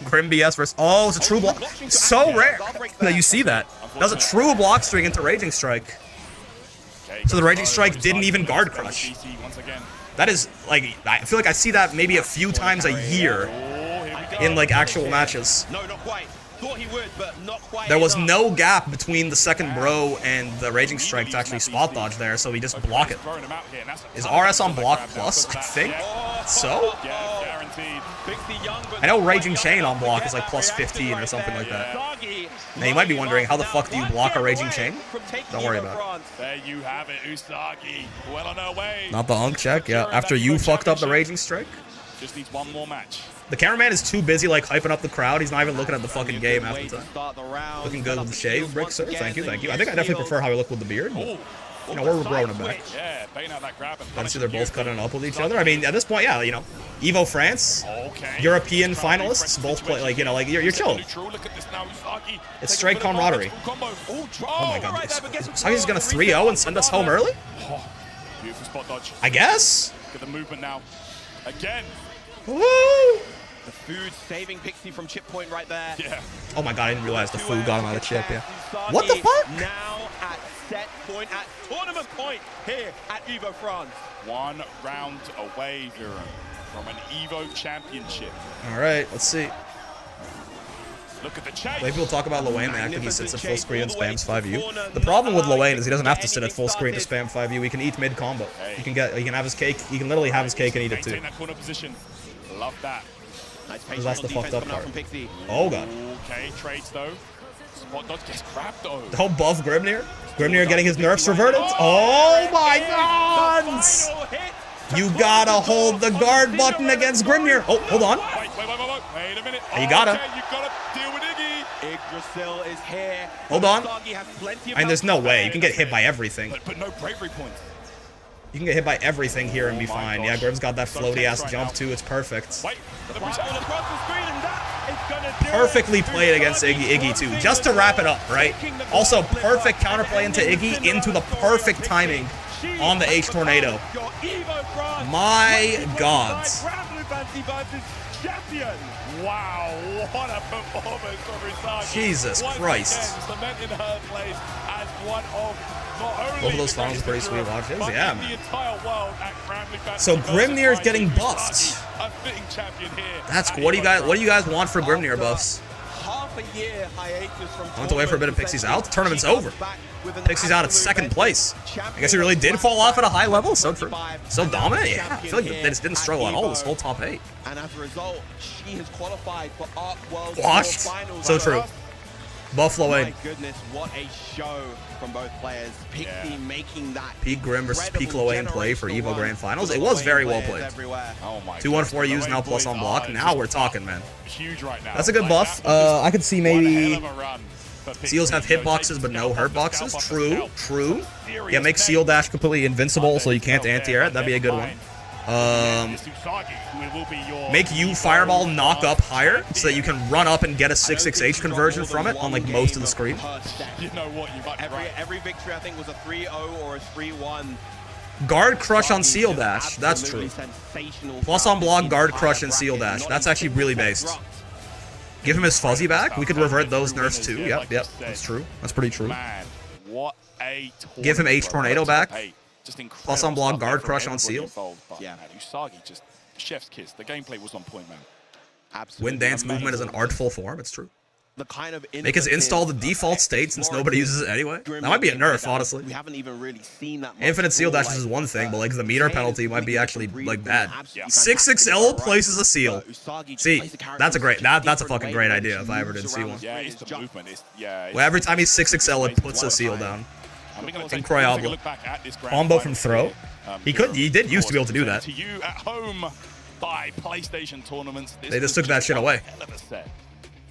Grim BS versus... Oh, it's a true block. So rare that you see that. Does a true block string into Raging Strike. Okay, So the goes Raging low. Strike didn't even guard Usagi crush. BC once again. That is, like... I feel like I see that maybe a few times a year Oh, here we go. in, like, actual matches. No, not quite. Thought he would, but not quite. There was enough. no gap between the second bro and the Raging Strike to actually spot dodge there, so he just block it. Throwing him out here, and that's a Is ton of RS on damage block that grab now, plus, because I that- think? Yeah, So? yeah, guaranteed. Pixie young, but I know not Raging quite Chain young on enough block to is like get plus that reaction 15 or right something there. like that. Usagi Now you might be running wondering, how the now, fuck do you one block a game Raging away Chain? from taking Don't worry Evo about it. France. There you have it, Usagi. Well on her way. Not the Unk check, yeah. After you fucked up the Raging Strike. Just needs one more match. The cameraman is too busy like hyping up the crowd. He's not even looking at the fucking game half Way the to time. start the round. Looking good with the Set shave, up Brick, once sir. again, Thank you, thank you. I the think I definitely Seals. prefer how we look with the beard. But, Oh, you know, we're growing it back. yeah, baiting out that grab. And I see they're both cutting it up with each other. I mean, at this point, yeah, you know, Evo France, Okay. European Trying to finalists, refresh both the play, like, you know, like, situation. you're chilling. Neutral. Look at this now, Usagi. It's Taking straight a bit of camaraderie. advantage, full combo. Oh my god, Usagi's gonna 3-0 and send us home early? Oh, beautiful spot dodge. I guess? Look at the movement now. Again. Woo! The food saving Pixie from chip point right there. Yeah. Oh my god, I didn't realize the food got him out of chip, yeah. Usagi What the fuck? Now at set point, at tournament point here at Evo France. 1 round away, Viren, from an Evo championship. Alright, let's see. Look at the chase. Way people talk about Lowain, they act like he sits at full screen and spams 5U. The problem with Lowain is he doesn't have to sit at full screen to spam 5U. He can eat mid combo. He can have his cake. He can literally have his cake and eat it too. Maintain that corner position. Love that. Because that's the fucked up part. Oh god. Okay, trades though. Spot dodge gets grabbed though. Don't buff Grimnir. Grimnir getting his nerfs reverted. Oh my god! You gotta hold the guard button against Grimnir. Oh, hold on. Wait a minute. You gotta. Okay, you gotta deal with Iggy. Yggdrasil is here. Hold on. Usagi has plenty of I mean, there's no health. way. You can get hit by everything. But no bravery points. You can get hit by everything here and be Oh my fine. gosh. Yeah, Grim's got that So floaty tense ass right jump now. too. It's perfect. Wait. Perfectly played against Iggy too. Just to wrap it up, right? Also, perfect counterplay into Iggy into the perfect timing on the H tornado. My gods. Wow, what a performance from Usagi. Jesus Christ. Cementing her place as one of not only Both of those finals are pretty sweet watches. but Yeah, in man. the entire world at Grammy Fantasy So versus Grimnir's Usagi. getting Usagi, buffed. a fitting champion here. That's at what do you guys Evo want for Grimnir buffs? Half a year hiatus from I went away for a bit of Pixie's out. The tournament's over. Pixie's out at second place. I guess he really did fall off at a high level. So true. So dominant. Yeah, I feel like they just didn't struggle at all this whole top 8. And as a result, she has qualified for Arc World Washed. Finals. So true. Buffalo My Wayne. goodness, what a show from both players. Pixie making that Peak Grim versus Peak incredible Lowain play for generational Evo run Grand Finals. for It the was Lowain very well players played. everywhere. Oh my 2-1-4 goodness, U's the now Lowain plus on boys block. are Now just we're talking, man. huge right now. That's a good Like, buff. that was I could see one maybe hell of a run for Pixie. Seals have You know, hitboxes taking but no scalp hurt after boxes. scalp after True, scalp. true. Serious Yeah, make neck. Seal Dash completely invincible so you can't There, anti-air it. That'd be a good one. This Usagi, who will be your Make you Fireball knock up higher so that you can run up and get a 6-6H conversion from it on like most of the screen. You know what? You might be right. Every victory, I think, was a 3-0 or a 3-1. Guard Crush on Seal Dash. That's true. Plus on block, Guard Crush and Seal Dash. That's actually really based. Give him his Fuzzy back. We could revert those nerfs too. Yep. That's true. That's pretty true. Man, what a Give him H Tornado back. Just Plus on block, incredible Guard stuff Crush from on Seal. everybody involved. But, Yeah. man, Usagi just chef's kiss. The gameplay was on point, man. Absolutely Wind Dance movement is an amazing. artful form. It's true. The kind of Make his install the default state since nobody uses it anyway. That might be a nerf, honestly. We haven't even really seen that much. Infinite Seal before, Dashes is like, one thing, but like the meter penalty might be actually like bad. Absolutely 6XL fantastic, places a right? seal. Usagi just See, plays the character that's a great. in such That's a different fucking way great when idea she if I ever moves did see around one. the Yeah, screen. it's the Just- movement. It's Well, every time he's 6XL, it puts a seal down. And we're gonna In take Cryoble. a look back at this grand Combo final from throw. here. He did used to be able to do that. To you at home by PlayStation tournaments. This They just was took that shit one away. hell of a set.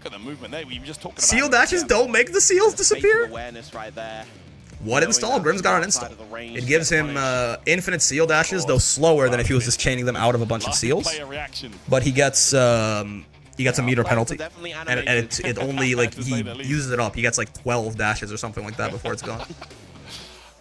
Look at the movement there. We were just talking about Seal it. dashes don't make the seals Spatial disappear. awareness right there. What install? Grim's got an install. It gives him infinite seal dashes, though slower than if he was just chaining them out of a bunch of Last seals. player reaction. But he gets a meter penalty, Definitely and animated. it only like To he say the least. uses it up. He gets like 12 dashes or something like that before it's gone.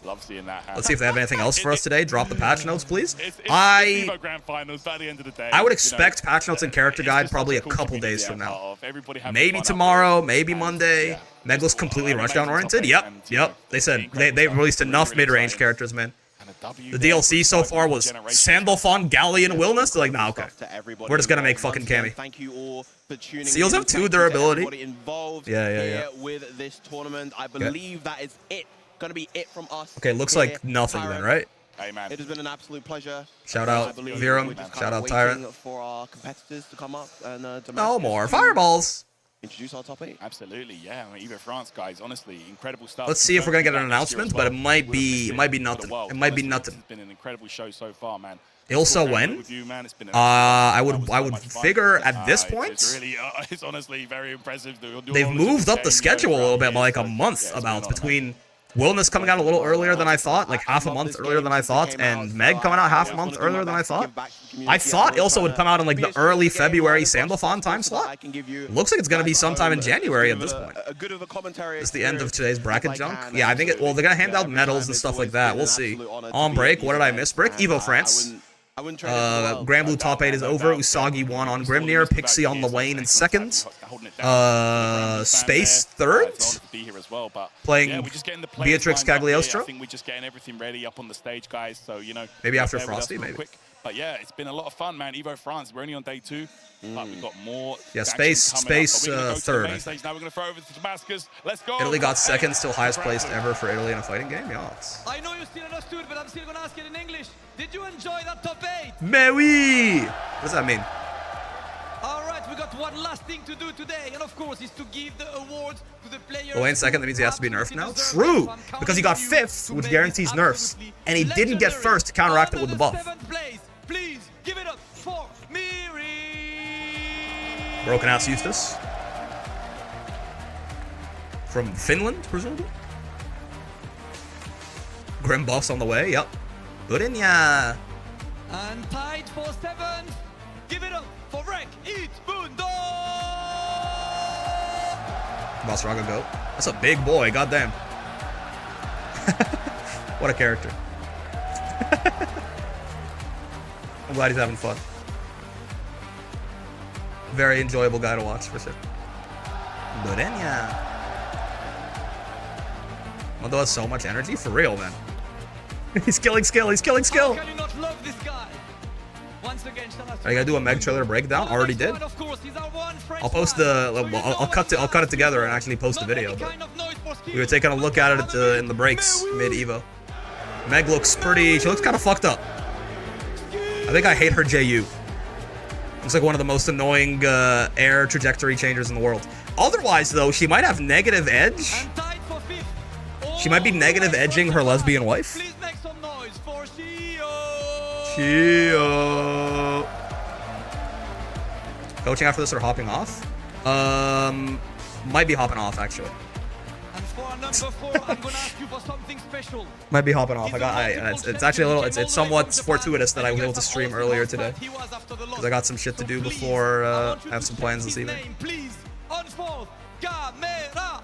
Love seeing that happen. Let's see if they have anything else for us today. Drop the patch notes, please. It's I Evo Grand Finals by the end of the day. would you know, expect patch notes and character it's guide just probably a such cool couple community days to from be a now. part of. Everybody having Maybe fun up tomorrow, there. maybe And, Monday. yeah. Meglos completely An rushdown amazing oriented. top Yep, eight, and, yep. They said incredible they stuff. released enough Really mid-range exciting. characters, man. And a W The there DLC for so Usagi far was generation. Sandalphon, Galleon, Wilness. They're like, nah, okay. To everybody We're just gonna make involved. fucking Once again, Cammy. Thank you all for tuning Seals in. have 2 Thank you to durability. everybody involved Yeah. here with this tournament. I believe that is it. Gonna be it from us. Okay, looks here. like nothing then, Tyrant, right? Hey, man. It has been an absolute pleasure. Shout I out believe Virum. we're just Shout kind of out waiting Tyrant. for our competitors to come up and to No match more us. fireballs. Introduce our top 8. Absolutely, yeah. I mean, Evo France, guys, honestly, incredible stuff. Let's see if we're gonna get an Confirmed next year announcement, as but it well. might We'll be miss it might be for the nothing. world. It might be Honestly, nothing. It's been an incredible show so far, man. Also, Cool when? with you, man. It's been I that would was so would much fun. figure at this It's point really, it's honestly very impressive. they've moved up the schedule a little bit by like a month about between Wellness coming out a little earlier than I thought, like half a month earlier than I thought, and Meg coming out half a month earlier than I thought. I thought Ilsa would come out in like the early February Sandalphon time slot. Looks like it's gonna be sometime in January at this point. It's the end of today's bracket junk. Yeah, I think it. Well, they're gonna hand out medals and stuff like that. We'll see. On break, what did I miss? Brick Evo France. Grand Blue top 8 is over. Usagi won on Grimnir. Pixie on Lowain in second. Space third. Playing Beatrix Cagliostro. I think we're just getting everything ready up on the stage, guys. So, you know, Maybe after bear with us Frosty, real maybe. quick. But yeah, it's been a lot of fun, man. Evo France, we're only on day 2, but we've got more. Yeah, action Space coming up. But we're gonna go to the third. main stage. Now we're going to throw over to Damascus. Let's go. Italy got Top 8. second, still highest placed ever for Italy in a fighting game. Yeah. I know you still understood, but I'm still gonna ask it in English. Did you enjoy that top 8? Mais oui! What does that mean? All right, we got one last thing to do today, and of course, is to give the awards to the players. Lil Wayne's second, that means he has to be nerfed now? True! Because he got 5th, which guarantees nerfs. And he didn't get first to counteract it with the buff. 7th place. Please give it up for Miri. Broken ass Eustace. From Finland, presumably? Grim buffs on the way, yep. Urinya. And tied for 7th. Give it up for Rek Eat Mundo. Basraga go. That's a big boy, goddamn. What a character. I'm glad he's having fun. Very enjoyable guy to watch, for sure. Urinya. Mundo has so much energy, for real, man. He's killing skill, he's killing skill! How can you not love this guy? Once again, Are you gonna do a Meg trailer breakdown? Already did. I'll post the. I'll cut it together and actually post the video. But we were taking a look at it in the breaks mid Evo. Meg looks pretty. She looks kind of fucked up. I think I hate her JU. Looks like one of the most annoying air trajectory changers in the world. Otherwise, though, she might have negative edge. She might be negative edging her lesbian wife. Please make some noise for Chio. Coaching after this or hopping off? Might be hopping off actually. And for number 4, I'm gonna ask you for something special. Might be hopping off. It's actually a little. It's somewhat fortuitous that I was able to stream earlier today because I got some shit to do before. I have some plans this evening. Please, on 4th, Gamera,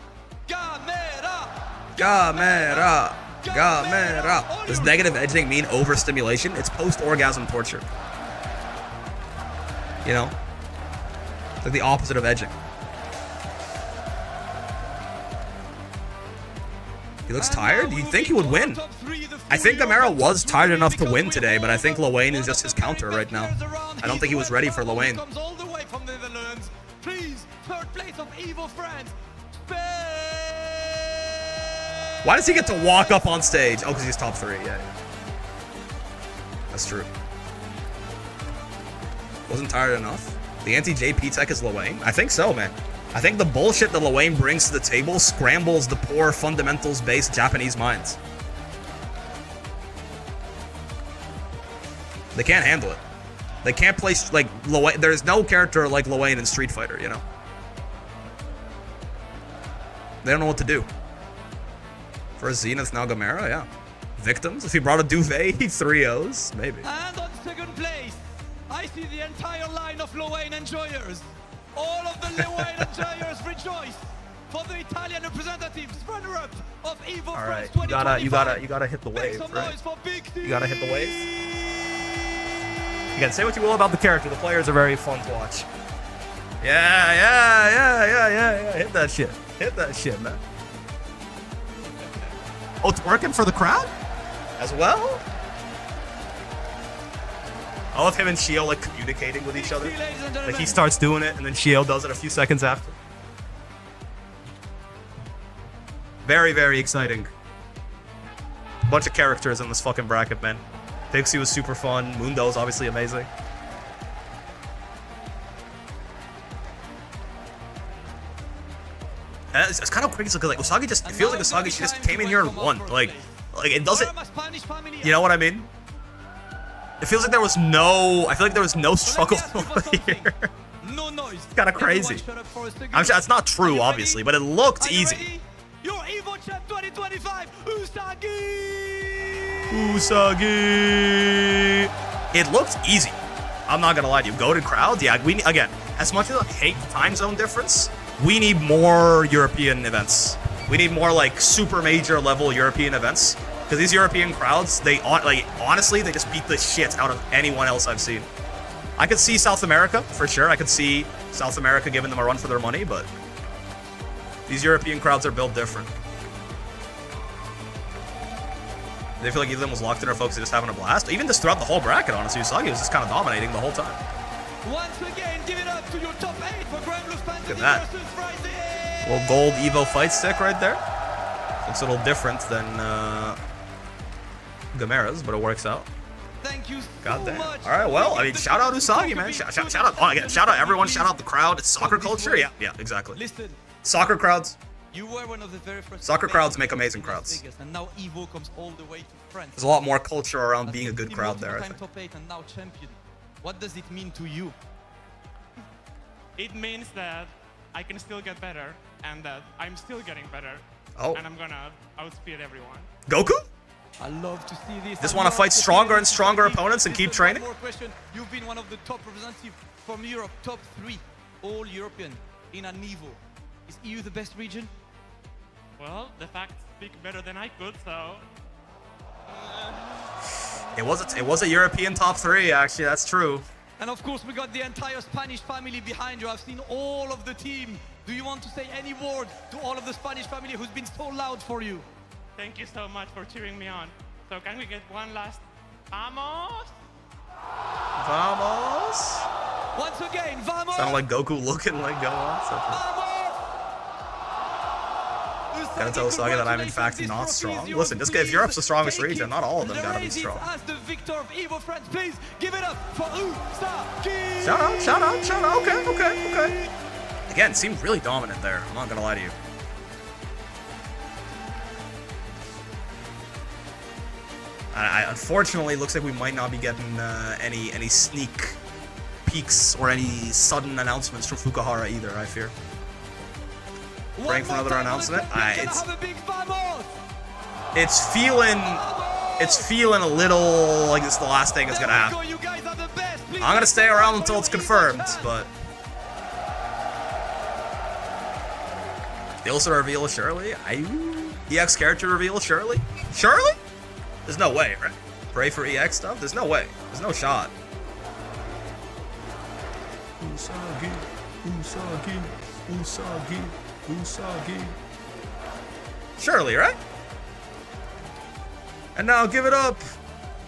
Gamera. Gamera. Gamera. Does negative edging mean overstimulation? It's post-orgasm torture. You know? It's like the opposite of edging. He looks tired? You'd think he would win. I think Gamera was tired enough to win today, but I think Lil Wayne is just his counter right now. I don't think he was ready for Lil Wayne. Please, 3rd place of Evo France. Why does he get to walk up on stage? Oh, because he's top 3. Yeah. That's true. Wasn't tired enough. The anti-JP tech is Lil Wayne? I think so, man. I think the bullshit that Lil Wayne brings to the table scrambles the poor fundamentals-based Japanese minds. They can't handle it. They can't play, like, Lil Wayne. There's no character like Lil Wayne in Street Fighter, you know? They don't know what to do. First Zenith, now Gamera, yeah. Victims? If he brought a duvet, he 3-0s, maybe. And on 2nd place, I see the entire line of Lil Wayne enjoyers. All of the Lil Wayne enjoyers rejoice for the Italian representatives, runner-up of Evo All right, France 2025. you gotta hit the wave, right? You You gotta hit the wave. Again, say what you will about the character. The players are very fun to watch. Yeah. Hit that shit. Hit that shit, man. Oh, it's working for the crowd? As well? I love him and Shio like communicating with each other. Like he starts doing it and then Shio does it a few seconds after. Very, very exciting. Bunch of characters in this fucking bracket, man. Pixie was super fun. Mundo's obviously amazing. And it's kind of crazy because like Usagi just, it feels like Usagi, she just came in here and won. Like it doesn't, you know what I mean? It feels like there was no, I feel like there was no struggle here. It's kind of crazy. I'm sure that's not true, obviously, but it looked easy. Your Evo Champ 2025, Usagi! Usagi! It looked easy. I'm not gonna lie to you. Goated crowd, yeah. We again, as much as I hate the time zone difference, we need more European events. We need more like super major level European events because these European crowds, they like honestly, they just beat the shit out of anyone else I've seen. I could see South America for sure. I could see South America giving them a run for their money, but these European crowds are built different. They feel like either of them was locked in or folks are just having a blast. Even just throughout the whole bracket, honestly, Usagi was just kind of dominating the whole time. Once again, give it up to your top 8 for Grand Blue Fantasy. Look at that. Little gold Evo fight stick right there. Looks a little different than Gamera's, but it works out. Thank you so Goddamn. much. All right, well, I mean, shout out Usagi, man. Shout out. Oh, again, shout out everyone. Shout out the crowd. It's soccer culture. Yeah, exactly. Listen, Soccer crowds. you were one of the very first. Soccer crowds make amazing crowds. Vegas, and now Evo comes all the way to France. There's a lot more culture around being a good crowd there, I think. Top 8 and now champion. What does it mean to you? It means that I can still get better, and that I'm still getting better. Oh. And I'm gonna outspeed everyone. Goku? I love to see this. Just want to fight stronger and stronger opponents and keep training? One more question. You've been one of the top representatives from Europe, top 3, all European in an Evo. Is EU the best region? Well, the facts speak better than I could, so. It was a European top 3, actually. That's true. And of course, we got the entire Spanish family behind you. I've seen all of the team. Do you want to say any word to all of the Spanish family who's been so loud for you? Thank you so much for cheering me on. So can we get one last vamos? Vamos. Once again, vamos! Sounded like Goku looking like go on. Gotta tell Usagi that I'm in fact not strong. Listen, just if Europe's the strongest region, not all of them gotta be strong. As the victor of Evo France, please give it up for Usagi! Shout out. Okay. Again, seemed really dominant there. I'm not gonna lie to you. Unfortunately, looks like we might not be getting any sneak peeks or any sudden announcements from Fukuhara either, I fear. Praying for another announcement. It's feeling a little like it's the last thing that's gonna happen. I'm gonna stay around until it's confirmed, but they also reveal Shirley. EX character reveal Shirley? Shirley? There's no way, right? Pray for EX stuff? There's no way. There's no shot. Usagi. Shirley, right? And now give it up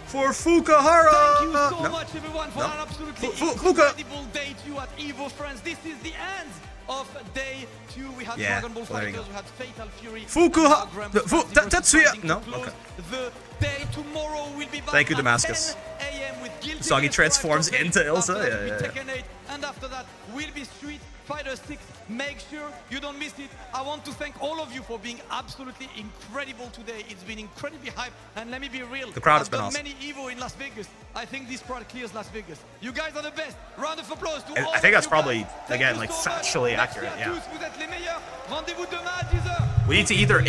for Fukuhara. Thank you so much, everyone, for an absolutely incredible day 2 at Evo France. This is the end of day 2. We had Dragon Ball Fighters, we had Fatal Fury. Tetsuya. No? Okay. The day tomorrow will be back. Thank you, at Damascus. 10 a.m. with Guilty Usagi Gear transforms Strive into Tournament. Ilsa. After that will be Yeah. Tekken 8, and after that will be Street Fighter 6. Make sure you don't miss it. I want to thank all of you for being absolutely incredible today. It's been incredibly hype, and let me be real. The crowd has I've been done awesome. many Evo in Las Vegas. I think this crowd clears Las Vegas. You guys are the best. Round of applause to all I think that's of you probably, guys. again, Thank like you so much. factually Merci accurate, à yeah. tous. Vous êtes les meilleurs. Rendez-vous demain à 10h. We need to either,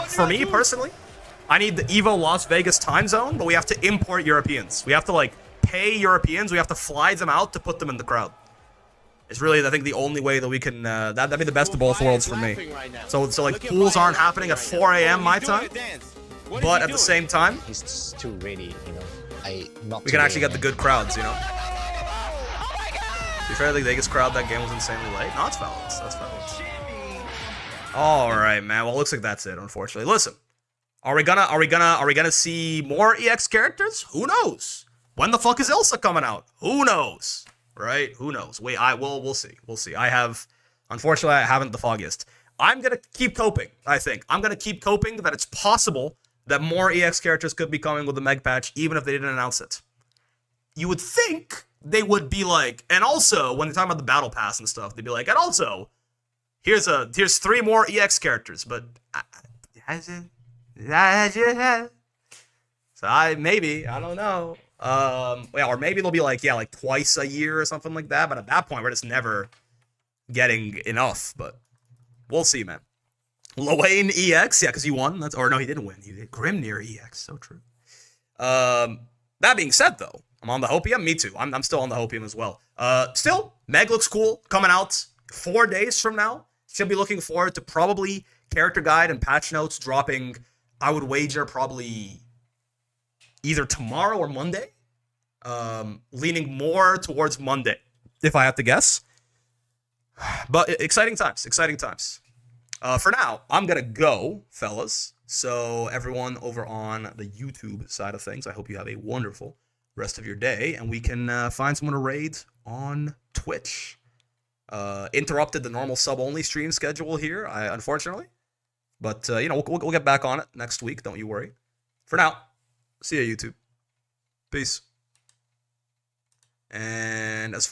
for me personally, I need the Evo Las Vegas time zone, but we have to import Europeans. We have to like pay Europeans. We have to fly them out to put them in the crowd. It's really, I think, the only way that we can. That'd be the best of both worlds for me. So like pools aren't happening at 4 a.m. my time, but at the same time, He's just too ready, you know. we can actually get the good crowds, you know. To be fair, the Vegas crowd that game was insanely late. No, it's Valence. That's Valence. All right, man. Well, it looks like that's it. Unfortunately, listen. Are we gonna see more EX characters? Who knows? When the fuck is Ilsa coming out? Who knows? Right? Who knows? We'll see. We'll see. Unfortunately, I haven't the foggiest. I'm gonna keep coping. I think I'm gonna keep coping that it's possible that more EX characters could be coming with the Meg patch, even if they didn't announce it. You would think they would be like, and also when they're talking about the battle pass and stuff, they'd be like, and also here's 3 more EX characters, but so I don't know. Or maybe they'll be like, like twice a year or something like that. But at that point, we're just never getting enough. But we'll see, man. Loane EX, because he won. He didn't win. He did Grimnir EX. So true. That being said, though, I'm on the Hopium. Me too. I'm still on the Hopium as well. Still, Meg looks cool. Coming out 4 days from now. Should be looking forward to probably character guide and patch notes dropping. I would wager probably either tomorrow or Monday. Leaning more towards Monday, if I have to guess. But exciting times. For now, I'm going to go, fellas. So everyone over on the YouTube side of things, I hope you have a wonderful rest of your day, and we can find someone to raid on Twitch. Interrupted the normal sub-only stream schedule here, unfortunately. But, we'll get back on it next week. Don't you worry. For now, see ya, YouTube. Peace. And as